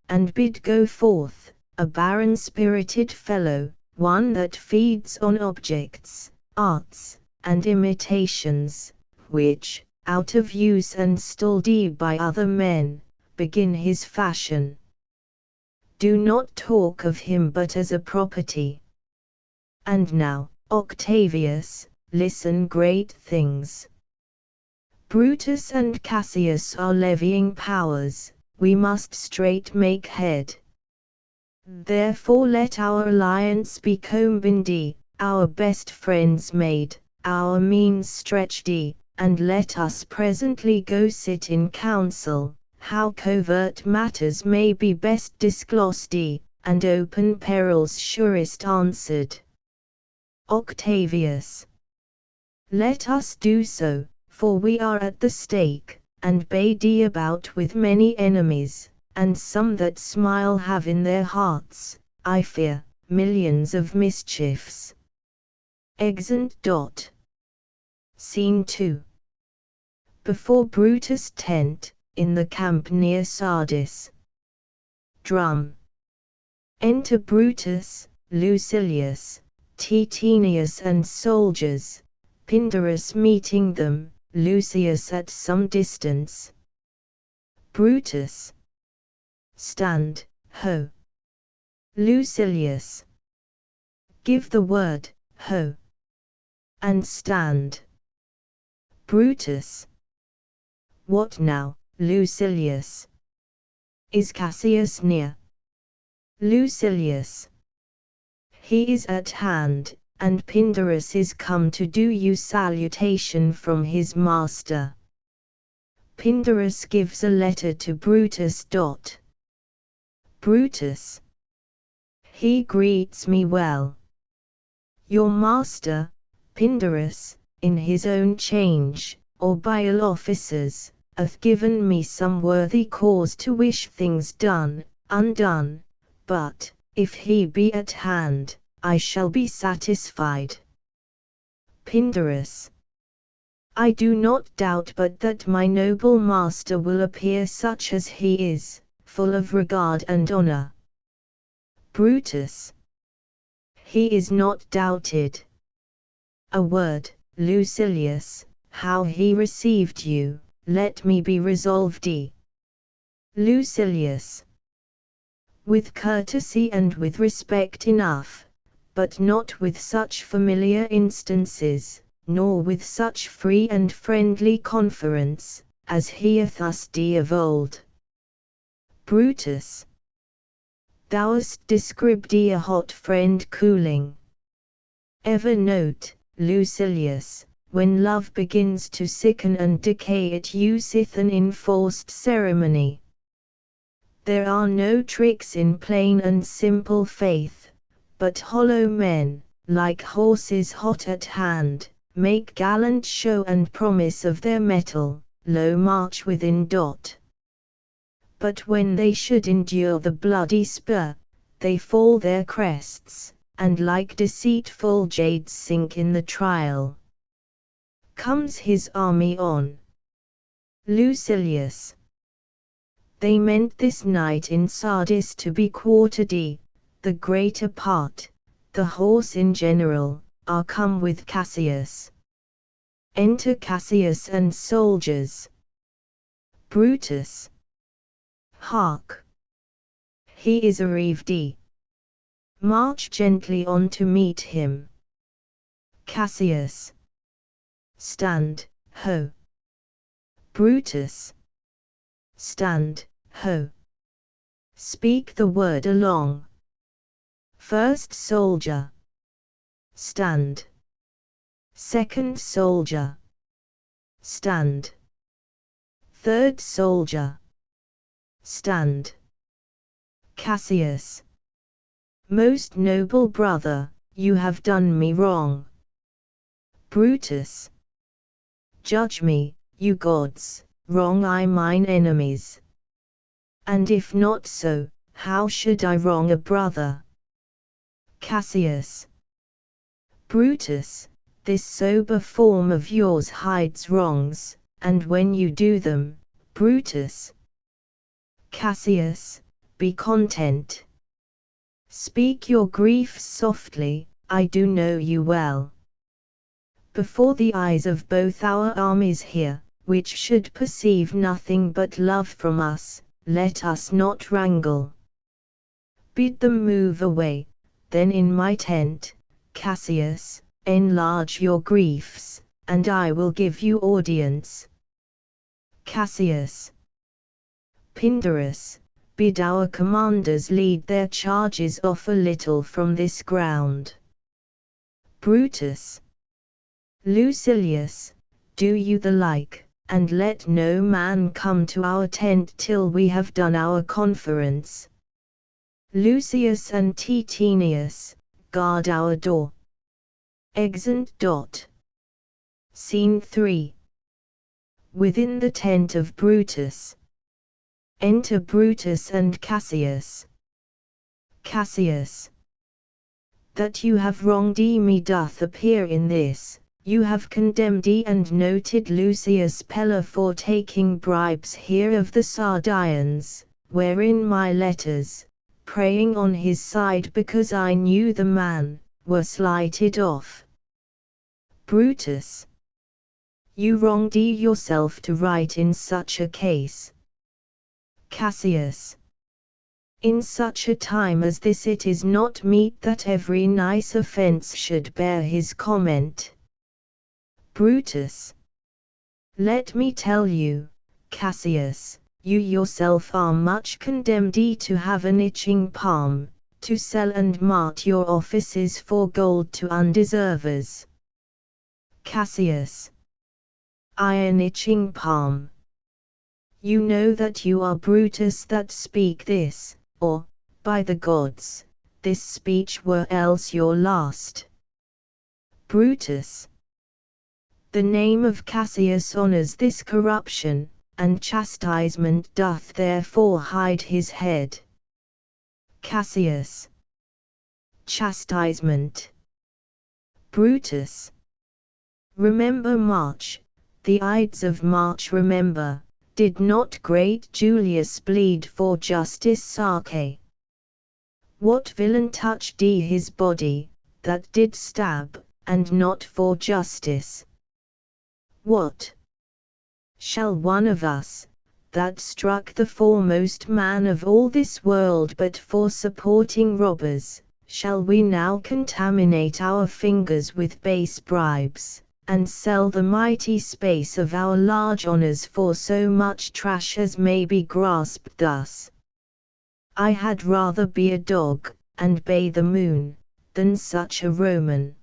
and bid go forth, a barren-spirited fellow, one that feeds on objects, arts, and imitations, which, out of use and stoled by other men, begin his fashion. Do not talk of him but as a property. And now, Octavius, listen great things. Brutus and Cassius are levying powers, we must straight make head. Therefore let our alliance be combined, our best friends made, our means stretched, and let us presently go sit in council, how covert matters may be best disclosed, and open perils surest answered. Octavius. Let us do so, for we are at the stake, and bade about with many enemies, and some that smile have in their hearts, I fear, millions of mischiefs. Exeunt. Scene 2. Before Brutus' tent, in the camp near Sardis. Drum. Enter Brutus, Lucilius, Titinius and soldiers, Pindarus meeting them, Lucius at some distance. Brutus. Stand, ho. Lucilius. Give the word, ho. And stand. Brutus. What now, Lucilius? Is Cassius near? Lucilius. He is at hand, and Pindarus is come to do you salutation from his master. Pindarus gives a letter to Brutus. Brutus. He greets me well. Your master, Pindarus, in his own change, or by ill officers, hath given me some worthy cause to wish things done, undone, but, if he be at hand, I shall be satisfied. Pindarus. I do not doubt but that my noble master will appear such as he is, full of regard and honor. Brutus. He is not doubted. A word, Lucilius, how he received you, let me be resolved. Lucilius. With courtesy and with respect enough, but not with such familiar instances, nor with such free and friendly conference, as he hath us of old. Brutus. Thou hast described a hot friend cooling. Ever note, Lucilius, when love begins to sicken and decay it useth an enforced ceremony. There are no tricks in plain and simple faith, but hollow men, like horses hot at hand, make gallant show and promise of their mettle, low march within. But when they should endure the bloody spur, they fall their crests, and like deceitful jades sink in the trial. Comes his army on. Lucilius. They meant this night in Sardis to be quartered, the greater part, the horse in general, are come with Cassius. Enter Cassius and soldiers. Brutus. Hark! He is arrived. March gently on to meet him. Cassius. Stand, ho. Brutus. Stand, ho. Speak the word along. First soldier. Stand. Second soldier. Stand. Third soldier. Stand. Cassius. Most noble brother, you have done me wrong. Brutus. Judge me, you gods, wrong I mine enemies. And if not so, how should I wrong a brother? Cassius. Brutus, this sober form of yours hides wrongs, and when you do them, Brutus. Cassius, be content. Speak your griefs softly, I do know you well. Before the eyes of both our armies here, which should perceive nothing but love from us, let us not wrangle. Bid them move away, then in my tent, Cassius, enlarge your griefs, and I will give you audience. Cassius. Pindarus, bid our commanders lead their charges off a little from this ground. Brutus. Lucilius, do you the like, and let no man come to our tent till we have done our conference. Lucius and Titinius, guard our door. Exeunt. Scene 3. Within the tent of Brutus. Enter Brutus and Cassius. Cassius. That you have wronged me doth appear in this, you have condemned and noted Lucius Pella for taking bribes here of the Sardians, wherein my letters, praying on his side because I knew the man, were slighted off. Brutus. You wronged yourself to write in such a case. Cassius. In such a time as this it is not meet that every nice offence should bear his comment. Brutus. Let me tell you, Cassius, you yourself are much condemned to have an itching palm, to sell and mart your offices for gold to undeservers. Cassius. I an itching palm. You know that you are Brutus that speak this, or, by the gods, this speech were else your last. Brutus. The name of Cassius honors this corruption, and chastisement doth therefore hide his head. Cassius. Chastisement. Brutus. Remember March, the Ides of March remember, did not great Julius bleed for justice sake? What villain touched his body, that did stab, and not for justice? What? Shall one of us, that struck the foremost man of all this world but for supporting robbers, shall we now contaminate our fingers with base bribes, and sell the mighty space of our large honours for so much trash as may be grasped thus? I had rather be a dog, and bay the moon, than such a Roman.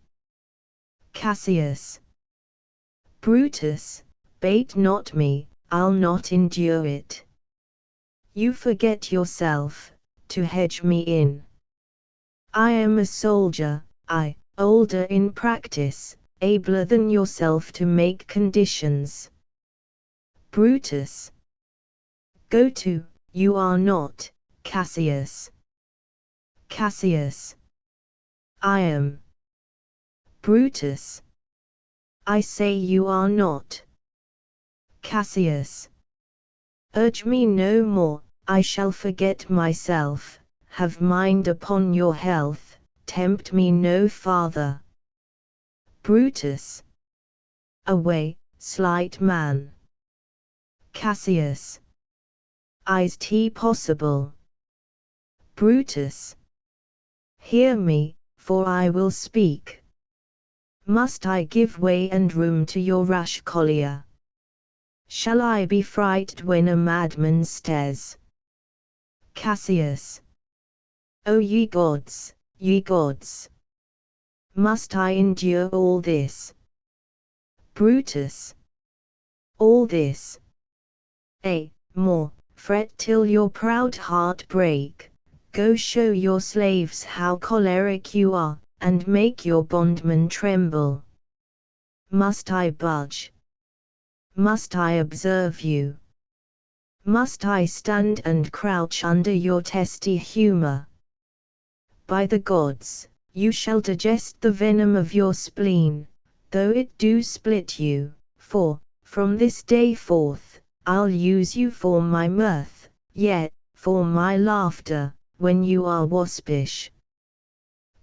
Cassius. Brutus, bait not me, I'll not endure it. You forget yourself, to hedge me in. I am a soldier, older in practice, abler than yourself to make conditions. Brutus. Go to, you are not, Cassius. Cassius. I am. Brutus. I say you are not. Cassius. Urge me no more, I shall forget myself, have mind upon your health, tempt me no farther. Brutus. Away, slight man. Cassius. Is possible? Brutus. Hear me, for I will speak. Must I give way and room to your rash collier? Shall I be frighted when a madman stares? Cassius. O ye gods, ye gods! Must I endure all this? Brutus. All this? More, fret till your proud heart break, go show your slaves how choleric you are, and make your bondman tremble? Must I budge? Must I observe you? Must I stand and crouch under your testy humour? By the gods, you shall digest the venom of your spleen, though it do split you, for, from this day forth, I'll use you for my mirth, yet, for my laughter, when you are waspish.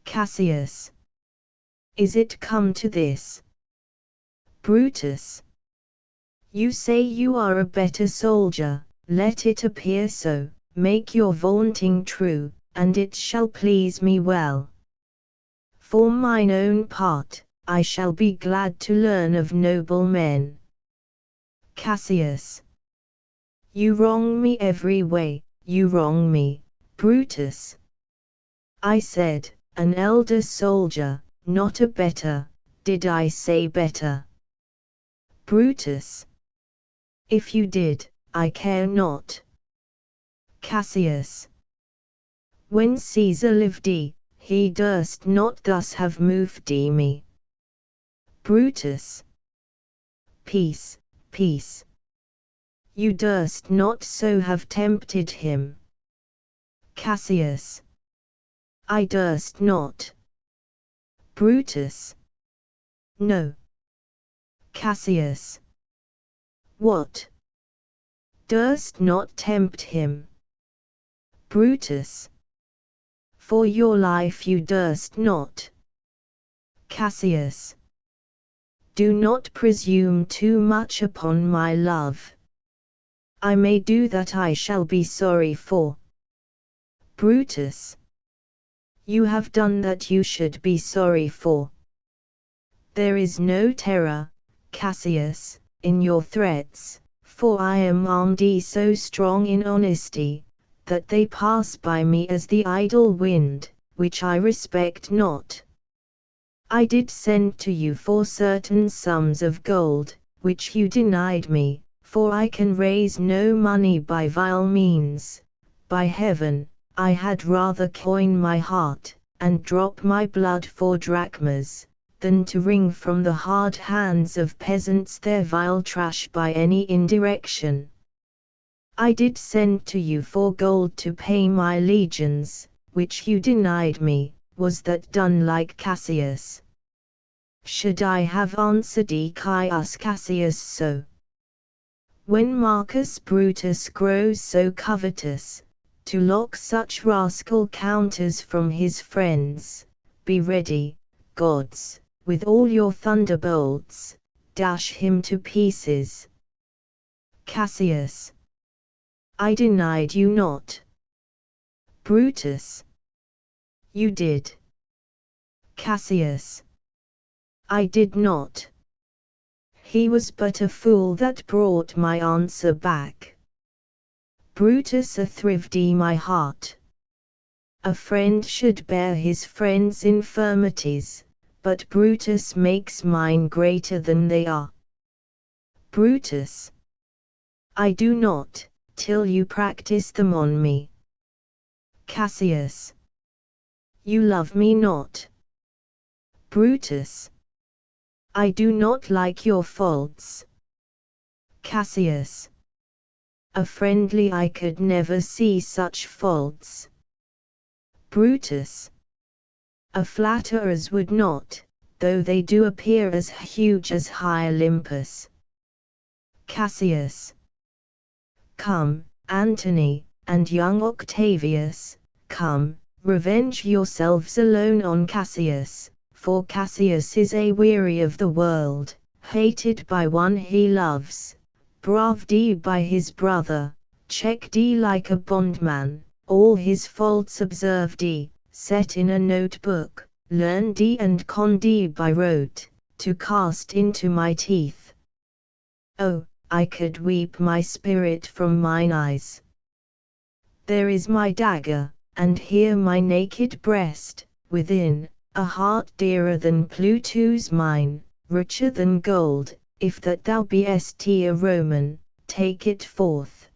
Cassius. Is it come to this? Brutus. You say you are a better soldier, let it appear so, make your vaunting true, and it shall please me well. For mine own part, I shall be glad to learn of noble men. Cassius. You wrong me every way, you wrong me, Brutus. I said, an elder soldier, not a better, did I say better? Brutus. If you did, I care not. Cassius. When Caesar lived he durst not thus have moved me. Brutus. Peace, peace. You durst not so have tempted him. Cassius. I durst not. Brutus. No. Cassius. What? Durst not tempt him. Brutus. For your life you durst not. Cassius. Do not presume too much upon my love. I may do that I shall be sorry for. Brutus. You have done that you should be sorry for. There is no terror, Cassius, in your threats, for I am armed so strong in honesty, that they pass by me as the idle wind, which I respect not. I did send to you for certain sums of gold, which you denied me, for I can raise no money by vile means. By heaven, I had rather coin my heart, and drop my blood for drachmas, than to wring from the hard hands of peasants their vile trash by any indirection. I did send to you for gold to pay my legions, which you denied me. Was that done like Cassius? Should I have answered Caius Cassius so? When Marcus Brutus grows so covetous, to lock such rascal counters from his friends, be ready, gods, with all your thunderbolts, dash him to pieces. Cassius. I denied you not. Brutus. You did. Cassius. I did not. He was but a fool that brought my answer back. Brutus athrived my heart. A friend should bear his friend's infirmities, but Brutus makes mine greater than they are. Brutus. I do not, till you practice them on me. Cassius. You love me not. Brutus. I do not like your faults. Cassius. A friendly eye could never see such faults. Brutus. A flatterers would not, though they do appear as huge as high Olympus. Cassius. Come, Antony, and young Octavius, come, revenge yourselves alone on Cassius, for Cassius is weary of the world, hated by one he loves, braved by his brother, checked like a bondman, all his faults observed, set in a notebook, learned and conned by rote, to cast into my teeth. Oh, I could weep my spirit from mine eyes. There is my dagger, and here my naked breast, within, a heart dearer than Pluto's mine, richer than gold. If that thou beest a Roman, take it forth.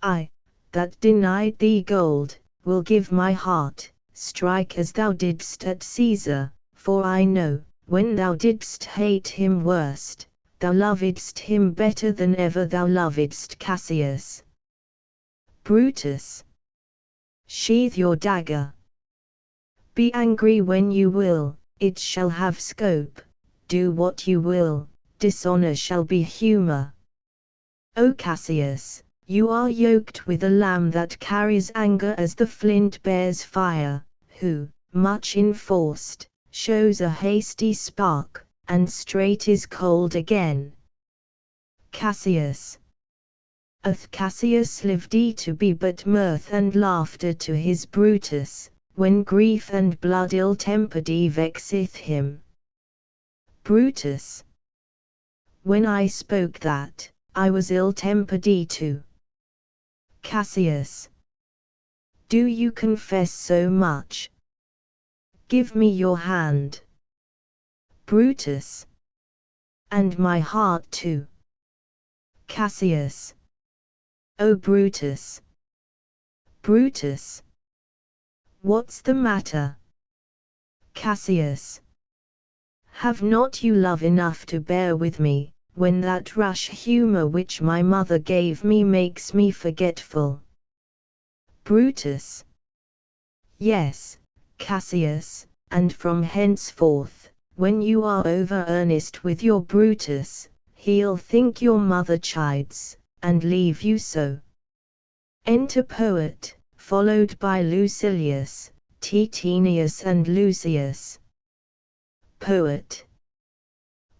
I, that denied thee gold, will give my heart, strike as thou didst at Caesar, for I know, when thou didst hate him worst, thou lovedst him better than ever thou lovedst Cassius. Brutus. Sheathe your dagger. Be angry when you will, it shall have scope, do what you will, dishonor shall be humor. O Cassius, you are yoked with a lamb that carries anger as the flint bears fire, who, much enforced, shows a hasty spark, and straight is cold again. Cassius. Cassius lived to be but mirth and laughter to his Brutus, when grief and blood ill-tempered vexeth him. Brutus. When I spoke that, I was ill-tempered too. Cassius. Do you confess so much? Give me your hand. Brutus. And my heart too. Cassius. O Brutus. Brutus. What's the matter? Cassius. Have not you love enough to bear with me, when that rash humor which my mother gave me makes me forgetful? Brutus. Yes, Cassius, and from henceforth, when you are over earnest with your Brutus, he'll think your mother chides, and leave you so. Enter Poet, followed by Lucilius, Titinius and Lucius. Poet.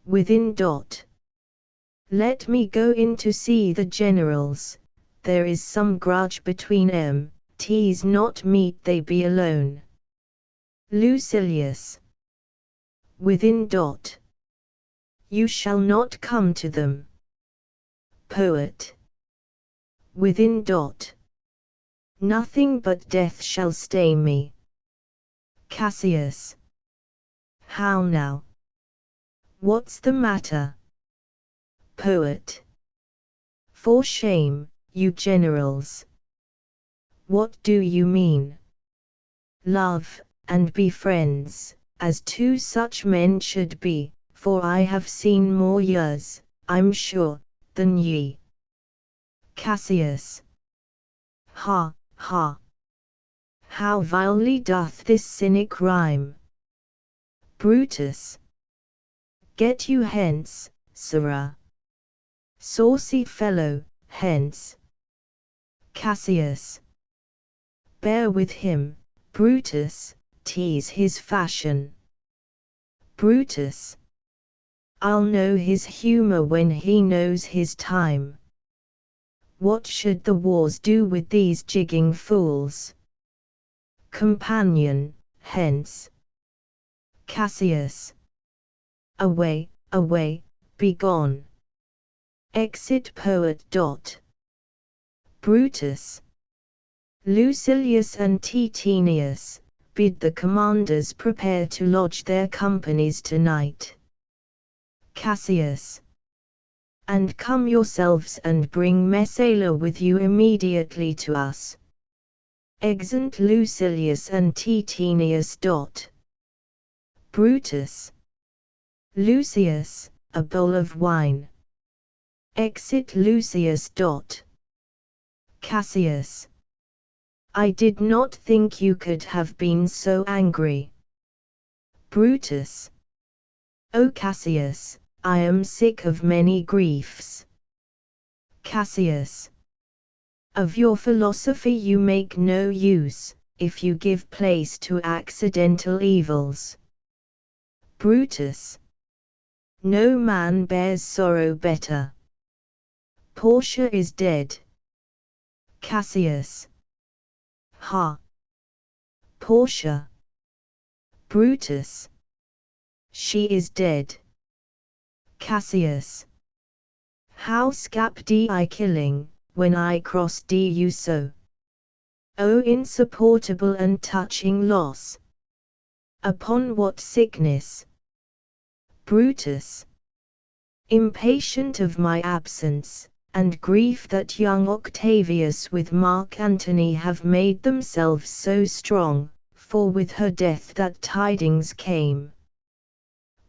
Within. Let me go in to see the generals, there is some grudge between 'em, 'tis not meet they be alone. Lucilius. Within. You shall not come to them. Poet. Within. Nothing but death shall stay me. Cassius. How now? What's the matter? Poet. For shame, you generals. What do you mean? Love, and be friends, as two such men should be, for I have seen more years, I'm sure, than ye. Cassius. Ha, ha! How vilely doth this cynic rhyme! Brutus. Get you hence, sirrah. Saucy fellow, hence. Cassius. Bear with him, Brutus, 'tis his fashion. Brutus. I'll know his humor when he knows his time. What should the wars do with these jigging fools? Companion, hence. Cassius. Away, away, be gone. Exit Poet. Brutus. Lucilius and Titinius, bid the commanders prepare to lodge their companies tonight. Cassius. And come yourselves and bring Messala with you immediately to us. Exeunt Lucilius and Titinius. Brutus. Lucius, a bowl of wine. Exit Lucius. Cassius. I did not think you could have been so angry. Brutus. O Cassius, I am sick of many griefs. Cassius. Of your philosophy you make no use, if you give place to accidental evils. Brutus. No man bears sorrow better. Portia is dead. Cassius. Ha! Portia. Brutus. She is dead. Cassius. How scapped I killing, when I crossed you so? O insupportable and touching loss! Upon what sickness? Brutus. Impatient of my absence, and grief that young Octavius with Mark Antony have made themselves so strong, for with her death that tidings came.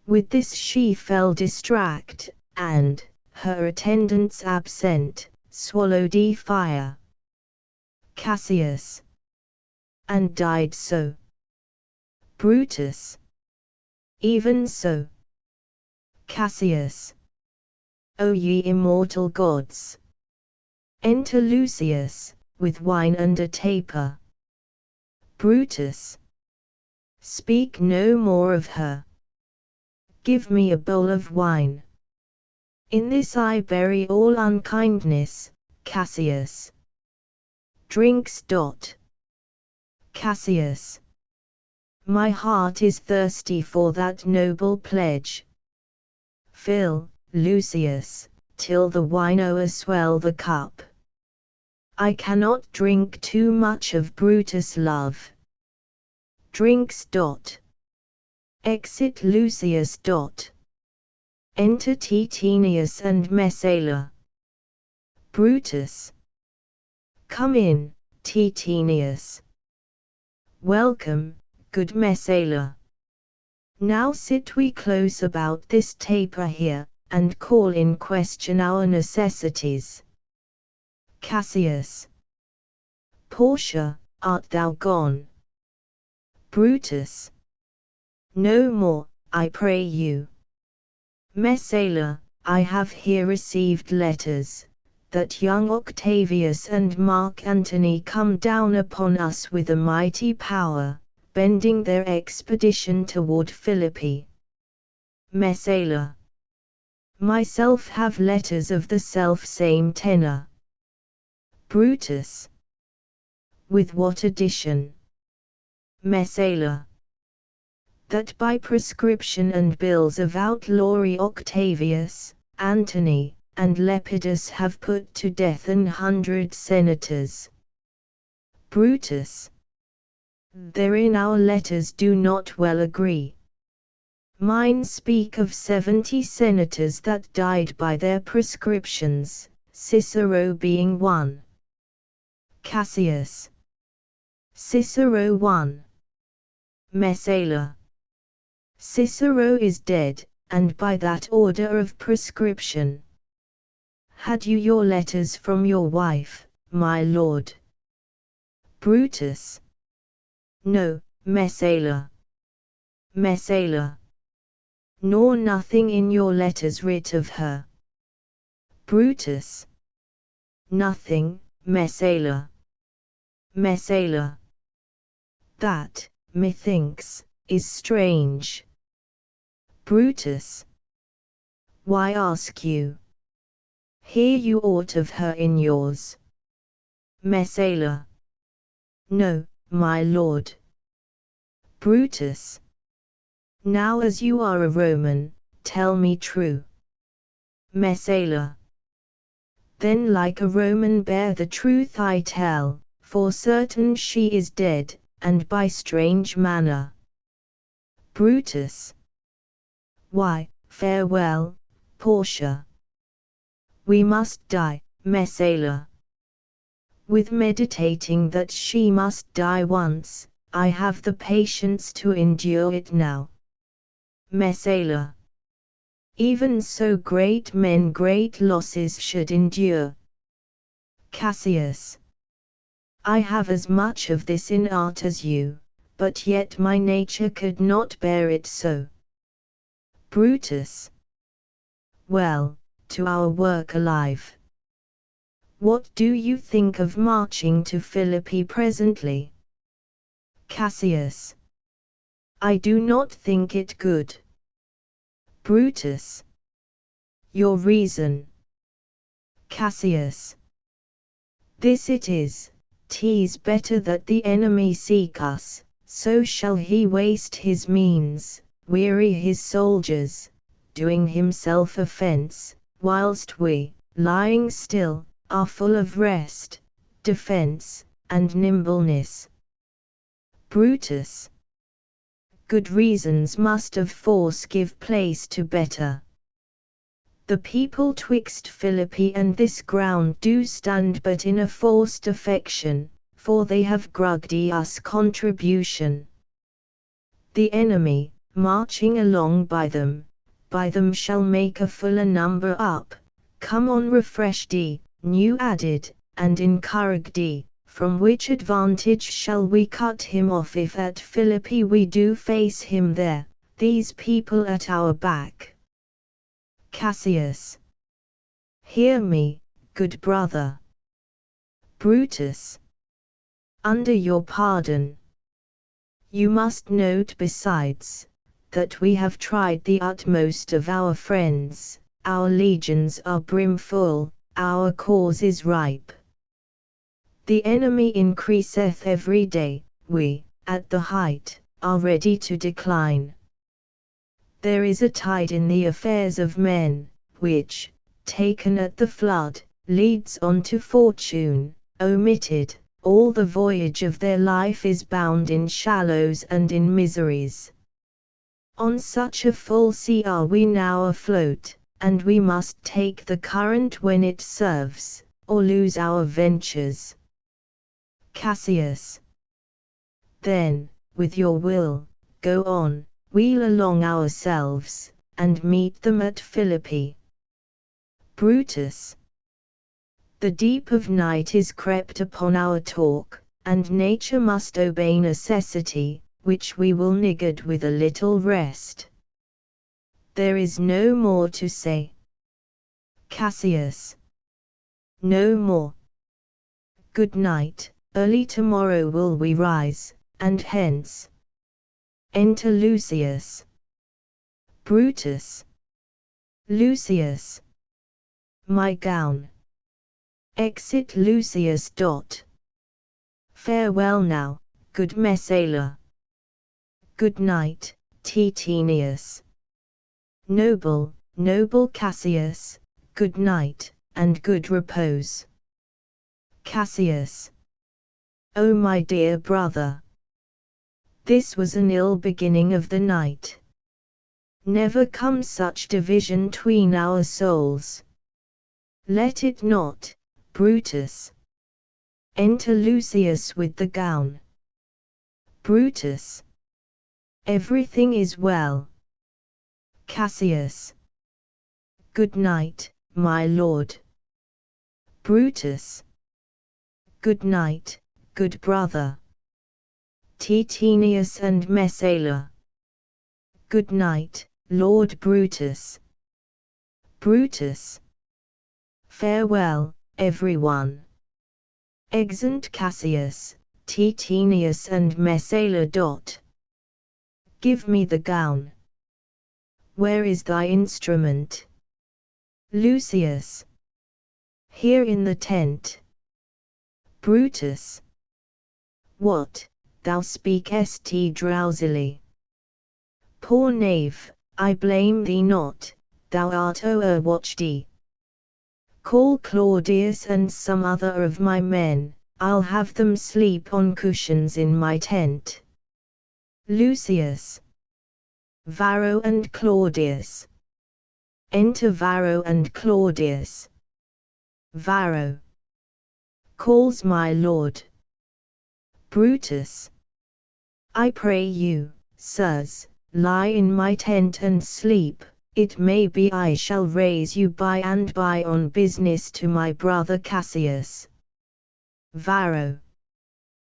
With this she fell distract, and, her attendants absent, swallowed fire. Cassius. And died so. Brutus. Even so. Cassius. O ye immortal gods! Enter Lucius, with wine and a taper. Brutus. Speak no more of her. Give me a bowl of wine. In this I bury all unkindness, Cassius. Drinks. Cassius. My heart is thirsty for that noble pledge. Fill, Lucius, till the wine o'erswell the cup. I cannot drink too much of Brutus' love. Drinks. Exit Lucius. Enter Titinius and Messala. Brutus. Come in, Titinius. Welcome, good Messala. Now sit we close about this taper here, and call in question our necessities. Cassius. Portia, art thou gone? Brutus. No more, I pray you. Messala, I have here received letters, that young Octavius and Mark Antony come down upon us with a mighty power, bending their expedition toward Philippi. Messala. Myself have letters of the self-same tenor. Brutus. With what addition? Messala. That by prescription and bills of outlawry Octavius, Antony, and Lepidus have put to death 100 senators. Brutus. Therein our letters do not well agree. Mine speak of 70 senators that died by their prescriptions, Cicero being one. Cassius. Cicero one. Messala. Cicero is dead, and by that order of prescription. Had you your letters from your wife, my lord? Brutus. No, Messala. Messala. Nor nothing in your letters writ of her. Brutus. Nothing, Messala. Messala. That, methinks, is strange. Brutus. Why ask you? Hear you aught of her in yours? Messala. No, my lord. Brutus. Now as you are a Roman, tell me true. Messala. Then like a Roman bear the truth I tell, for certain she is dead, and by strange manner. Brutus. Why, farewell, Portia. We must die, Messala. With meditating that she must die once, I have the patience to endure it now. Messala. Even so great men great losses should endure. Cassius. I have as much of this in art as you, but yet my nature could not bear it so. Brutus. Well, to our work alive. What do you think of marching to Philippi presently? Cassius. I do not think it good. Brutus. Your reason? Cassius. This it is, 'tis better that the enemy seek us, so shall he waste his means, weary his soldiers, doing himself offence, whilst we, lying still, are full of rest, defence, and nimbleness. Brutus. Good reasons must of force give place to better. The people twixt Philippi and this ground do stand but in a forced affection, for they have grudged us contribution, The enemy, marching along by them shall make a fuller number up, come on refreshed, new added, and encouraged, from which advantage shall we cut him off if at Philippi we do face him there, these people at our back. Cassius. Hear me, good brother. Brutus. Under your pardon. You must note besides, that we have tried the utmost of our friends, our legions are brimful, our cause is ripe. The enemy increaseth every day, we, at the height, are ready to decline. There is a tide in the affairs of men, which, taken at the flood, leads on to fortune, omitted, all the voyage of their life is bound in shallows and in miseries. On such a full sea are we now afloat, and we must take the current when it serves, or lose our ventures. Cassius. Then, with your will, go on, wheel along ourselves, and meet them at Philippi. Brutus. The deep of night is crept upon our talk, and nature must obey necessity, which we will niggard with a little rest. There is no more to say. Cassius. No more. Good night, early tomorrow will we rise, and hence. Enter Lucius. Brutus. Lucius. My gown. Exit Lucius. Farewell now, good Messala. Good night, Titinius. Noble Cassius, good night, and good repose. Cassius. O my dear brother! This was an ill beginning of the night. Never come such division 'tween our souls. Let it not, Brutus. Enter Lucius with the gown. Brutus. Everything is well. Cassius. Good night, my lord. Brutus. Good night, good brother. Titinius and Messala. Good night, Lord Brutus. Brutus. Farewell, everyone. Exeunt Cassius, Titinius and Messala. Give me the gown. Where is thy instrument? Lucius. Here in the tent. Brutus. What, thou speakest drowsily? Poor knave, I blame thee not, thou art o'erwatched. Call Claudius and some other of my men, I'll have them sleep on cushions in my tent. Lucius. Varro and Claudius. Enter Varro and Claudius. Varro. Calls my lord. Brutus. I pray you, sirs, lie in my tent and sleep, it may be I shall raise you by and by on business to my brother Cassius. Varro.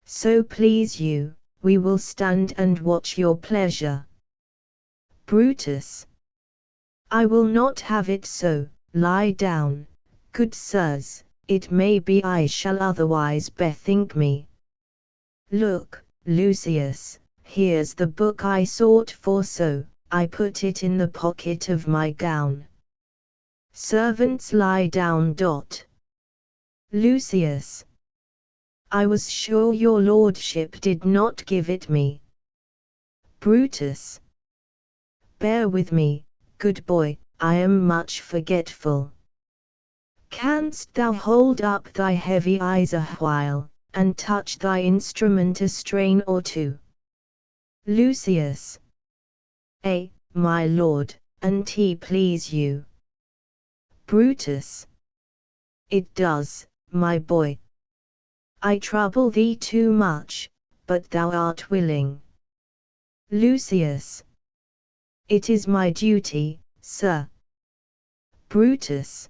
So please you, we will stand and watch your pleasure. Brutus. I will not have it so, lie down, good sirs, it may be I shall otherwise bethink me. Look, Lucius, here's the book I sought for, so I put it in the pocket of my gown. Servants, lie down. Lucius. I was sure your lordship did not give it me. Brutus. Bear with me, good boy, I am much forgetful. Canst thou hold up thy heavy eyes a while, and touch thy instrument a strain or two? Lucius. My lord, an't please you? Brutus. It does, my boy. I trouble thee too much, but thou art willing. Lucius. It is my duty, sir. Brutus.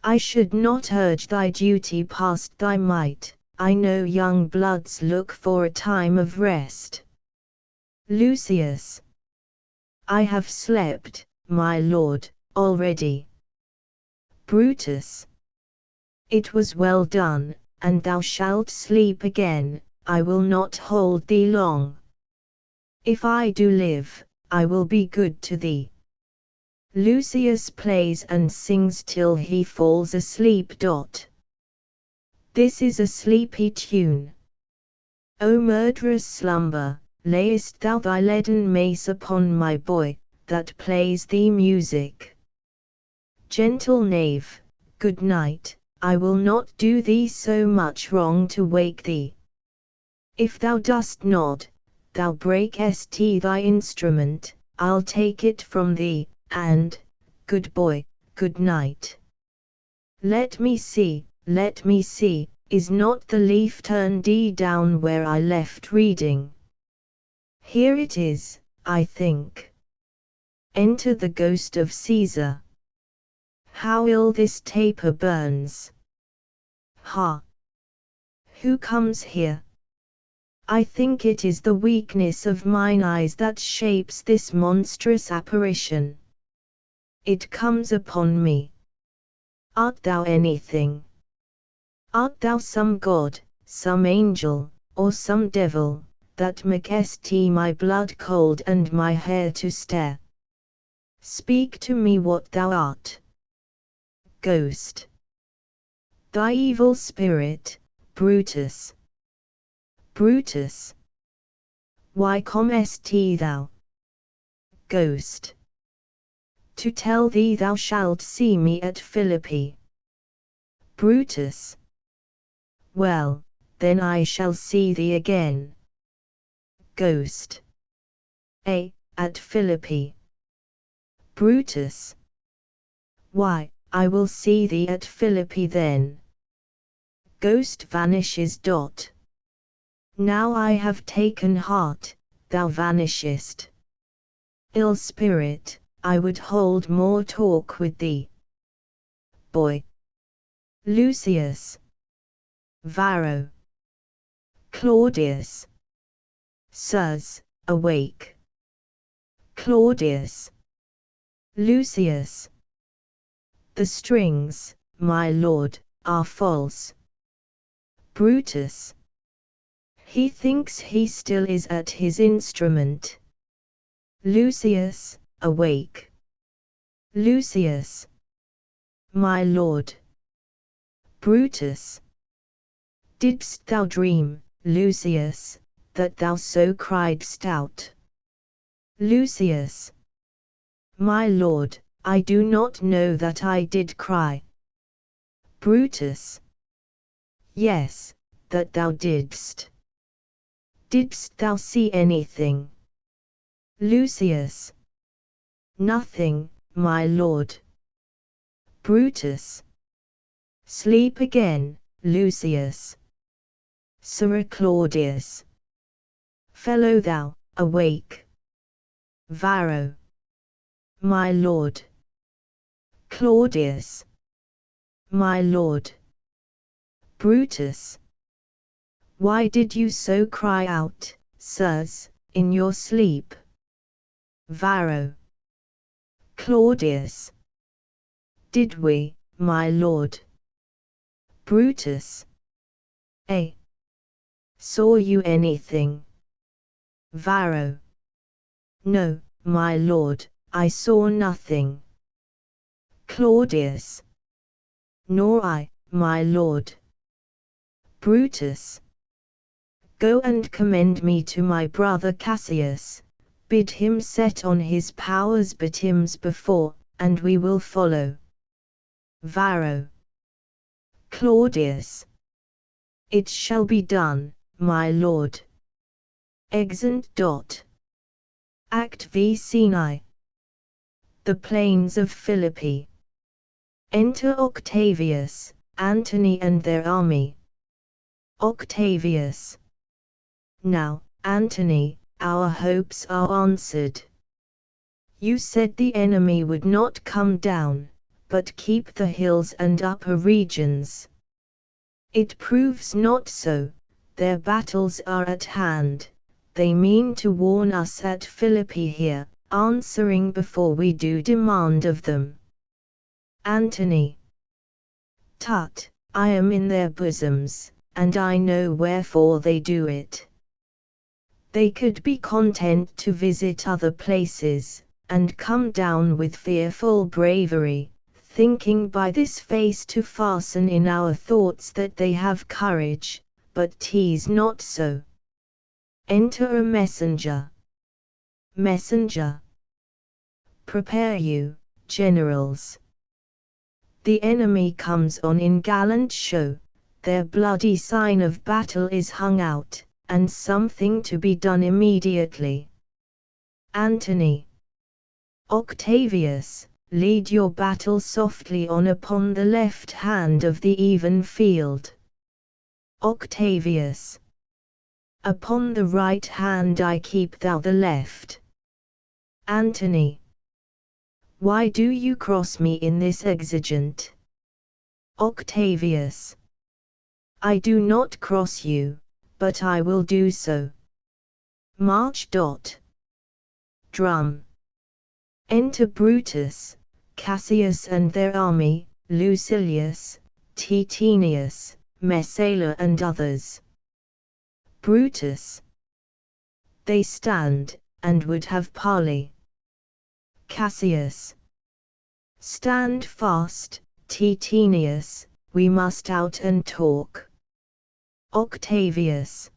I should not urge thy duty past thy might. I know young bloods look for a time of rest. Lucius. I have slept, my lord, already. Brutus. It was well done, and thou shalt sleep again. I will not hold thee long. If I do live, I will be good to thee. Lucius plays and sings till he falls asleep. This is a sleepy tune. O murderous slumber, layest thou thy leaden mace upon my boy, that plays thee music? Gentle knave, good night, I will not do thee so much wrong to wake thee. If thou dost not, thou breakest thy instrument, I'll take it from thee, and, good boy, good night. Let me see, is not the leaf turned down where I left reading? Here it is, I think. Enter the ghost of Caesar. How ill this taper burns! Ha! Who comes here? I think it is the weakness of mine eyes that shapes this monstrous apparition. It comes upon me. Art thou anything? Art thou some god, some angel, or some devil, that makest my blood cold and my hair to stare? Speak to me what thou art. Ghost. Thy evil spirit, Brutus. Brutus. Why comest thou? Ghost. To tell thee thou shalt see me at Philippi. Brutus. Well, then I shall see thee again. Ghost. At Philippi. Brutus. Why, I will see thee at Philippi then. Ghost vanishes. Now I have taken heart, thou vanishest. Ill spirit, I would hold more talk with thee. Boy. Lucius. Varro. Claudius. Sirs, awake. Claudius. Lucius. The strings, my lord, are false. Brutus. He thinks he still is at his instrument. Lucius, awake. Lucius. My lord. Brutus. Didst thou dream, Lucius, that thou so criedst out? Lucius. My lord, I do not know that I did cry. Brutus. Yes, that thou didst. Didst thou see anything? Lucius. Nothing, my lord. Brutus. Sleep again, Lucius. Sir Claudius. Fellow thou, awake. Varro. My lord. Claudius. My lord. Brutus. Why did you so cry out, sirs, in your sleep? Varro. Claudius. Did we, my lord? Brutus. Saw you anything? Varro. No, my lord, I saw nothing. Claudius. Nor I, my lord. Brutus. Go and commend me to my brother Cassius, bid him set on his powers betimes before, and we will follow. Varro. Claudius. It shall be done, my lord. Exeunt. Act V. Scene. The plains of Philippi. Enter Octavius, Antony and their army. Octavius. Now, Antony, our hopes are answered. You said the enemy would not come down, but keep the hills and upper regions. It proves not so, their battles are at hand, they mean to warn us at Philippi here, answering before we do demand of them. Antony. Tut, I am in their bosoms, and I know wherefore they do it. They could be content to visit other places, and come down with fearful bravery, thinking by this face to fasten in our thoughts that they have courage, but 'tis not so. Enter a messenger. Messenger. Prepare you, generals. The enemy comes on in gallant show, their bloody sign of battle is hung out, and something to be done immediately. Antony. Octavius, lead your battle softly on upon the left hand of the even field. Octavius. Upon the right hand I keep thou the left. Antony. Why do you cross me in this exigent? Octavius. I do not cross you, but I will do so. March. Drum. Enter Brutus, Cassius and their army, Lucilius, Titinius, Messala and others. Brutus. They stand, and would have parley. Cassius. Stand fast, Titinius, we must out and talk. Octavius.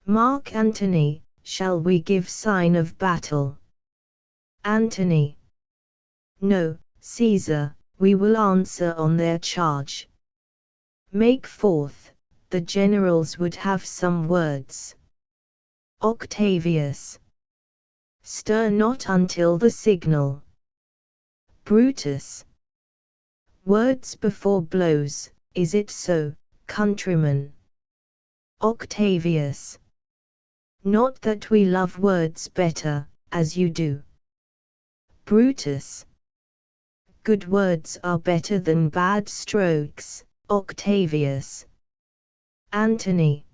Mark Antony, shall we give sign of battle? Antony. No, Caesar, we will answer on their charge. Make forth, the generals would have some words. Octavius. Stir not until the signal. Brutus. Words before blows, is it so, countrymen? Octavius. Not that we love words better, as you do. Brutus. Good words are better than bad strokes, Octavius. Antony.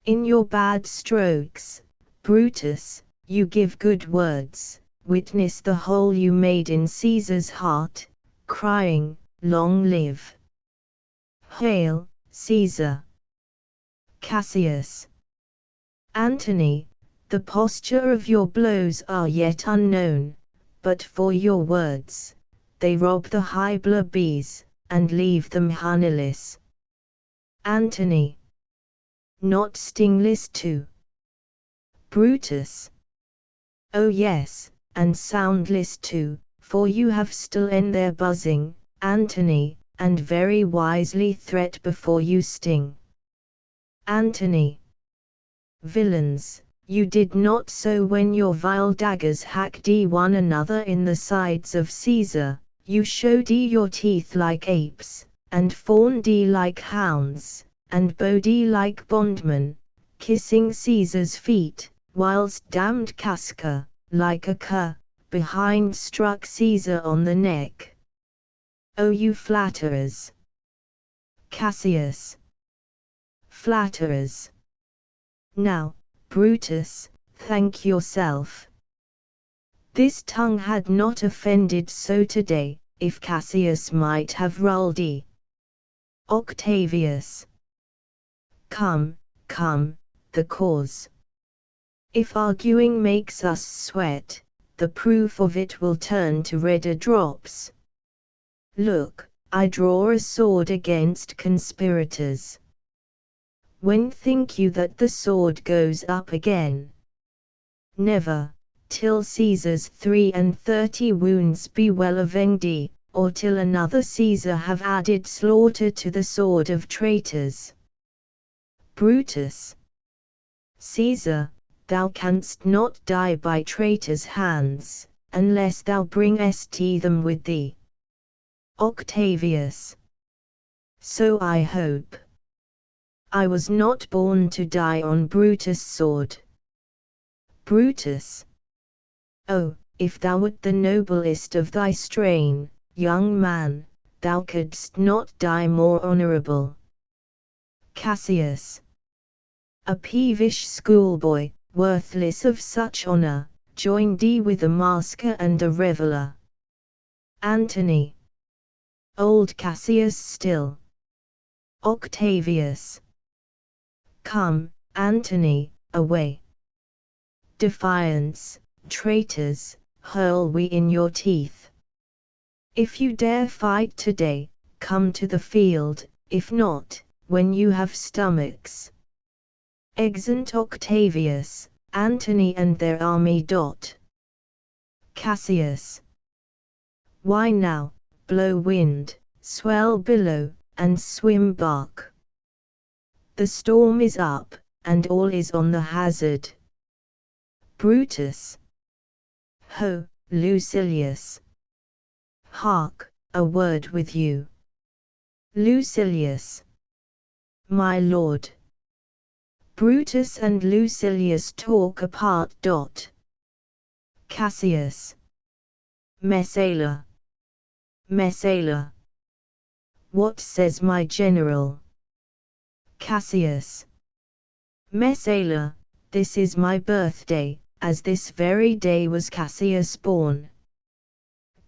In your bad strokes, Brutus, you give good words, witness the hole you made in Caesar's heart, crying, Long live! Hail, Caesar! Cassius. Antony, the posture of your blows are yet unknown, but for your words, they rob the hibbler bees, and leave them honeyless. Antony. Not stingless too. Brutus. Oh yes, and soundless too, for you have still in their buzzing, Antony, and very wisely threat before you sting. Antony. Villains, you did not so when your vile daggers hacked one another in the sides of Caesar, you showed your teeth like apes, and fawned like hounds, and bowed like bondmen, kissing Caesar's feet, whilst damned Casca, like a cur, behind struck Caesar on the neck. O you flatterers! Cassius. Flatterers. Now, Brutus, thank yourself. This tongue had not offended so today, if Cassius might have rulled ye. Octavius. Come, come, the cause. If arguing makes us sweat, the proof of it will turn to redder drops. Look, I draw a sword against conspirators. When think you that the sword goes up again? Never, till Caesar's 33 wounds be well avenged, or till another Caesar have added slaughter to the sword of traitors. Brutus. Caesar, thou canst not die by traitors' hands, unless thou bringest them with thee. Octavius. So I hope. I was not born to die on Brutus' sword. Brutus. Oh, if thou wert the noblest of thy strain, young man, thou couldst not die more honorable. Cassius. A peevish schoolboy, worthless of such honor, joined thee with a masker and a reveler. Antony. Old Cassius still. Octavius. Come, Antony, away. Defiance, traitors, hurl we in your teeth. If you dare fight today, come to the field, if not, when you have stomachs. Exeunt Octavius, Antony and their army. Cassius. Why now, blow wind, swell billow, and swim bark. The storm is up, and all is on the hazard. Brutus. Ho, Lucilius. Hark, a word with you. Lucilius. My lord. Brutus and Lucilius talk apart. Cassius. Messala. Messala. What says my general? Cassius. Messala, this is my birthday, as this very day was Cassius born.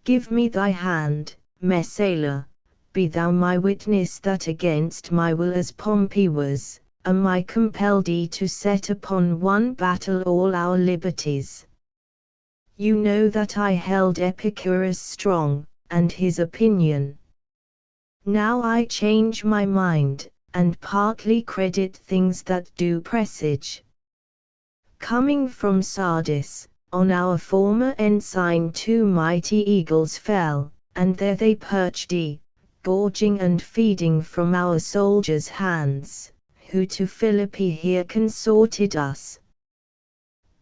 Give me thy hand, Messala, be thou my witness that against my will as Pompey was, am I compelled to set upon one battle all our liberties. You know that I held Epicurus strong, and his opinion. Now I change my mind, and partly credit things that do presage. Coming from Sardis, on our former ensign 2 mighty eagles fell, and there they perched, gorging and feeding from our soldiers' hands, who to Philippi here consorted us.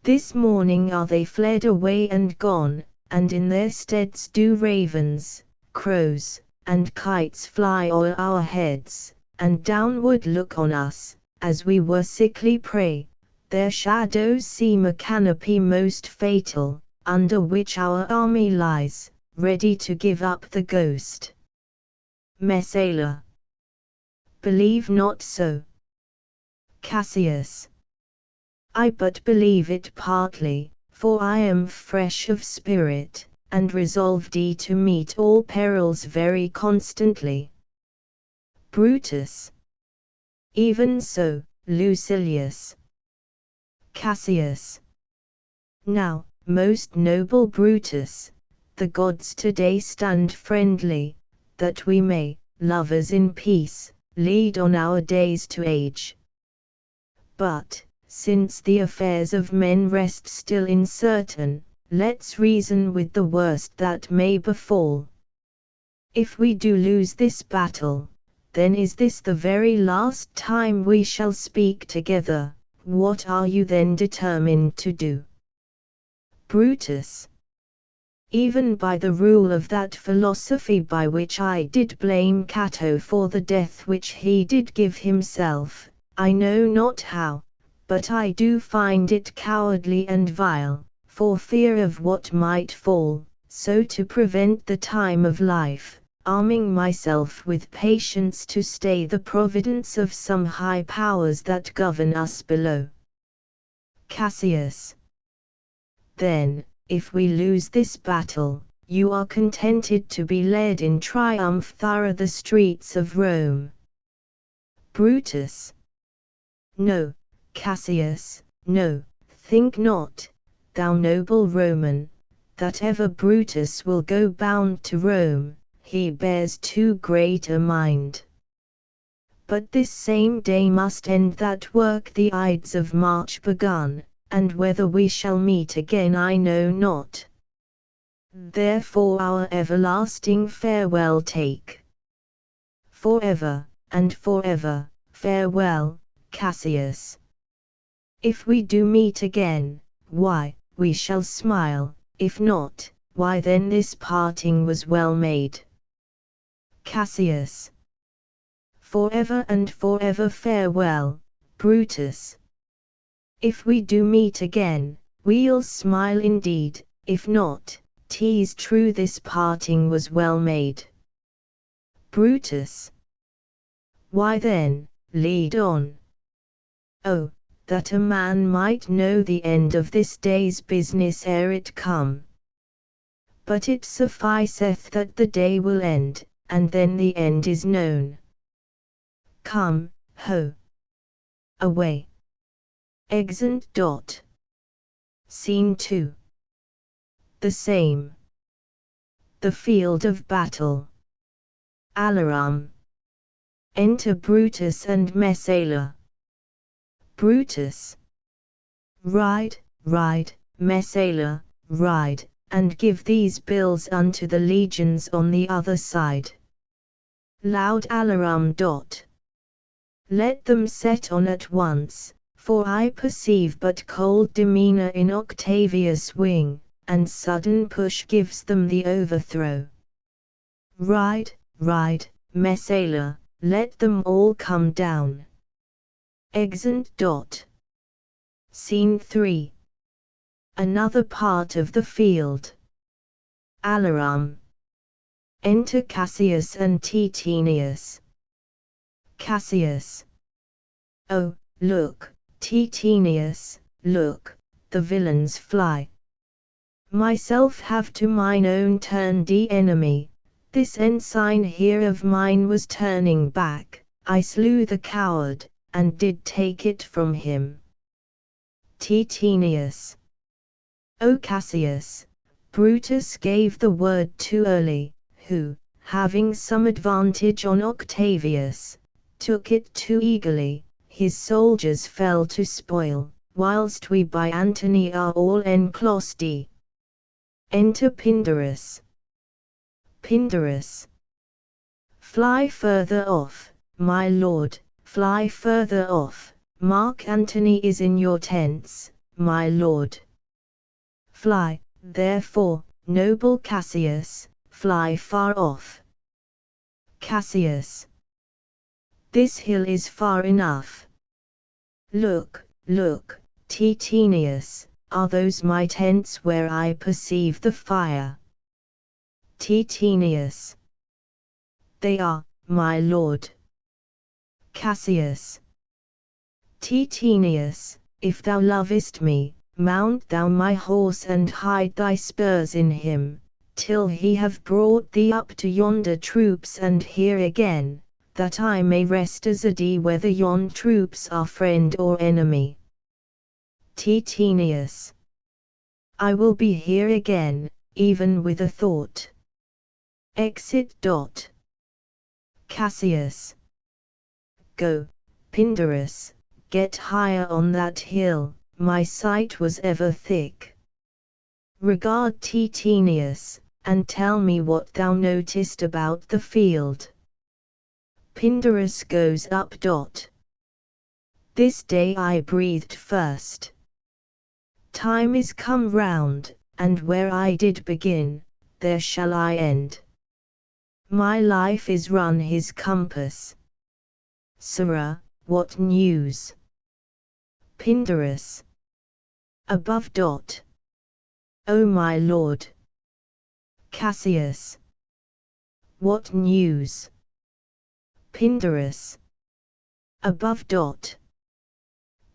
This morning are they fled away and gone, and in their steads do ravens, crows, and kites fly o'er our heads, and downward look on us, as we were sickly prey. Their shadows seem a canopy most fatal, under which our army lies, ready to give up the ghost. Messala. Believe not so. Cassius. I but believe it partly, for I am fresh of spirit, and resolved to meet all perils very constantly. Brutus. Even so, Lucilius. Cassius. Now, most noble Brutus, the gods today stand friendly, that we may, lovers in peace, lead on our days to age. But, since the affairs of men rest still uncertain, let's reason with the worst that may befall. If we do lose this battle, then is this the very last time we shall speak together. What are you then determined to do? Brutus. Even by the rule of that philosophy by which I did blame Cato for the death which he did give himself, I know not how, but I do find it cowardly and vile, for fear of what might fall, so to prevent the time of life, arming myself with patience to stay the providence of some high powers that govern us below. Cassius. Then, if we lose this battle, you are contented to be led in triumph through the streets of Rome. Brutus. No, Cassius, no, think not, thou noble Roman, that ever Brutus will go bound to Rome, he bears too great a mind. But this same day must end that work the Ides of March begun, and whether we shall meet again I know not. Therefore our everlasting farewell take. Forever, and forever, farewell, Cassius. If we do meet again, why, we shall smile, if not, why then this parting was well made. Cassius. Forever and forever farewell, Brutus. If we do meet again, we'll smile indeed, if not, 'tis true this parting was well made. Brutus. Why then, lead on. Oh, that a man might know the end of this day's business ere it come. But it sufficeth that the day will end, and then the end is known. Come, ho! Away! Exeunt. Scene 2. The same. The field of battle. Alarum. Enter Brutus and Messala. Brutus. Ride, ride, Messala, ride, and give these bills unto the legions on the other side. Loud alarum. Let them set on at once, for I perceive but cold demeanour in Octavius' wing, and sudden push gives them the overthrow. Ride, ride, Messala, let them all come down. Exeunt. Scene 3. Another part of the field. Alarum. Enter Cassius and Titinius. Cassius. Oh, look, Titinius, look, the villains fly. Myself have to mine own turn the enemy. This ensign here of mine was turning back, I slew the coward, and did take it from him. Titinius. O Cassius, Brutus gave the word too early, who, having some advantage on Octavius, took it too eagerly, his soldiers fell to spoil, whilst we by Antony are all enclosed. Enter Pindarus. Pindarus. Fly further off, my lord, fly further off, Mark Antony is in your tents, my lord. Fly, therefore, noble Cassius, fly far off. Cassius. This hill is far enough. Look, look, Titinius, are those my tents where I perceive the fire? Titinius. They are, my lord. Cassius. Titinius, if thou lovest me, mount thou my horse and hide thy spurs in him, till he have brought thee up to yonder troops and here again, that I may rest as a d whether yon troops are friend or enemy. Titinius. I will be here again, even with a thought. Exit. Cassius. Go, Pindarus, get higher on that hill, my sight was ever thick. Regard Titinius, and tell me what thou notest about the field. Pindarus goes up. This day I breathed first. Time is come round, and where I did begin, there shall I end. My life is run his compass. Sirrah, what news? Pindarus. Above. O my lord. Cassius. What news? Pindarus. Above.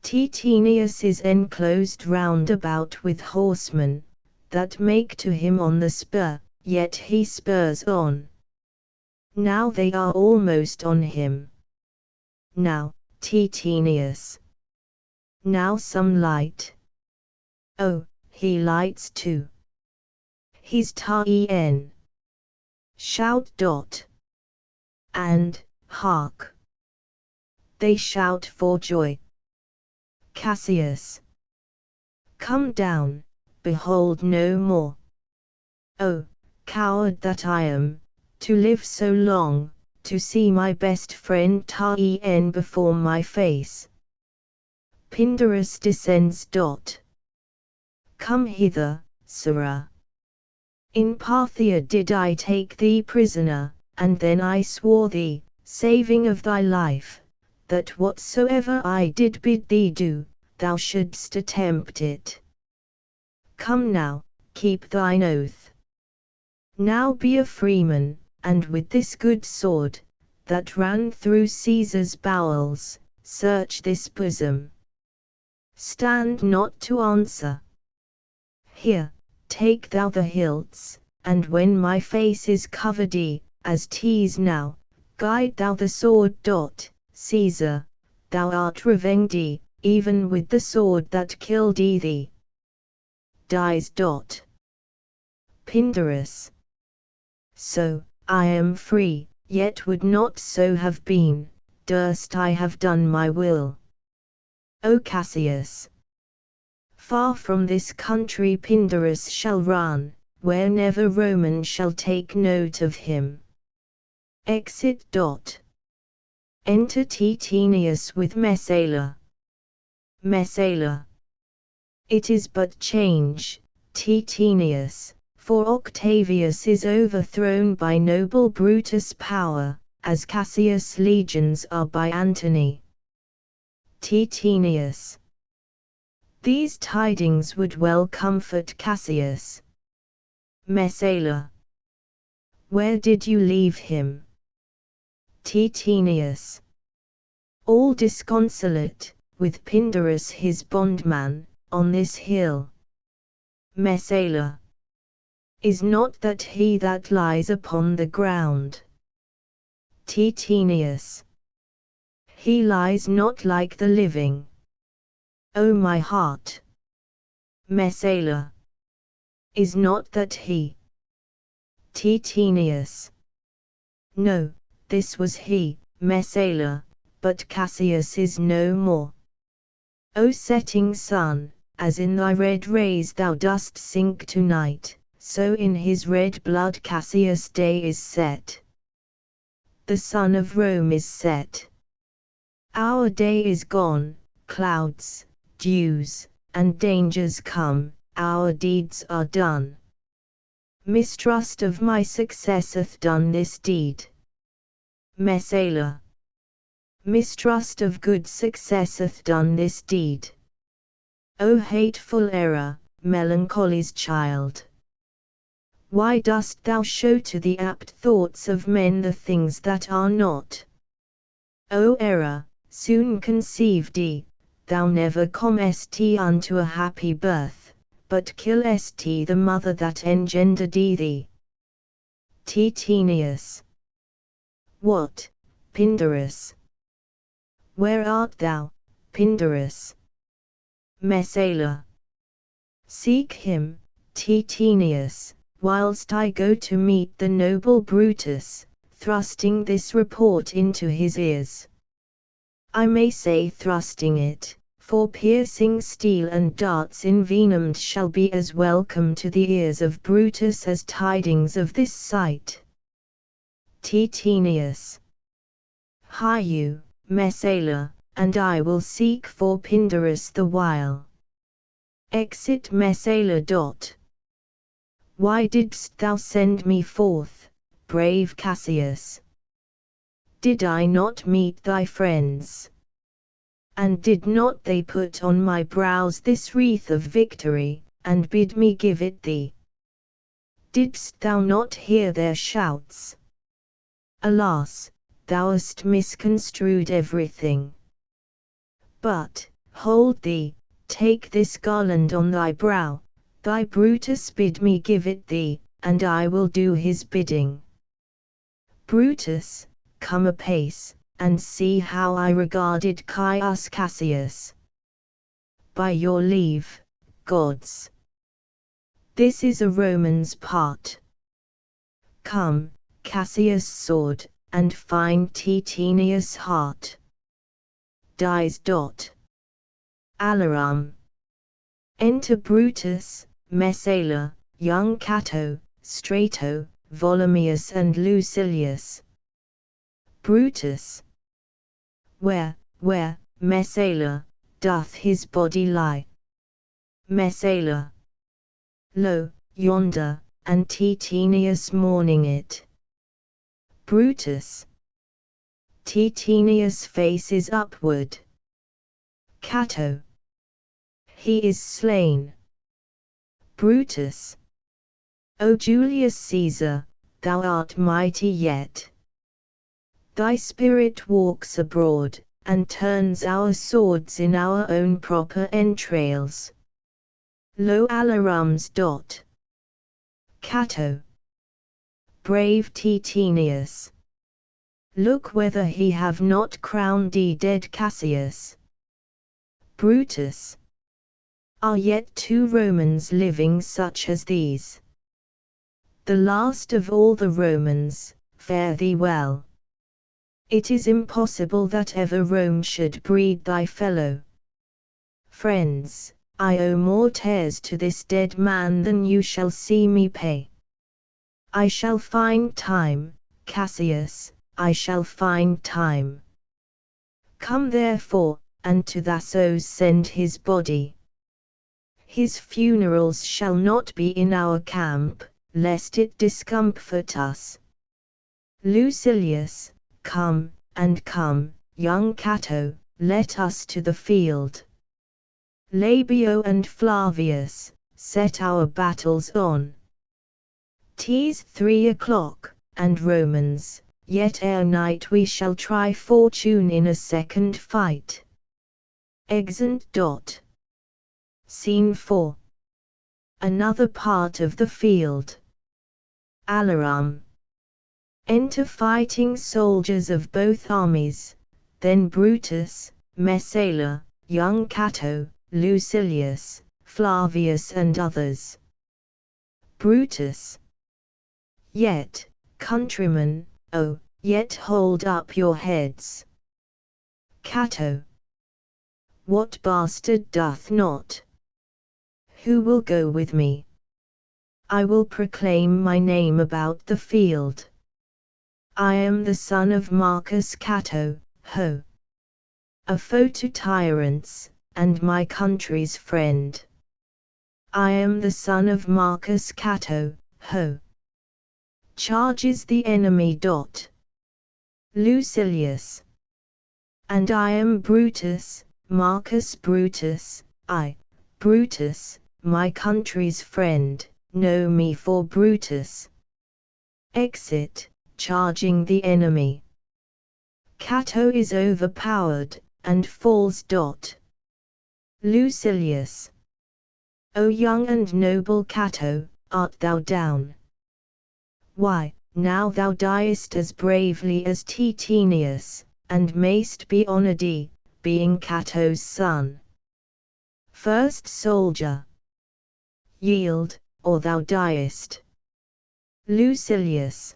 Titinius is enclosed round about with horsemen, that make to him on the spur, yet he spurs on. Now they are almost on him. Now, Titinius. Now some light. Oh, he lights too. He's ta'en. Shout. And, hark! They shout for joy. Cassius. Come down, behold no more. Oh, coward that I am, to live so long, to see my best friend ta'en before my face. Pindarus descends. Come hither, sirrah. In Parthia did I take thee prisoner, and then I swore thee, saving of thy life, that whatsoever I did bid thee do, thou shouldst attempt it. Come now, keep thine oath. Now be a freeman, and with this good sword, that ran through Caesar's bowels, search this bosom. Stand not to answer. Here, take thou the hilts, and when my face is covered as 'tis now, guide thou the sword. Caesar, thou art revenged, even with the sword that killed thee. Dies. Pindarus. So, I am free, yet would not so have been, durst I have done my will. O Cassius! Far from this country Pindarus shall run, where never Roman shall take note of him. Exit. Enter Titinius with Messala. Messala. It is but change, Titinius, for Octavius is overthrown by noble Brutus' power, as Cassius' legions are by Antony. Titinius. These tidings would well comfort Cassius. Messala. Where did you leave him? Titinius. All disconsolate, with Pindarus his bondman, on this hill. Messala. Is not that he that lies upon the ground? Titinius. He lies not like the living. O my heart! Messala. Is not that he? Titinius. No, this was he, Messala, but Cassius is no more. O setting sun, as in thy red rays thou dost sink to night, so in his red blood Cassius' day is set. The sun of Rome is set. Our day is gone, clouds, dews, and dangers come, our deeds are done. Mistrust of my success hath done this deed. Messala. Mistrust of good success hath done this deed. O hateful error, melancholy's child! Why dost thou show to the apt thoughts of men the things that are not? O error, soon conceived thou never comest unto a happy birth, but killest the mother that engendered thee. Titinius. What, Pindarus? Where art thou, Pindarus? Messala. Seek him, Titinius, whilst I go to meet the noble Brutus, thrusting this report into his ears. I may say thrusting it, for piercing steel and darts envenomed shall be as welcome to the ears of Brutus as tidings of this sight. Titinius. Hie you, Messala, and I will seek for Pindarus the while. Exit Messala. Why didst thou send me forth, brave Cassius? Did I not meet thy friends? And did not they put on my brows this wreath of victory, and bid me give it thee? Didst thou not hear their shouts? Alas, thou hast misconstrued everything. But, hold thee, take this garland on thy brow, thy Brutus bid me give it thee, and I will do his bidding. Brutus, come apace, and see how I regarded Caius Cassius. By your leave, gods. This is a Roman's part. Come, Cassius' sword, and find Titinius' heart. Dies. Alarum. Enter Brutus, Messala, young Cato, Strato, Volumius and Lucilius. Brutus. Where, Messala, doth his body lie? Messala. Lo, yonder, and Titinius mourning it. Brutus. Titinius' face is upward. Cato. He is slain. Brutus. O Julius Caesar, thou art mighty yet. Thy spirit walks abroad, and turns our swords in our own proper entrails. Lo alarums. Cato. Brave Titinius. Look whether he have not crowned thee dead Cassius. Brutus. Are yet 2 Romans living such as these? The last of all the Romans, fare thee well. It is impossible that ever Rome should breed thy fellow. Friends, I owe more tears to this dead man than you shall see me pay. I shall find time, Cassius, I shall find time. Come therefore, and to Thasos send his body. His funerals shall not be in our camp, lest it discomfort us. Lucilius, come, and come, young Cato, let us to the field. Labeo and Flavius, set our battles on. 'Tis 3 o'clock, and Romans, yet ere night we shall try fortune in a second fight. Exeunt. Scene 4. Another part of the field. Alarum. Enter fighting soldiers of both armies, then Brutus, Messala, young Cato, Lucilius, Flavius and others. Brutus. Yet, countrymen, oh, yet hold up your heads. Cato. What bastard doth not? Who will go with me? I will proclaim my name about the field. I am the son of Marcus Cato, ho! A foe to tyrants, and my country's friend. I am the son of Marcus Cato, ho! Charges the enemy. Lucilius. And I am Brutus, Marcus Brutus, I, Brutus, my country's friend, know me for Brutus. Exit, charging the enemy. Cato is overpowered, and falls. Lucilius. O young and noble Cato, art thou down? Why, now thou diest as bravely as Titinius, and mayst be honoured, being Cato's son. First soldier. Yield, or thou diest. Lucilius.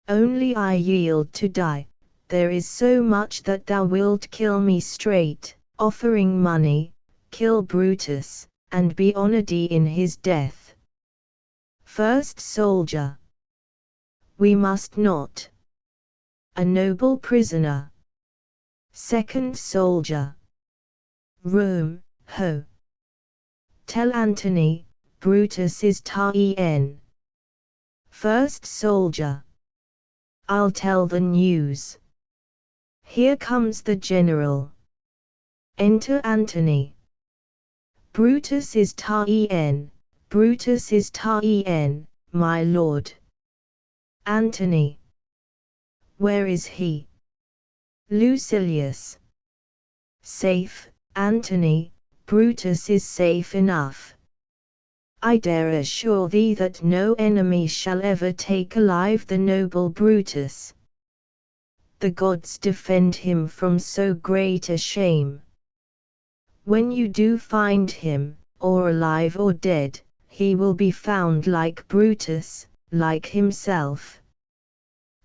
Only I yield to die, there is so much that thou wilt kill me straight, offering money, kill Brutus, and be honoured in his death. First soldier. We must not. A noble prisoner. Second soldier. Rome, ho! Tell Antony, Brutus is ta'en. First soldier. I'll tell the news. Here comes the general. Enter Antony. Brutus is ta'en, Brutus is ta'en, my lord. Antony. Where is he? Lucilius. Safe, Antony, Brutus is safe enough. I dare assure thee that no enemy shall ever take alive the noble Brutus. The gods defend him from so great a shame. When you do find him, or alive or dead, he will be found like Brutus, like himself.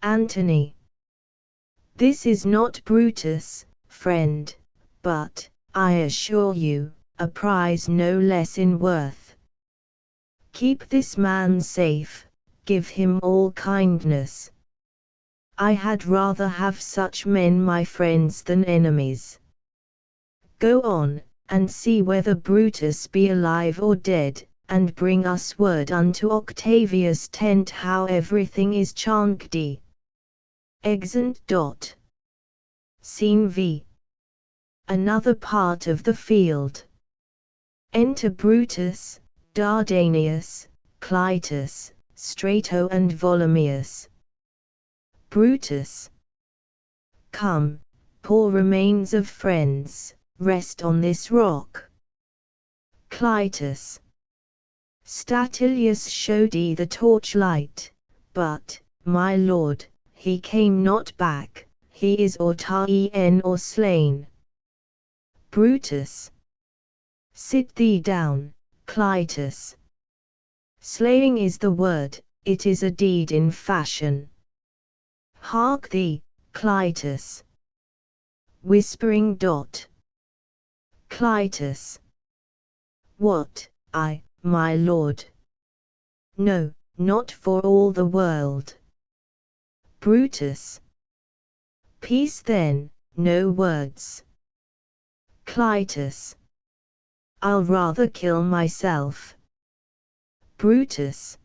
Antony. This is not Brutus, friend, but, I assure you, a prize no less in worth. Keep this man safe, give him all kindness. I had rather have such men my friends than enemies. Go on, and see whether Brutus be alive or dead, and bring us word unto Octavius' tent how everything is chanked. Exeunt. Scene V. Another part of the field. Enter Brutus, Dardanius, Clytus, Strato and Volumius. Brutus. Come, poor remains of friends, rest on this rock. Clytus. Statilius showed thee the torchlight, but, my lord, he came not back, he is or ta'en or slain. Brutus. Sit thee down, Clytus. Slaying is the word, it is a deed in fashion. Hark thee, Clytus. Whispering. Clytus. What, my lord? No, not for all the world. Brutus. Peace then, no words. Clytus. I'll rather kill myself. Brutus.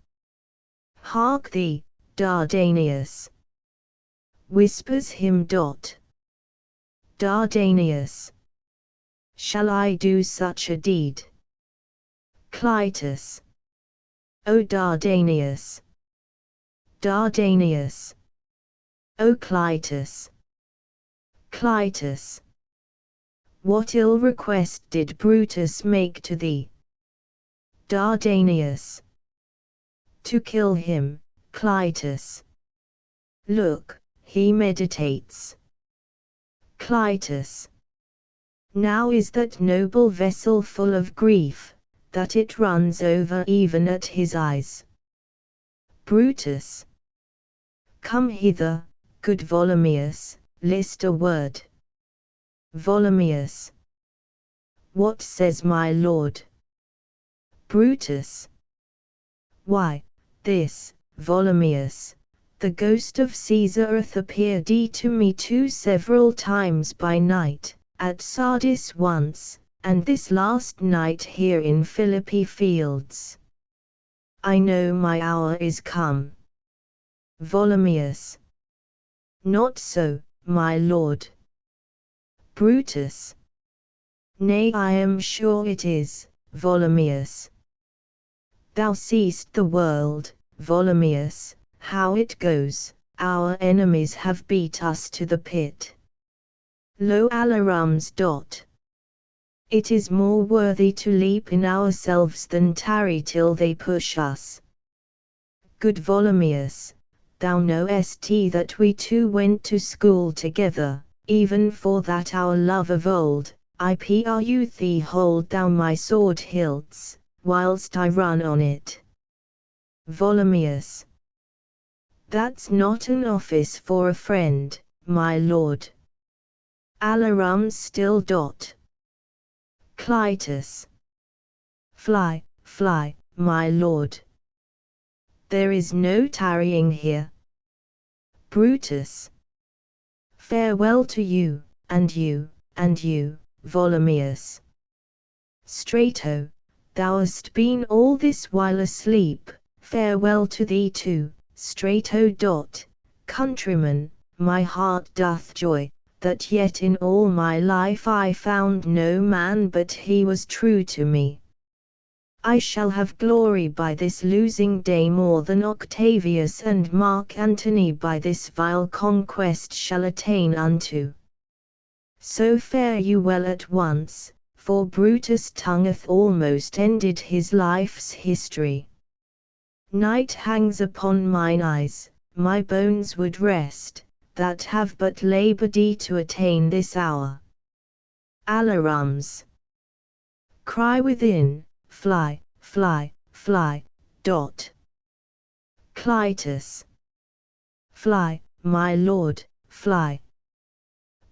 Hark thee, Dardanius. Whispers him. Dardanius. Shall I do such a deed? Clytus. O Dardanius. Dardanius. O Clytus. Clytus. What ill request did Brutus make to thee? Dardanius. To kill him, Clytus. Look, he meditates. Clytus. Now is that noble vessel full of grief, that it runs over even at his eyes. Brutus. Come hither, good Volumius, list a word. Volumius. What says my lord? Brutus. Why, this, Volumius, the ghost of Caesar hath appeared to me several times by night, at Sardis once, and this last night here in Philippi fields. I know my hour is come. Volumius. Not so, my lord. Brutus. Nay, I am sure it is, Volumius. Thou seest the world, Volumius, how it goes, our enemies have beat us to the pit. Lo alarums. It is more worthy to leap in ourselves than tarry till they push us. Good Volumius, thou knowest that we two went to school together, even for that our love of old. I pru thee hold thou my sword hilts, whilst I run on it. Volumius. That's not an office for a friend, my lord. Alarums still. Clytus. Fly, my lord. There is no tarrying here. Brutus. Farewell to you, and you, Volumius. Strato, thou hast been all this while asleep, farewell to thee too, Strato. Countryman, my heart doth joy, that yet in all my life I found no man but he was true to me. I shall have glory by this losing day more than Octavius and Mark Antony by this vile conquest shall attain unto. So fare you well at once, for Brutus' tongue hath almost ended his life's history. Night hangs upon mine eyes, my bones would rest, that have but laboured to attain this hour. Alarums. Cry within, fly. Clytus. Fly, my lord, fly.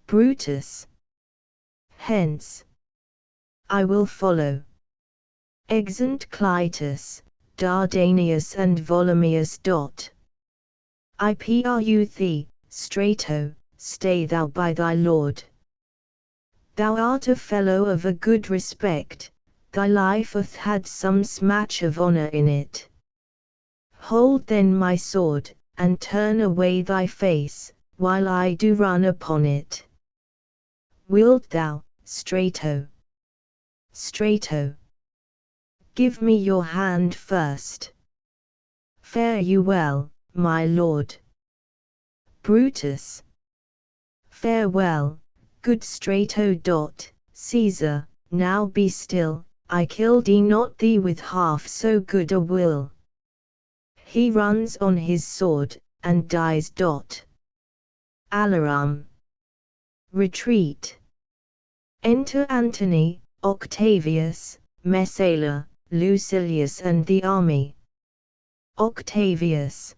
Brutus. Hence. I will follow. Exeunt Clytus, Dardanius and Volumius. I pru thee, Strato, stay thou by thy lord. Thou art a fellow of a good respect, thy life hath had some smatch of honour in it. Hold then my sword, and turn away thy face, while I do run upon it. Wilt thou, Strato? Strato. Give me your hand first. Fare you well, my lord. Brutus. Farewell, good Strato. Caesar, now be still, I killed not thee with half so good a will. He runs on his sword, and dies. Alarum. Retreat. Enter Antony, Octavius, Messala, Lucilius and the army. Octavius.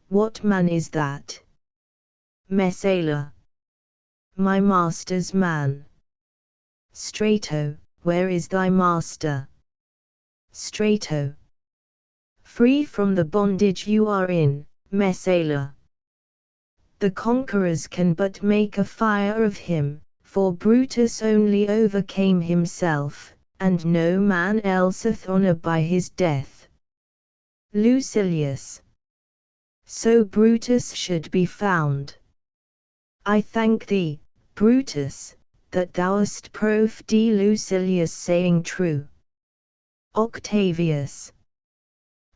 What man is that? Messala. My master's man. Strato, where is thy master? Strato. Free from the bondage you are in, Messala. The conquerors can but make a fire of him, for Brutus only overcame himself, and no man else hath honor by his death. Lucilius. So Brutus should be found. I thank thee, Brutus, that thou hast proved Lucilius saying true. Octavius.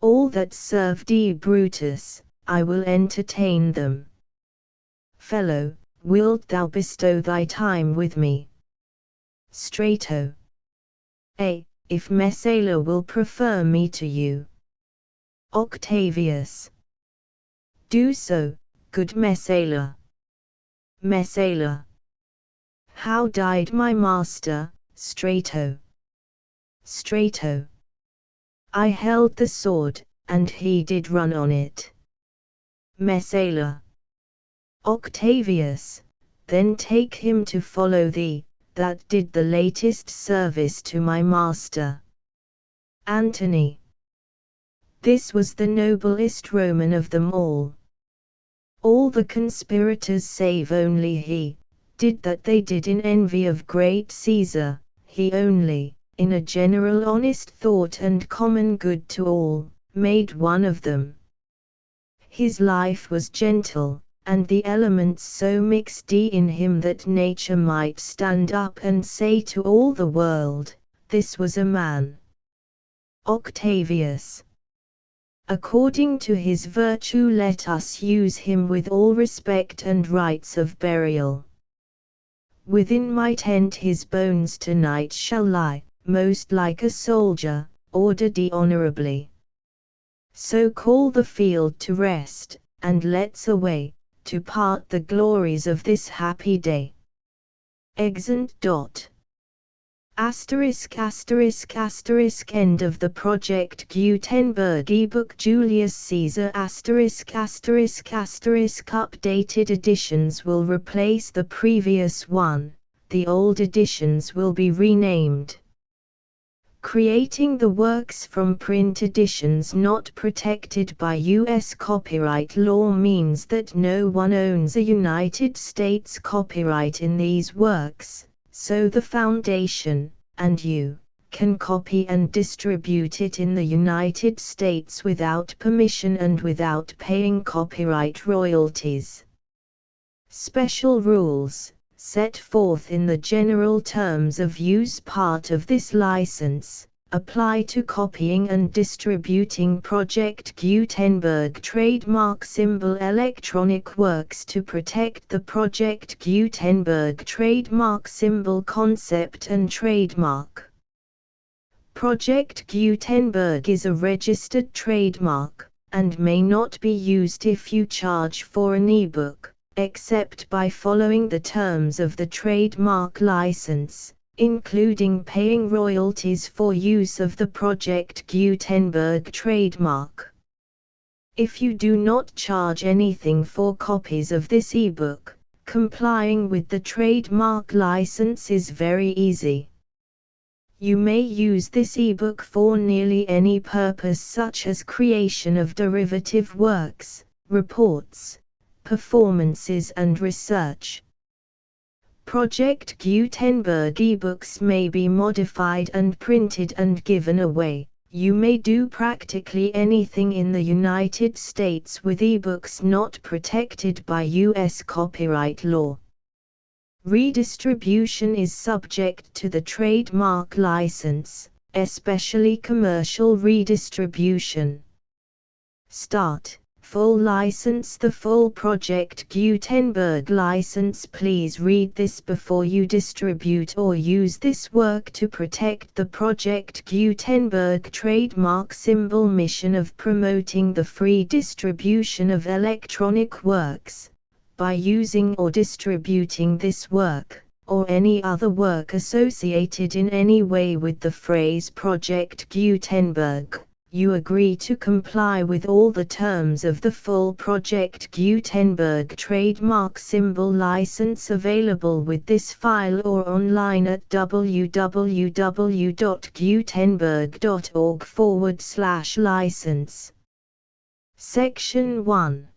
All that serve Brutus, I will entertain them. Fellow, wilt thou bestow thy time with me? Strato. If Messala will prefer me to you. Octavius. Do so, good Messala. Messala. How died my master, Strato? Strato. I held the sword, and he did run on it. Messala. Octavius, then take him to follow thee, that did the latest service to my master. Antony. This was the noblest Roman of them all. All the conspirators save only he, did that they did in envy of great Caesar, he only, in a general honest thought and common good to all, made one of them. His life was gentle, and the elements so mixed in him that nature might stand up and say to all the world, this was a man. Octavius. According to his virtue let us use him with all respect and rites of burial. Within my tent his bones tonight shall lie, most like a soldier, ordered honorably. So call the field to rest, and let's away, to part the glories of this happy day. Exeunt. ****** End of the Project Gutenberg ebook Julius Caesar ***** Updated editions will replace the previous one, the old editions will be renamed. Creating the works from print editions not protected by U.S. copyright law means that no one owns a United States copyright in these works, so the Foundation, and you, can copy and distribute it in the United States without permission and without paying copyright royalties. Special rules, set forth in the general terms of use part of this license, apply to copying and distributing Project Gutenberg trademark symbol electronic works to protect the Project Gutenberg trademark symbol concept and trademark. Project Gutenberg is a registered trademark, and may not be used if you charge for an ebook, except by following the terms of the trademark license, including paying royalties for use of the Project Gutenberg trademark. If you do not charge anything for copies of this ebook, complying with the trademark license is very easy. You may use this ebook for nearly any purpose such as creation of derivative works, reports, performances and research. Project Gutenberg ebooks may be modified and printed and given away. You may do practically anything in the United States with ebooks not protected by U.S. copyright law. Redistribution is subject to the trademark license, especially commercial redistribution. Start. Full license. The full Project Gutenberg license. Please read this before you distribute or use this work to protect the Project Gutenberg trademark symbol mission of promoting the free distribution of electronic works. By using or distributing this work, or any other work associated in any way with the phrase Project Gutenberg, you agree to comply with all the terms of the full Project Gutenberg trademark symbol license available with this file or online at www.gutenberg.org/license. Section 1.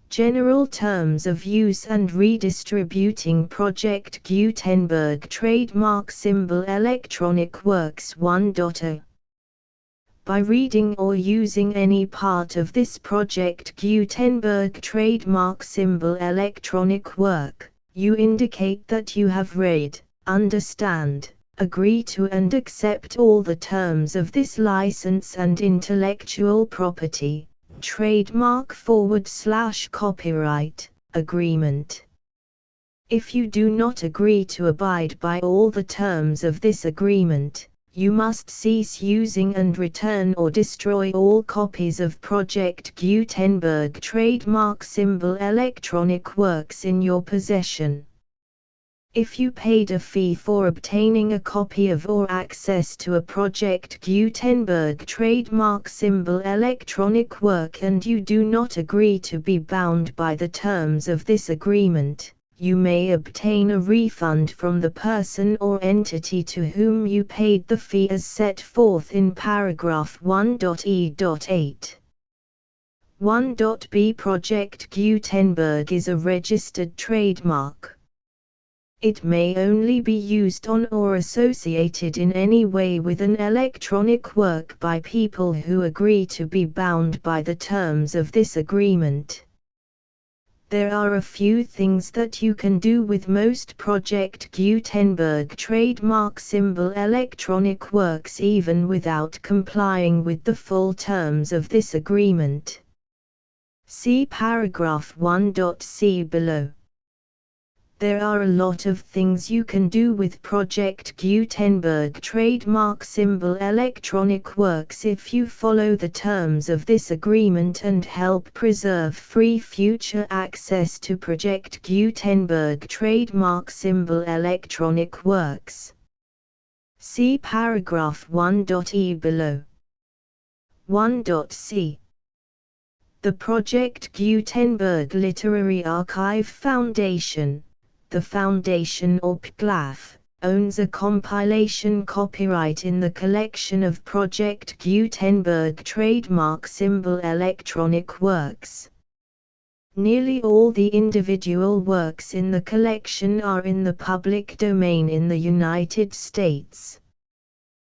General Terms of Use and Redistributing Project Gutenberg Trademark Symbol Electronic Works 1.0. By reading or using any part of this Project Gutenberg trademark symbol electronic work, you indicate that you have read, understand, agree to and accept all the terms of this license and intellectual property, trademark/copyright, agreement. If you do not agree to abide by all the terms of this agreement, you must cease using and return or destroy all copies of Project Gutenberg trademark symbol electronic works in your possession. If you paid a fee for obtaining a copy of or access to a Project Gutenberg trademark symbol electronic work and you do not agree to be bound by the terms of this agreement, you may obtain a refund from the person or entity to whom you paid the fee as set forth in paragraph 1.e.8. 1.b Project Gutenberg is a registered trademark. It may only be used on or associated in any way with an electronic work by people who agree to be bound by the terms of this agreement. There are a few things that you can do with most Project Gutenberg trademark symbol electronic works even without complying with the full terms of this agreement. See paragraph 1.c below. There are a lot of things you can do with Project Gutenberg trademark symbol electronic works if you follow the terms of this agreement and help preserve free future access to Project Gutenberg trademark symbol electronic works. See paragraph 1.e below. 1.c. The Project Gutenberg Literary Archive Foundation, the Foundation or PGLAF, owns a compilation copyright in the collection of Project Gutenberg trademark symbol electronic works. Nearly all the individual works in the collection are in the public domain in the United States.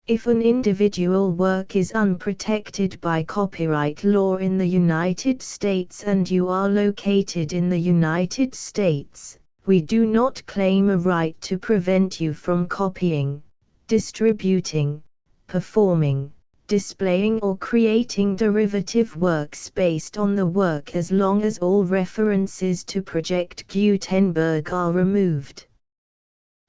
If an individual work is unprotected by copyright law in the United States and you are located in the United States, we do not claim a right to prevent you from copying, distributing, performing, displaying or creating derivative works based on the work as long as all references to Project Gutenberg are removed.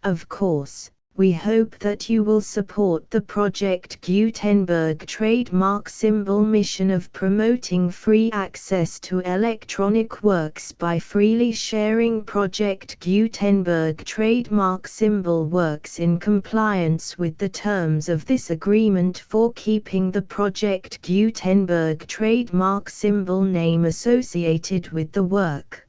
Of course, we hope that you will support the Project Gutenberg trademark symbol mission of promoting free access to electronic works by freely sharing Project Gutenberg trademark symbol works in compliance with the terms of this agreement for keeping the Project Gutenberg trademark symbol name associated with the work.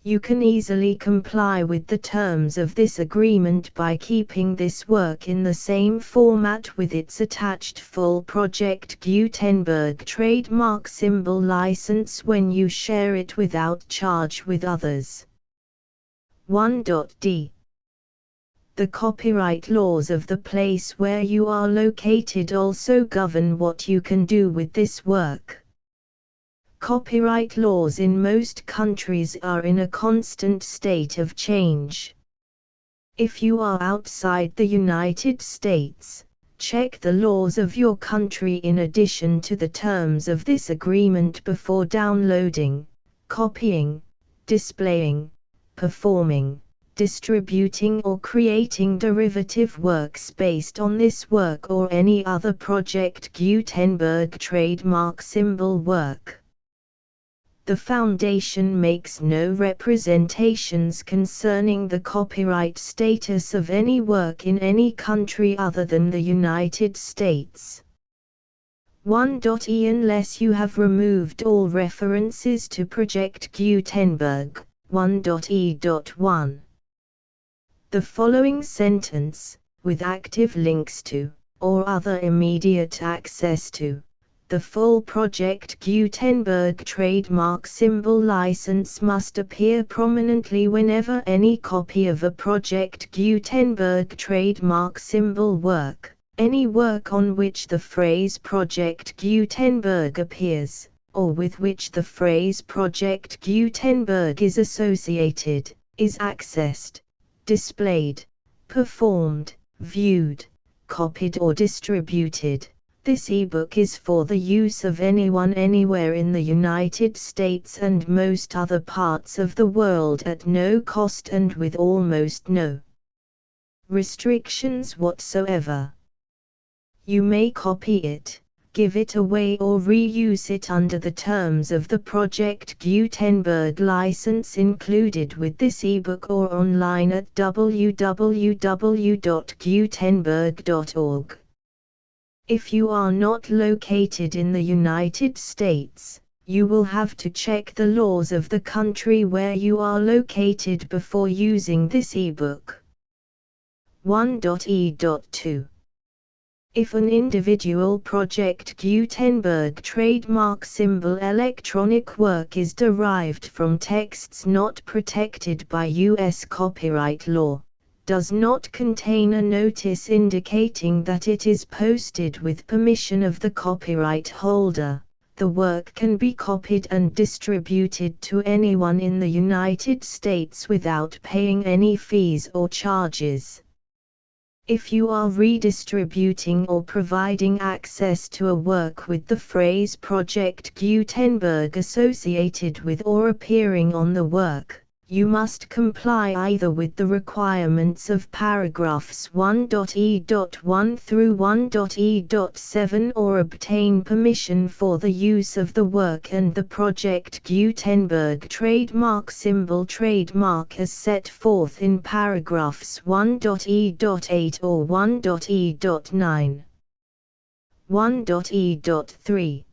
You can easily comply with the terms of this agreement by keeping this work in the same format with its attached full Project Gutenberg trademark symbol license when you share it without charge with others. 1.d. The copyright laws of the place where you are located also govern what you can do with this work. Copyright laws in most countries are in a constant state of change. If you are outside the United States, Check the laws of your country in addition to the terms of this agreement before downloading, copying, displaying, performing, distributing or creating derivative works based on this work or any other Project Gutenberg trademark symbol work. The Foundation makes no representations concerning the copyright status of any work in any country other than the United States. 1.e Unless you have removed all references to Project Gutenberg, 1.e.1. The following sentence, with active links to, or other immediate access to, the full Project Gutenberg trademark symbol license must appear prominently whenever any copy of a Project Gutenberg trademark symbol work, any work on which the phrase Project Gutenberg appears, or with which the phrase Project Gutenberg is associated, is accessed, displayed, performed, viewed, copied or distributed. This ebook is for the use of anyone anywhere in the United States and most other parts of the world at no cost and with almost no restrictions whatsoever. You may copy it, give it away or reuse it under the terms of the Project Gutenberg license included with this ebook or online at www.gutenberg.org. If you are not located in the United States, you will have to check the laws of the country where you are located before using this ebook. 1.e.2. If an individual Project Gutenberg trademark symbol electronic work is derived from texts not protected by U.S. copyright law, does not contain a notice indicating that it is posted with permission of the copyright holder, the work can be copied and distributed to anyone in the United States without paying any fees or charges. If you are redistributing or providing access to a work with the phrase Project Gutenberg associated with or appearing on the work, you must comply either with the requirements of paragraphs 1.e.1 through 1.e.7 or obtain permission for the use of the work and the Project Gutenberg trademark symbol trademark as set forth in paragraphs 1.e.8 or 1.e.9. 1.e.3.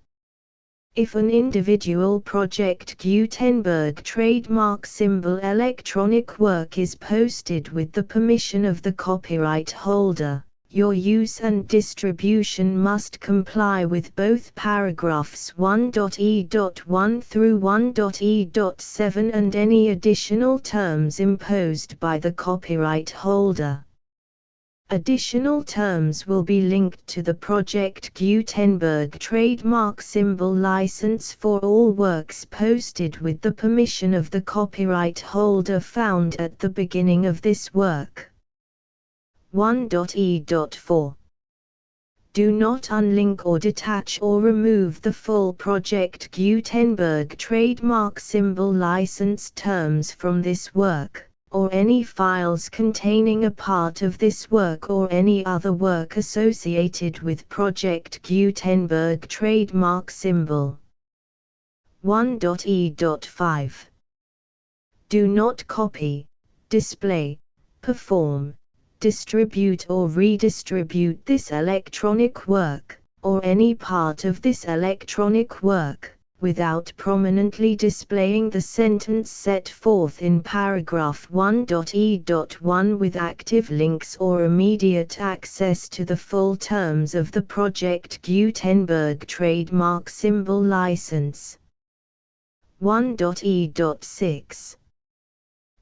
If an individual Project Gutenberg trademark symbol electronic work is posted with the permission of the copyright holder, your use and distribution must comply with both paragraphs 1.e.1 through 1.e.7 and any additional terms imposed by the copyright holder. Additional terms will be linked to the Project Gutenberg trademark symbol license for all works posted with the permission of the copyright holder found at the beginning of this work. 1.e.4. Do not unlink or detach or remove the full Project Gutenberg trademark symbol license terms from this work, or any files containing a part of this work or any other work associated with Project Gutenberg trademark symbol. 1.e.5. Do not copy, display, perform, distribute or redistribute this electronic work, or any part of this electronic work, without prominently displaying the sentence set forth in paragraph 1.e.1 with active links or immediate access to the full terms of the Project Gutenberg trademark symbol license. 1.e.6.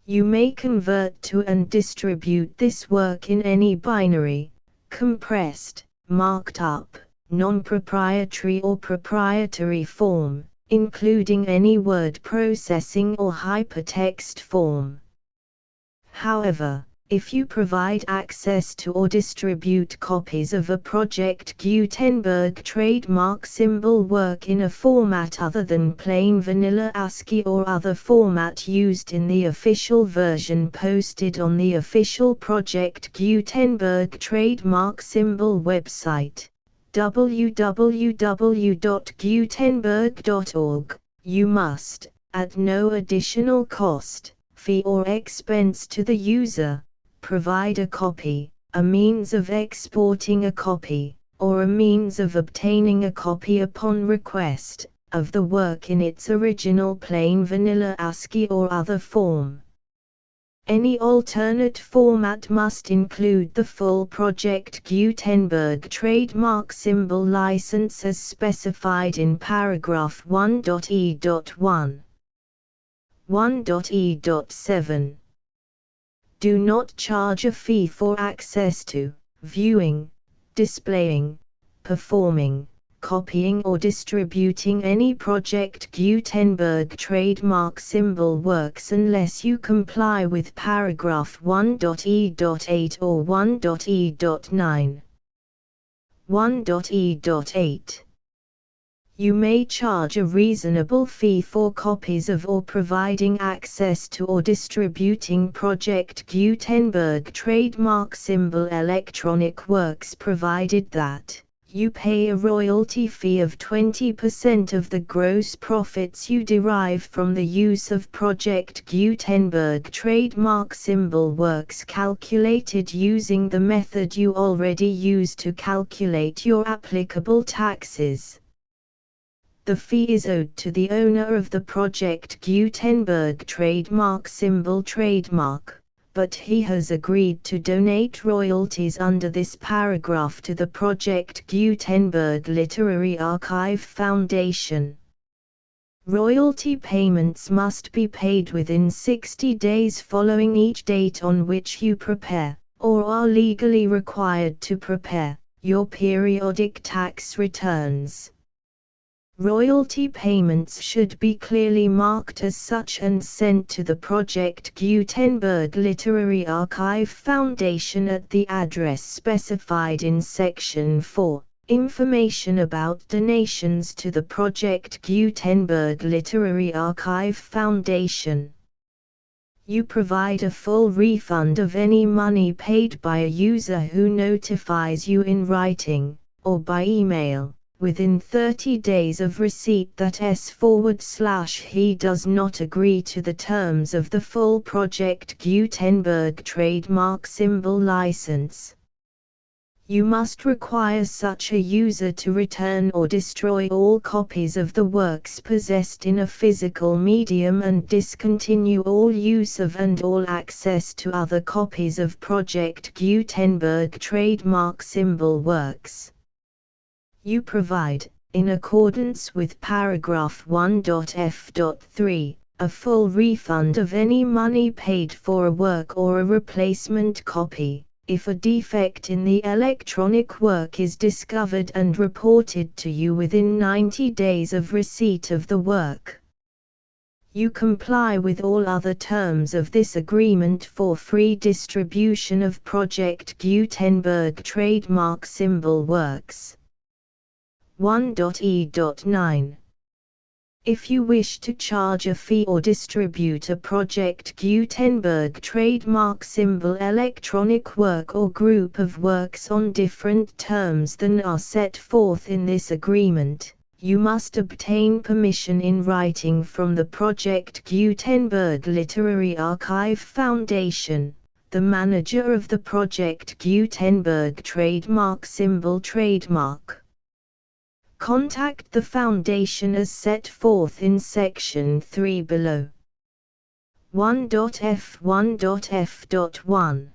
You may convert to and distribute this work in any binary, compressed, marked up, non-proprietary or proprietary form, including any word processing or hypertext form. However, If you provide access to or distribute copies of a Project Gutenberg trademark symbol work in a format other than plain vanilla ASCII or other format used in the official version posted on the official Project Gutenberg trademark symbol website, www.gutenberg.org, you must, at no additional cost, fee or expense to the user, provide a copy, a means of exporting a copy, or a means of obtaining a copy upon request, of the work in its original plain vanilla ASCII or other form. Any alternate format must include the full Project Gutenberg trademark symbol license as specified in paragraph 1.e.1. 1.e.7. Do not charge a fee for access to, viewing, displaying, performing, copying or distributing any Project Gutenberg trademark symbol works unless you comply with paragraph 1.e.8 or 1.e.9. 1.e.8. You may charge a reasonable fee for copies of or providing access to or distributing Project Gutenberg trademark symbol electronic works provided that you pay a royalty fee of 20% of the gross profits you derive from the use of Project Gutenberg trademark symbol works calculated using the method you already use to calculate your applicable taxes. The fee is owed to the owner of the Project Gutenberg trademark symbol trademark, but he has agreed to donate royalties under this paragraph to the Project Gutenberg Literary Archive Foundation. Royalty payments must be paid within 60 days following each date on which you prepare, or are legally required to prepare, your periodic tax returns. Royalty payments should be clearly marked as such and sent to the Project Gutenberg Literary Archive Foundation at the address specified in Section 4, Information about donations to the Project Gutenberg Literary Archive Foundation. You provide a full refund of any money paid by a user who notifies you in writing, or by email, within 30 days of receipt that he does not agree to the terms of the full Project Gutenberg trademark symbol license. You must require such a user to return or destroy all copies of the works possessed in a physical medium and discontinue all use of and all access to other copies of Project Gutenberg trademark symbol works. You provide, in accordance with paragraph 1.f.3, a full refund of any money paid for a work or a replacement copy, if a defect in the electronic work is discovered and reported to you within 90 days of receipt of the work. You comply with all other terms of this agreement for free distribution of Project Gutenberg trademark symbol works. 1.e.9. If you wish to charge a fee or distribute a Project Gutenberg trademark symbol electronic work or group of works on different terms than are set forth in this agreement, you must obtain permission in writing from the Project Gutenberg Literary Archive Foundation, the manager of the Project Gutenberg trademark symbol trademark. Contact the Foundation as set forth in Section 3 below. 1.f1.f.1.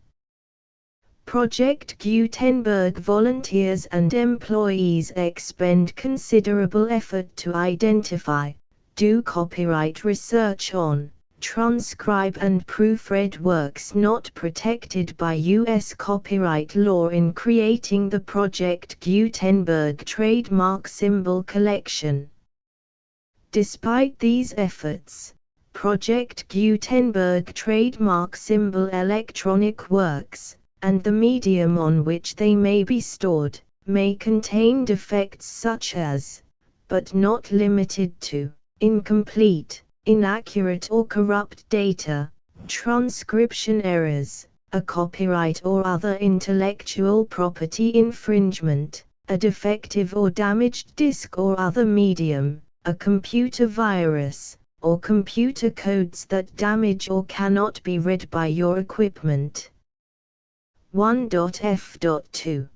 Project Gutenberg volunteers and employees expend considerable effort to identify, do copyright research on, transcribe and proofread works not protected by U.S. copyright law in creating the Project Gutenberg trademark symbol collection. Despite these efforts, Project Gutenberg trademark symbol electronic works, and the medium on which they may be stored, may contain defects such as, but not limited to, incomplete, inaccurate or corrupt data, transcription errors, a copyright or other intellectual property infringement, a defective or damaged disk or other medium, a computer virus, or computer codes that damage or cannot be read by your equipment. 1.f.2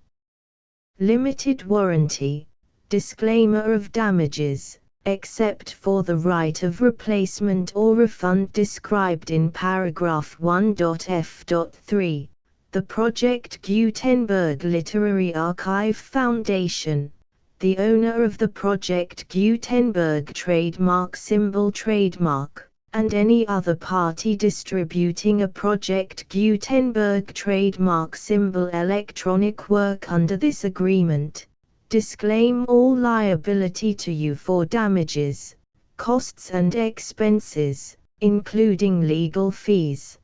Limited warranty. Disclaimer of damages, except for the right of replacement or refund described in paragraph 1.f.3. The Project Gutenberg Literary Archive Foundation, the owner of the Project Gutenberg trademark symbol trademark, and any other party distributing a Project Gutenberg trademark symbol electronic work under this agreement, disclaim all liability to you for damages, costs and expenses, including legal fees.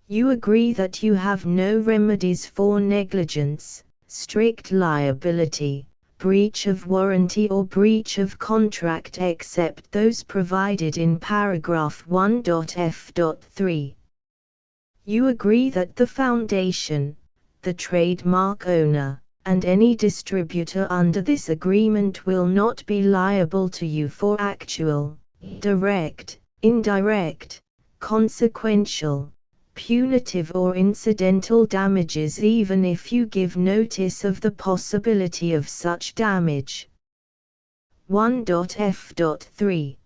You agree that you have no remedies for negligence, strict liability, breach of warranty or breach of contract except those provided in paragraph 1.f.3. You agree that the Foundation, the trademark owner, and any distributor under this agreement will not be liable to you for actual, direct, indirect, consequential, punitive or incidental damages even if you give notice of the possibility of such damage. 1.f.3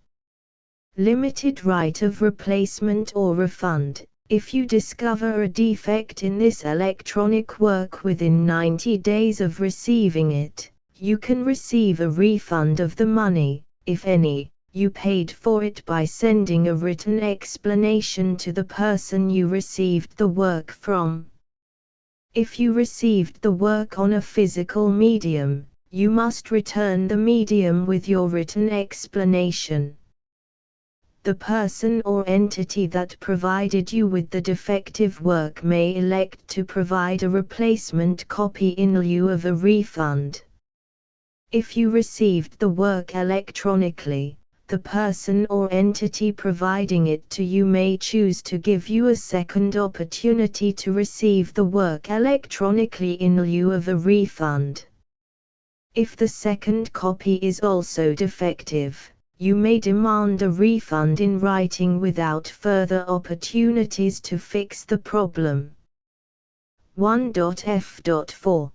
Limited right of replacement or refund. If you discover a defect in this electronic work within 90 days of receiving it, you can receive a refund of the money, if any, you paid for it by sending a written explanation to the person you received the work from. If you received the work on a physical medium, you must return the medium with your written explanation. The person or entity that provided you with the defective work may elect to provide a replacement copy in lieu of a refund. If you received the work electronically, the person or entity providing it to you may choose to give you a second opportunity to receive the work electronically in lieu of a refund. If the second copy is also defective, you may demand a refund in writing without further opportunities to fix the problem. 1.f.4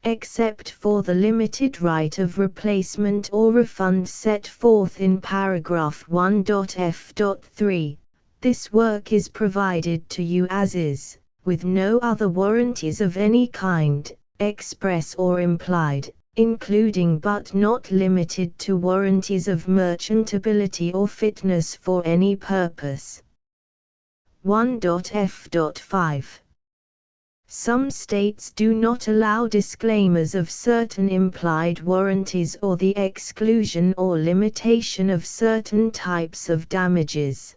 Except for the limited right of replacement or refund set forth in paragraph 1.f.3, this work is provided to you as is, with no other warranties of any kind, express or implied, including but not limited to warranties of merchantability or fitness for any purpose. 1.f.5 Some states do not allow disclaimers of certain implied warranties or the exclusion or limitation of certain types of damages.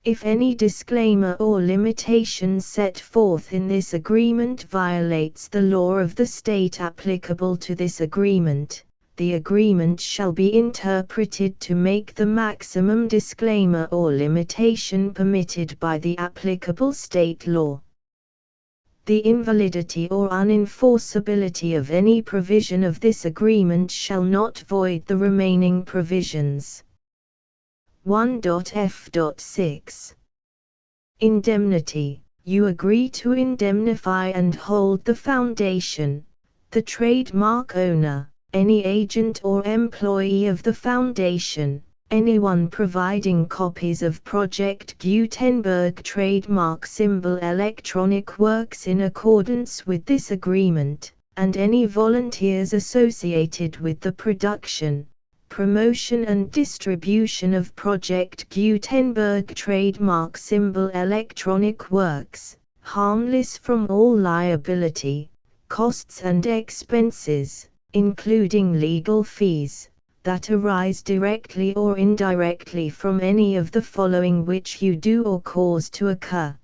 If any disclaimer or limitation set forth in this agreement violates the law of the state applicable to this agreement, the agreement shall be interpreted to make the maximum disclaimer or limitation permitted by the applicable state law. The invalidity or unenforceability of any provision of this agreement shall not void the remaining provisions. 1.f.6 Indemnity. You agree to indemnify and hold the Foundation, the trademark owner, any agent or employee of the Foundation, anyone providing copies of Project Gutenberg trademark symbol electronic works in accordance with this agreement, and any volunteers associated with the production, promotion and distribution of Project Gutenberg trademark symbol electronic works, harmless from all liability, costs and expenses, including legal fees, that arise directly or indirectly from any of the following which you do or cause to occur.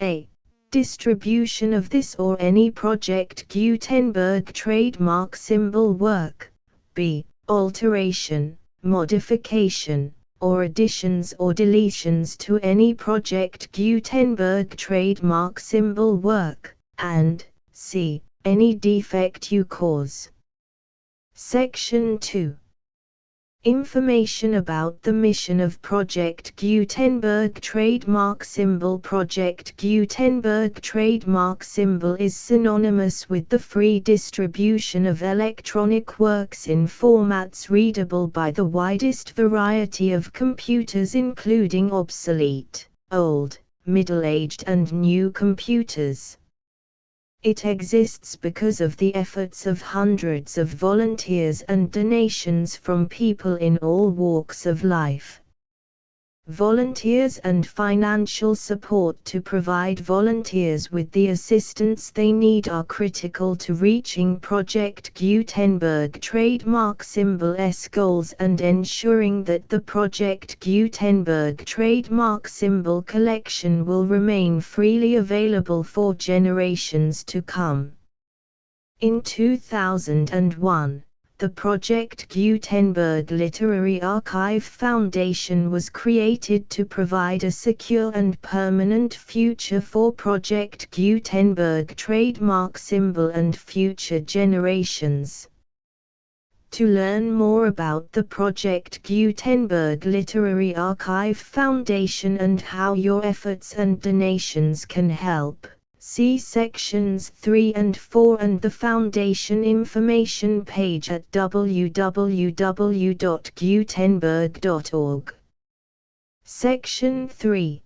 A. Distribution of this or any Project Gutenberg trademark symbol work. B. Alteration, modification, or additions or deletions to any Project Gutenberg trademark symbol work, and C. Any defect you cause. Section 2. Information about the mission of Project Gutenberg trademark symbol. Project Gutenberg trademark symbol is synonymous with the free distribution of electronic works in formats readable by the widest variety of computers, including obsolete, old, middle-aged and new computers. It exists because of the efforts of hundreds of volunteers and donations from people in all walks of life. Volunteers and financial support to provide volunteers with the assistance they need are critical to reaching Project Gutenberg trademark symbol's goals and ensuring that the Project Gutenberg trademark symbol collection will remain freely available for generations to come. In 2001, the Project Gutenberg Literary Archive Foundation was created to provide a secure and permanent future for Project Gutenberg trademark symbol and future generations. To learn more about the Project Gutenberg Literary Archive Foundation and how your efforts and donations can help, see sections 3 and 4 and the Foundation information page at www.gutenberg.org. Section 3.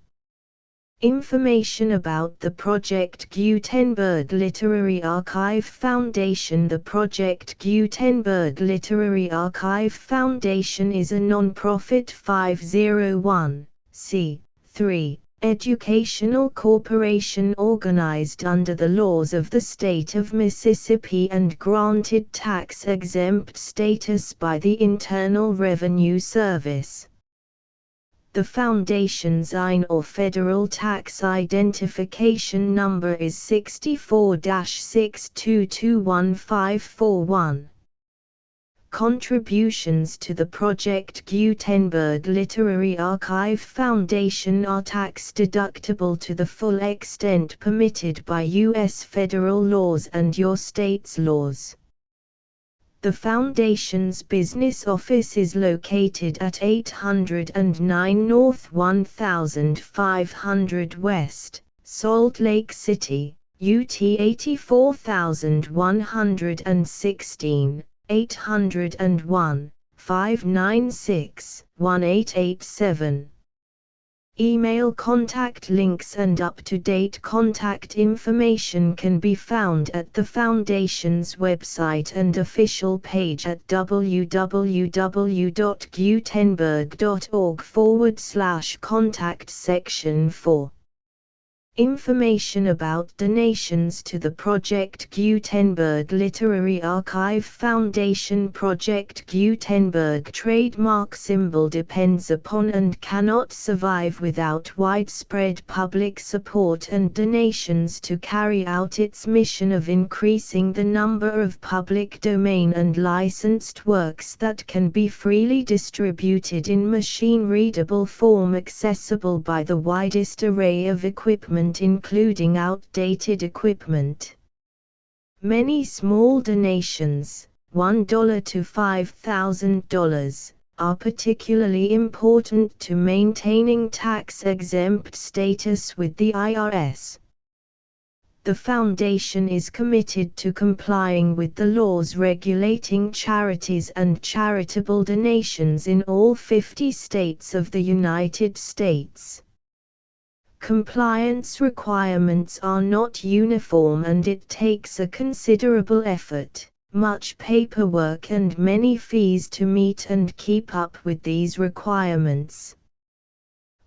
Information about the Project Gutenberg Literary Archive Foundation. The Project Gutenberg Literary Archive Foundation is a non-profit 501(c)(3) educational corporation organized under the laws of the state of Mississippi and granted tax-exempt status by the Internal Revenue Service. The Foundation's IN or Federal Tax Identification Number is 64-6221541. Contributions to the Project Gutenberg Literary Archive Foundation are tax-deductible to the full extent permitted by U.S. federal laws and your state's laws. The Foundation's business office is located at 809 North 1500 West, Salt Lake City, UT 84116, 801-596-1887. Email contact links and up-to-date contact information can be found at the Foundation's website and official page at www.gutenberg.org/contact section 4. Information about donations to the Project Gutenberg Literary Archive Foundation. Project Gutenberg trademark symbol depends upon and cannot survive without widespread public support and donations to carry out its mission of increasing the number of public domain and licensed works that can be freely distributed in machine-readable form accessible by the widest array of equipment, including outdated equipment. Many small donations, $1 to $5,000, are particularly important to maintaining tax-exempt status with the IRS. The Foundation is committed to complying with the laws regulating charities and charitable donations in all 50 states of the United States. Compliance requirements are not uniform and it takes a considerable effort, much paperwork and many fees to meet and keep up with these requirements.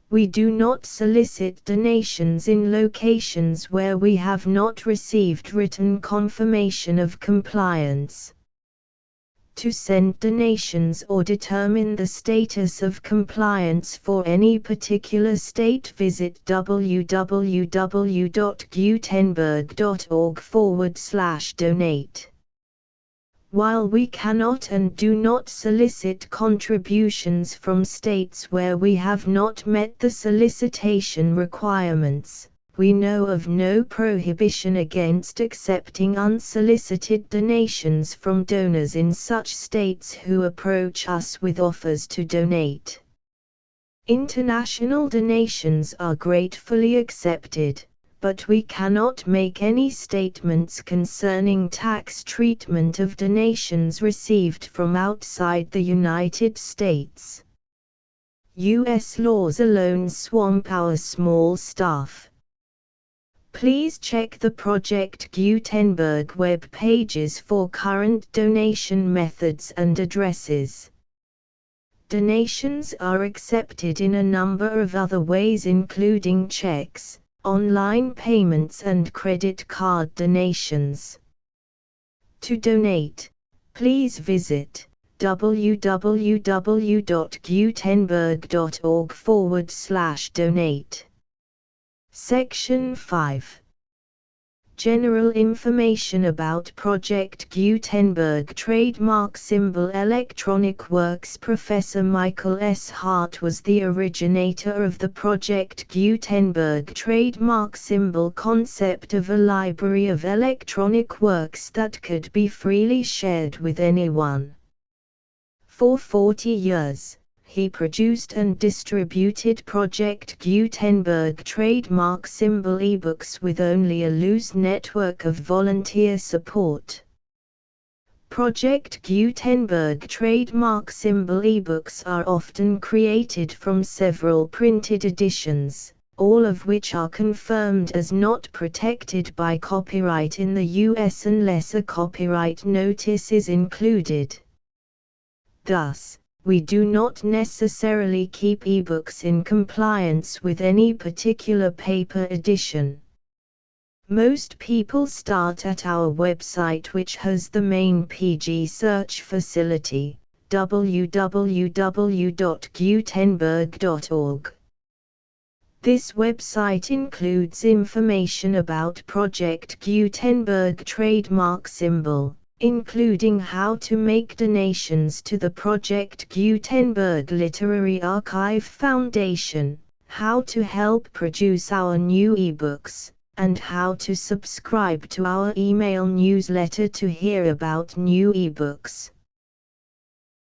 We do not solicit donations in locations where we have not received written confirmation of compliance. To send donations or determine the status of compliance for any particular state, visit www.gutenberg.org/donate. While we cannot and do not solicit contributions from states where we have not met the solicitation requirements, we know of no prohibition against accepting unsolicited donations from donors in such states who approach us with offers to donate. International donations are gratefully accepted, but we cannot make any statements concerning tax treatment of donations received from outside the United States. U.S. laws alone swamp our small staff. Please check the Project Gutenberg web pages for current donation methods and addresses. Donations are accepted in a number of other ways, including checks, online payments and credit card donations. To donate, please visit www.gutenberg.org/donate. Section 5. General information about Project Gutenberg trademark symbol Electronic Works. Professor Michael S. Hart was the originator of the Project Gutenberg trademark symbol concept of a library of electronic works that could be freely shared with anyone. For 40 years, he produced and distributed Project Gutenberg trademark symbol ebooks with only a loose network of volunteer support. Project Gutenberg trademark symbol ebooks are often created from several printed editions, all of which are confirmed as not protected by copyright in the US unless a copyright notice is included. Thus, we do not necessarily keep ebooks in compliance with any particular paper edition. Most people start at our website, which has the main PG search facility, www.gutenberg.org. This website includes information about Project Gutenberg trademark symbol, including how to make donations to the Project Gutenberg Literary Archive Foundation, how to help produce our new ebooks, and how to subscribe to our email newsletter to hear about new ebooks.